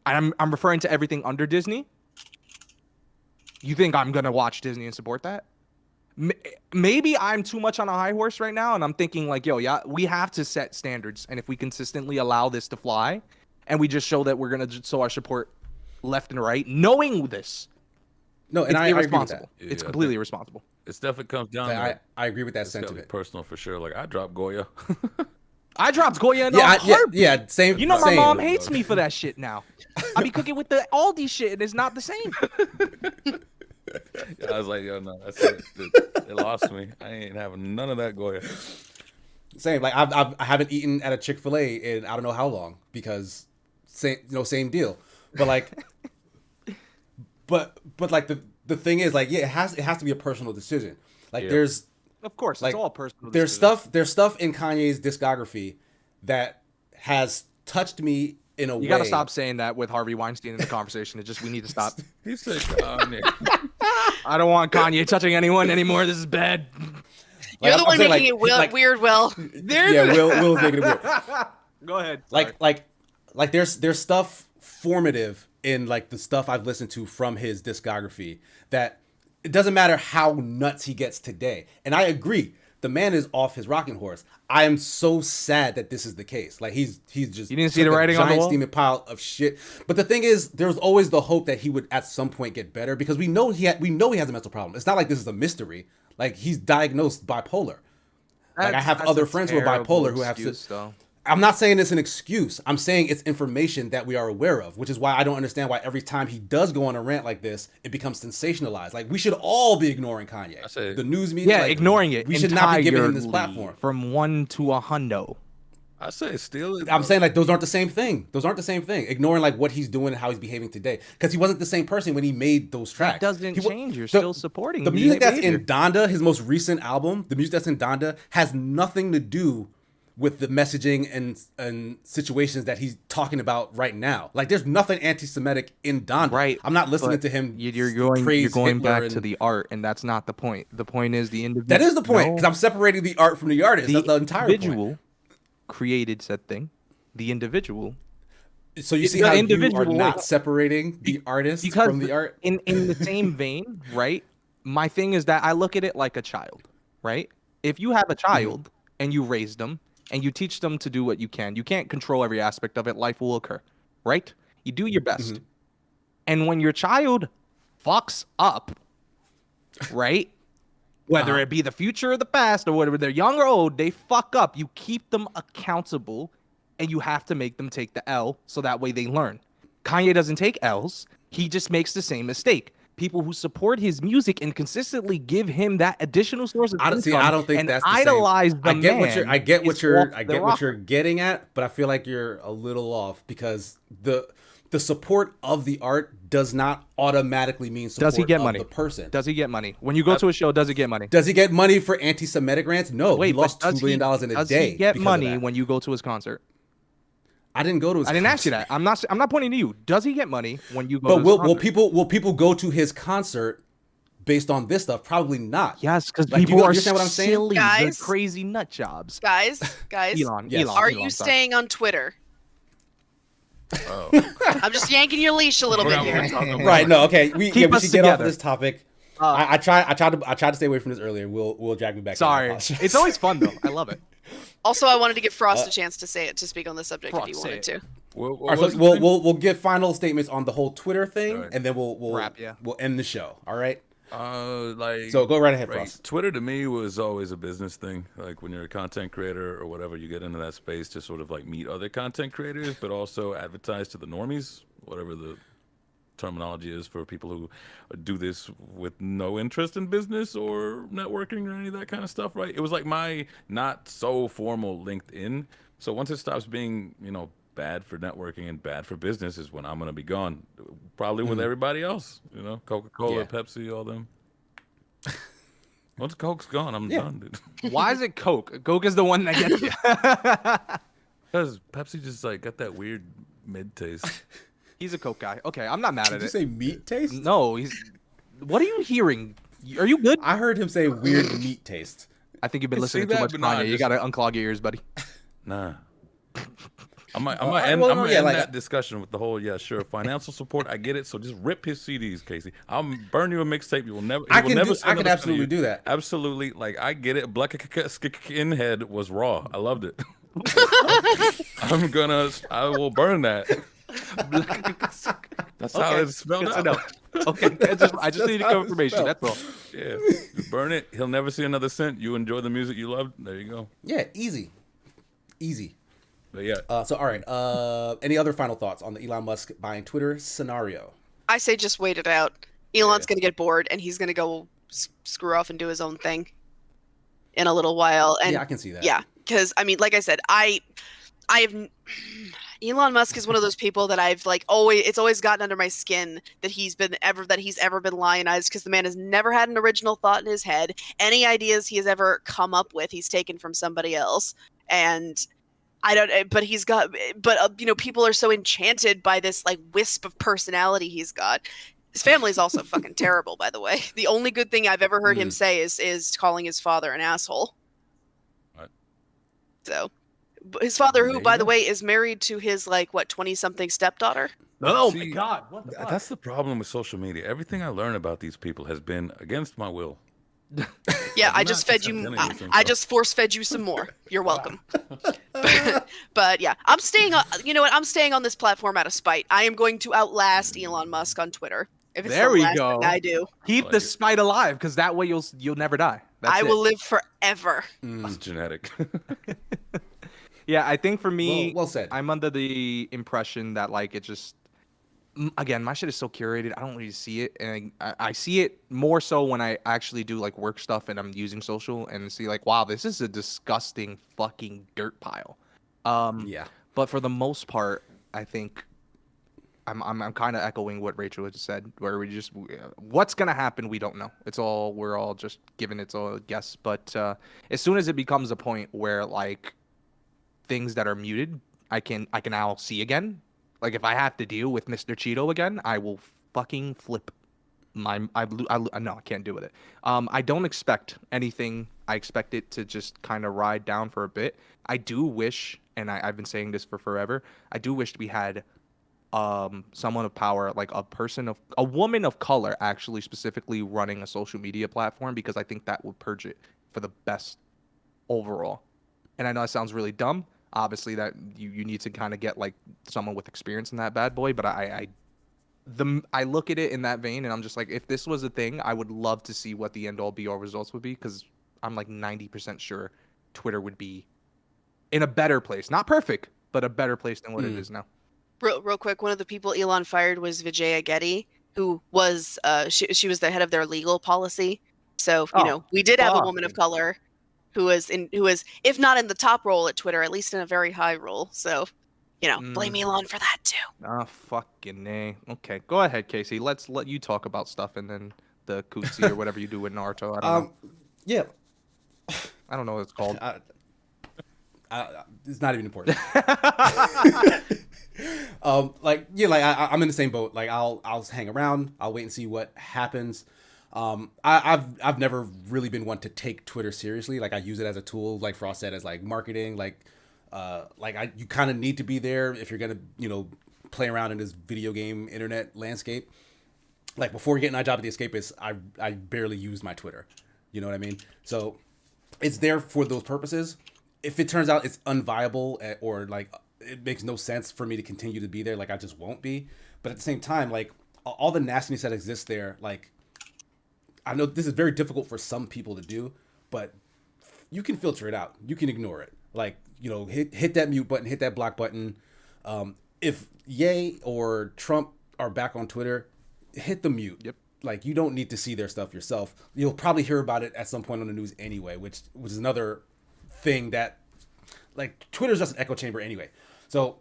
I'm referring to everything under Disney. You think I'm going to watch Disney and support that? Maybe I'm too much on a high horse right now, and I'm thinking like, yo, yeah, we have to set standards, and if we consistently allow this to fly, and we just show that we're going to show our support left and right, knowing this, No, and it's I agree with irresponsible. that. It's completely irresponsible. It's definitely comes down to I agree with that it's gotta be sentiment. personal for sure. Like I dropped Goya. I dropped Goya in Yeah, a heartbeat. yeah, same. You know my same. mom hates me for that shit now. I be cooking with the Aldi shit, and it's not the same. I was like, yo, no, that's it. It lost me. I ain't having none of that Goya. Same. Like I haven't eaten at a Chick-fil-A in I don't know how long because same deal. But like, but like the thing is like, yeah, it has to be a personal decision. Like Yeah. there's Of course, like it's all personal. there's decisions. stuff in Kanye's discography that has touched me in a way. You gotta stop saying that with Harvey Weinstein in the conversation. It just we need to stop. He said, I don't want Kanye touching anyone anymore. This is bad. You're the I'm one saying, making it weird, Will. Yeah, Will's making it weird. Go ahead. Like there's stuff formative in like the stuff I've listened to from his discography that it doesn't matter how nuts he gets today. And I agree. the man is off his rocking horse. I am so sad that this is the case. Like he's just You didn't see took the a writing on the giant wall? steaming pile of shit. But the thing is, there's always the hope that he would at some point get better because we know he has a mental problem. It's not like this is a mystery. Like he's diagnosed bipolar. Like I have That's other a friends who are terrible bipolar who have excuse, though. I'm not saying it's an excuse. I'm saying it's information that we are aware of, which is why I don't understand why every time he does go on a rant like this, it becomes sensationalized. Like we should all be ignoring Kanye. I say- The news media, Yeah, like, ignoring it. We should not be giving him this entirely platform. From 1 to 100. I say steal it. I'm saying like those aren't the same thing. Those aren't the same thing. Ignoring like what he's doing and how he's behaving today, because he wasn't the same person when he made those tracks. It doesn't He wa- change. You're the- still supporting the music that's behavior. in Donda, his most recent album. The music that's in Donda has nothing to do with the messaging and situations that he's talking about right now. Like there's nothing anti-Semitic in Donda. Right. I'm not listening but to him. You're going praise Hitler back and- to the art, and that's not the point. The point is the individual. That is the point, No, because I'm separating the art from the artist. That's the entire individual point. created said thing. The individual. So you see the how you are individual- not separating the artist Because from the art? in the same vein, right? My thing is that I look at it like a child, right? If you have a child and you raise them and you teach them to do what you can't control every aspect of it. Life will occur, right? You do your best. And when your child fucks up, right? Whether it be the future or the past or whatever, they're young or old, they fuck up. You keep them accountable and you have to make them take the L so that way they learn. Kanye doesn't take L's. He just makes the same mistake. People who support his music and consistently give him that additional source of I income don't think and that's the same. idolize the I get man. what is you're off I the get what you're rocker. getting at, but I feel like you're a little off because the support of the art does not automatically mean support Does he get of money? the person. Does he get money? When you go to a show, does he get money? Does he get money for anti-Semitic rants? No, Wait, he but lost does $2 million in a does day. he get because of money that. when you go to his concert? I didn't go to his I didn't ask you concert. that. I'm not pointing to you. Does he get money when you go But to his will concert? people go to his concert based on this stuff? Probably not. Yes, because Like, people you are understand what I'm saying? silly. Guys? They're crazy nut jobs. Guys, Elon, Yes. Elon. are Elon, you sorry. staying on Twitter? Oh. I'm just yanking your leash a little bit Forgot what we're here. talking about. Right. No. Okay. We Keep us should get off together. this topic. Uh, I tried to stay away from this earlier. We'll drag me back. in. I Sorry. apologize. It's always fun though. I love it. Also, I wanted to give Frost a chance to speak on the subject if he Frost, say wanted it. to. What All right, was so the thing? we'll give final statements on the whole Twitter thing, All right. and then we'll Wrap, yeah. we'll end the show. All right. Like So go right ahead, right. Frost. Twitter to me was always a business thing. Like when you're a content creator or whatever, you get into that space to sort of like meet other content creators, but also advertise to the normies, whatever the terminology is for people who do this with no interest in business or networking or any of that kind of stuff, right? It was like my not so formal LinkedIn. So once it stops being, bad for networking and bad for business is when I'm going to be gone, probably with everybody else, Coca-Cola, Yeah. Pepsi, all them. Once Coke's gone, I'm Yeah. done, dude. Why is it Coke? Coke is the one that gets you. Because Pepsi just like got that weird mid taste. He's a Coke guy. Okay, I'm not mad Did at you it. say meat taste? No, he's. What are you hearing? Are you good? I heard him say weird meat taste. I think you've been I listening see too that, much but nah, Kanye. You just- gotta unclog your ears, buddy. Nah. I might well, end, well, I'm gonna yeah, end like- that discussion with the whole financial support. I get it. So just rip his CDs, Casey. I'll burn you a mixtape. You will never. I he will can never do- see I can another cent of absolutely you. do that. Absolutely. Like I get it. Black in head was raw. I loved it. I will burn that. That's how it's spelled Good to out. know. Okay, I just need how it's confirmation. spelled. That's all. Yeah, you burn it. He'll never see another cent. You enjoy the music you loved. There you go. Yeah, easy. But yeah, So all right. Any other final thoughts on the Elon Musk buying Twitter scenario? I say just wait it out. Elon's going to get bored and he's going to go screw off and do his own thing in a little while. And Yeah, I can see that. yeah, because I mean, like I said, I have Elon Musk is one of those people that I've it's always gotten under my skin that he's ever been lionized because the man has never had an original thought in his head. Any ideas he has ever come up with, he's taken from somebody else. And people are so enchanted by this like wisp of personality he's got. His family's also fucking terrible, by the way. The only good thing I've ever heard him say is calling his father an asshole. What? So, his father, who, There by you the go. way, is married to his 20-something stepdaughter. Oh See, my God! What the fuck? that's the problem with social media. Everything I learn about these people has been against my will. Yeah, do I not just fed accept you. any of I, these things, I though. just force fed you some more. You're welcome. But yeah, I'm staying. You know what? I'm staying on this platform out of spite. I am going to outlast Elon Musk on Twitter. If it's There the we last go. thing I do, Keep like the it. spite alive, because that way you'll never die. That's I it. will live forever. It's genetic. Yeah, I think for me, Well said. I'm under the impression that like it just again, my shit is so curated. I don't really see it, and I see it more so when I actually do like work stuff and I'm using social and see like, wow, this is a disgusting fucking dirt pile. Yeah. But for the most part, I think I'm kind of echoing what Rachel had said, where what's gonna happen, we don't know. We're all just giving it a guess. But as soon as it becomes a point where like things that are muted, I can now see again. Like if I have to deal with Mr. Cheeto again, I will fucking flip no, I can't do with it. I don't expect anything. I expect it to just kind of ride down for a bit. I do wish, and I've been saying this for forever, I do wish we had someone of power, like a woman of color, actually specifically running a social media platform, because I think that would purge it for the best overall. And I know that sounds really dumb. Obviously, that you need to kind of get like someone with experience in that bad boy. But I look at it in that vein, and I'm just like, if this was a thing, I would love to see what the end all be all results would be, because I'm like 90% sure Twitter would be in a better place, not perfect, but a better place than what it is now. Real quick, one of the people Elon fired was Vijaya Getty, who was she was the head of their legal policy. So we did have a woman of color who was if not in the top role at Twitter, at least in a very high role. So blame Elon for that too. Ah, fucking nay. Okay, go ahead, Casey. Let you talk about stuff, and then the Kutsi or whatever you do with Naruto. I don't know. Yeah. I don't know what it's called. It's not even important. I'm in the same boat. Like I'll hang around. I'll wait and see what happens. I've never really been one to take Twitter seriously. Like I use it as a tool, like Frost said, as like marketing. You kind of need to be there if you're gonna play around in this video game internet landscape. Like before getting my job at the Escapist, I barely used my Twitter. You know what I mean? So it's there for those purposes. If it turns out it's unviable or like it makes no sense for me to continue to be there, like I just won't be. But at the same time, like all the nastiness that exists there, like I know this is very difficult for some people to do, but you can filter it out. You can ignore it. Like, hit that mute button, hit that block button. If Ye or Trump are back on Twitter, hit the mute. Yep. Like you don't need to see their stuff yourself. You'll probably hear about it at some point on the news anyway, which is another thing that like Twitter's just an echo chamber anyway. So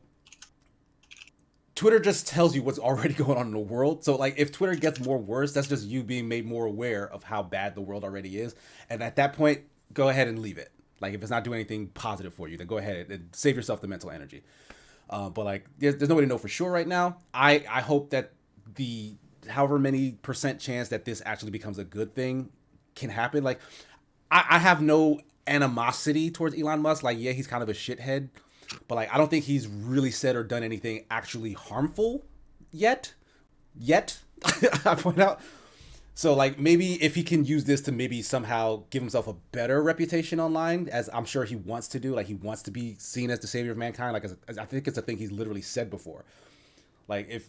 Twitter just tells you what's already going on in the world. So like if Twitter gets more worse, that's just you being made more aware of how bad the world already is. And at that point, go ahead and leave it. Like if it's not doing anything positive for you, then go ahead and save yourself the mental energy. But like there's no way to know for sure right now. I hope that the however many % chance that this actually becomes a good thing can happen. Like I have no animosity towards Elon Musk. Like, yeah, he's kind of a shithead, but like I don't think he's really said or done anything actually harmful yet. I point out. So like maybe if he can use this to maybe somehow give himself a better reputation online, as I'm sure he wants to do, like he wants to be seen as the savior of mankind. Like I think it's a thing he's literally said before. Like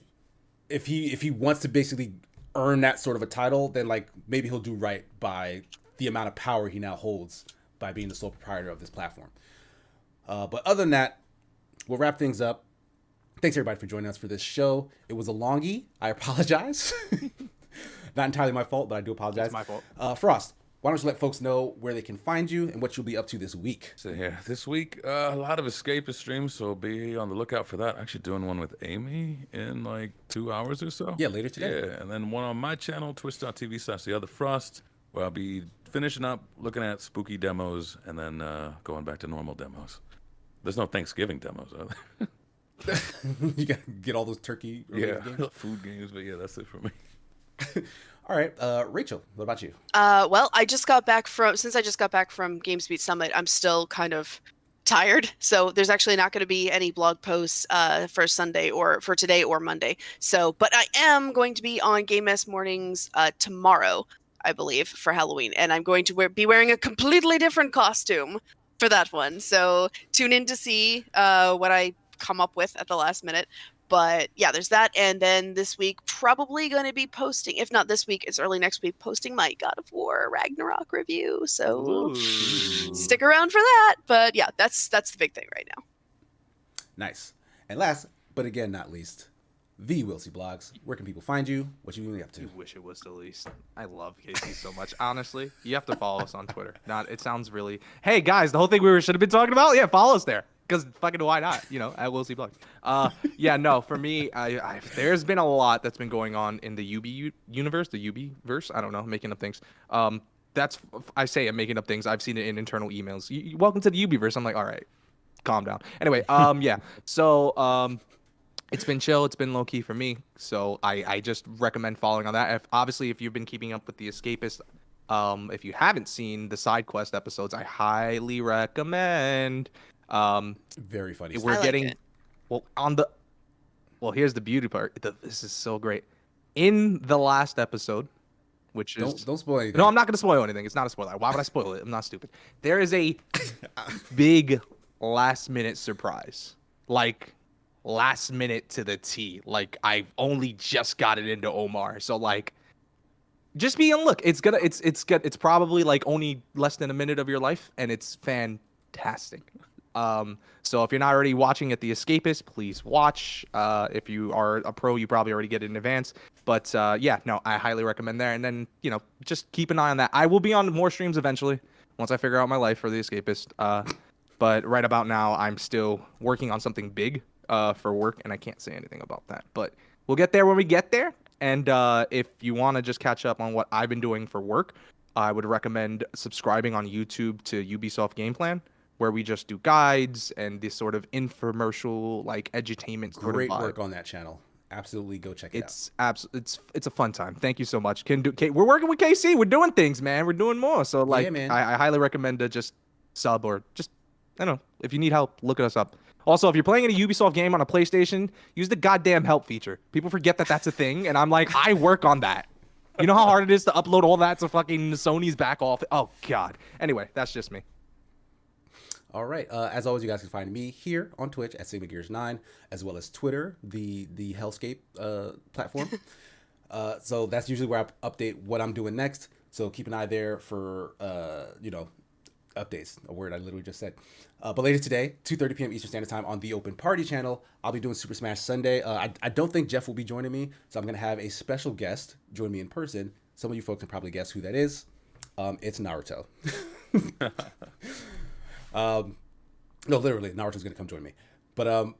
if he wants to basically earn that sort of a title, then like maybe he'll do right by the amount of power he now holds by being the sole proprietor of this platform. But other than that, we'll wrap things up. Thanks everybody for joining us for this show. It was a longie. I apologize. Not entirely my fault, but I do apologize. It's my fault. Frost, why don't you let folks know where they can find you and what you'll be up to this week? So yeah, this week a lot of Escapist streams, so be on the lookout for that. Actually doing one with Amy in like 2 hours or so. Yeah, later today. Yeah, and then one on my channel, twitch.tv/theotherfrost, where I'll be finishing up looking at spooky demos and then going back to normal demos. There's no Thanksgiving demos, are there? You gotta get all those turkey Yeah, games. food games, but yeah, that's it for me. All right, Rachel, what about you? Well, since I just got back from GamesBeat Summit, I'm still kind of tired. So there's actually not going to be any blog posts for Sunday or for today or Monday. So, but I am going to be on Game S Mornings tomorrow. I believe, for Halloween, and I'm going to be wearing a completely different costume for that one. So tune in to see what I come up with at the last minute. But yeah, there's that. And then this week, probably going to be posting, if not this week, it's early next week, posting my God of War Ragnarok review. So stick around for that. But yeah, that's the big thing right now. Nice. And last, but again, not least, the Wilsey Blogs. Where can people find you? What you really up to? I wish it was the least. I love Casey so much. Honestly, you have to follow us on Twitter. It sounds really. Hey guys, the whole thing we should have been talking about. Yeah, follow us there. Because fucking why not? At Wilsey Blogs. Yeah, no, for me, there's been a lot that's been going on in the UB universe, the UB verse. I don't know, making up things. I'm making up things. I've seen it in internal emails. Welcome to the UB verse. I'm like, all right, calm down. Anyway, yeah. So, it's been chill. It's been low key for me. So I just recommend following on that. If you've been keeping up with The Escapist, if you haven't seen the side quest episodes, I highly recommend. Very funny. We're like getting it. here's the beauty part. This is so great. In the last episode, which is Don't spoil anything. no, I'm not gonna spoil anything. It's not a spoiler. Why would I spoil it? I'm not stupid. There is a big last minute surprise. Like last minute to the T. Like I've only just got it into Omar. So like just be on look. It's probably like only less than a minute of your life, and it's fantastic. So if you're not already watching at The Escapist, please watch. If you are a pro, you probably already get it in advance. But yeah, no, I highly recommend there. And then, just keep an eye on that. I will be on more streams eventually once I figure out my life for The Escapist. But right about now, I'm still working on something big for work, and I can't say anything about that. But we'll get there when we get there. And if you want to just catch up on what I've been doing for work, I would recommend subscribing on YouTube to Ubisoft Game Plan, where we just do guides and this sort of infomercial, like edutainment sort Great of vibe. work on that channel. Absolutely, go check it out. It's a fun time. Thank you so much. We're working with KC. We're doing things, man. We're doing more. So like, Yeah, man. I highly recommend to just sub or just I don't know, if you need help, look us up. Also, if you're playing a Ubisoft game on a PlayStation, use the goddamn help feature. People forget that that's a thing, and I'm like, I work on that. You know how hard it is to upload all that to fucking Sony's back office? Oh god. Anyway, that's just me. All right. As always, you guys can find me here on Twitch at SigmaGears9, as well as Twitter, the Hellscape platform. So that's usually where I update what I'm doing next. So keep an eye there for updates. A word I literally just said. But later today, 2:30 p.m. Eastern Standard Time on the Open Party channel, I'll be doing Super Smash Sunday. I don't think Jeff will be joining me, so I'm gonna have a special guest join me in person. Some of you folks can probably guess who that is. It's Naruto. No, literally, Naruto's gonna come join me. But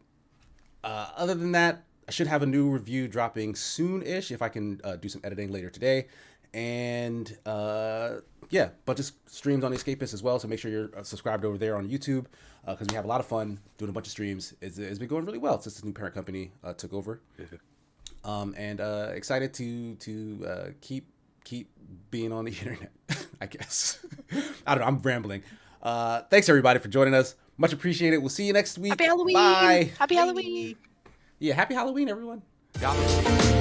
other than that, I should have a new review dropping soon-ish if I can do some editing later today. And yeah, bunch of streams on Escapist as well. So make sure you're subscribed over there on YouTube because we have a lot of fun doing a bunch of streams. It's been going really well since this new parent company took over. And excited to keep being on the internet, I guess. I don't know. I'm rambling. Thanks everybody for joining us. Much appreciated. We'll see you next week. Happy Halloween. Bye. Happy Halloween. Yeah, happy Halloween, everyone. Got me.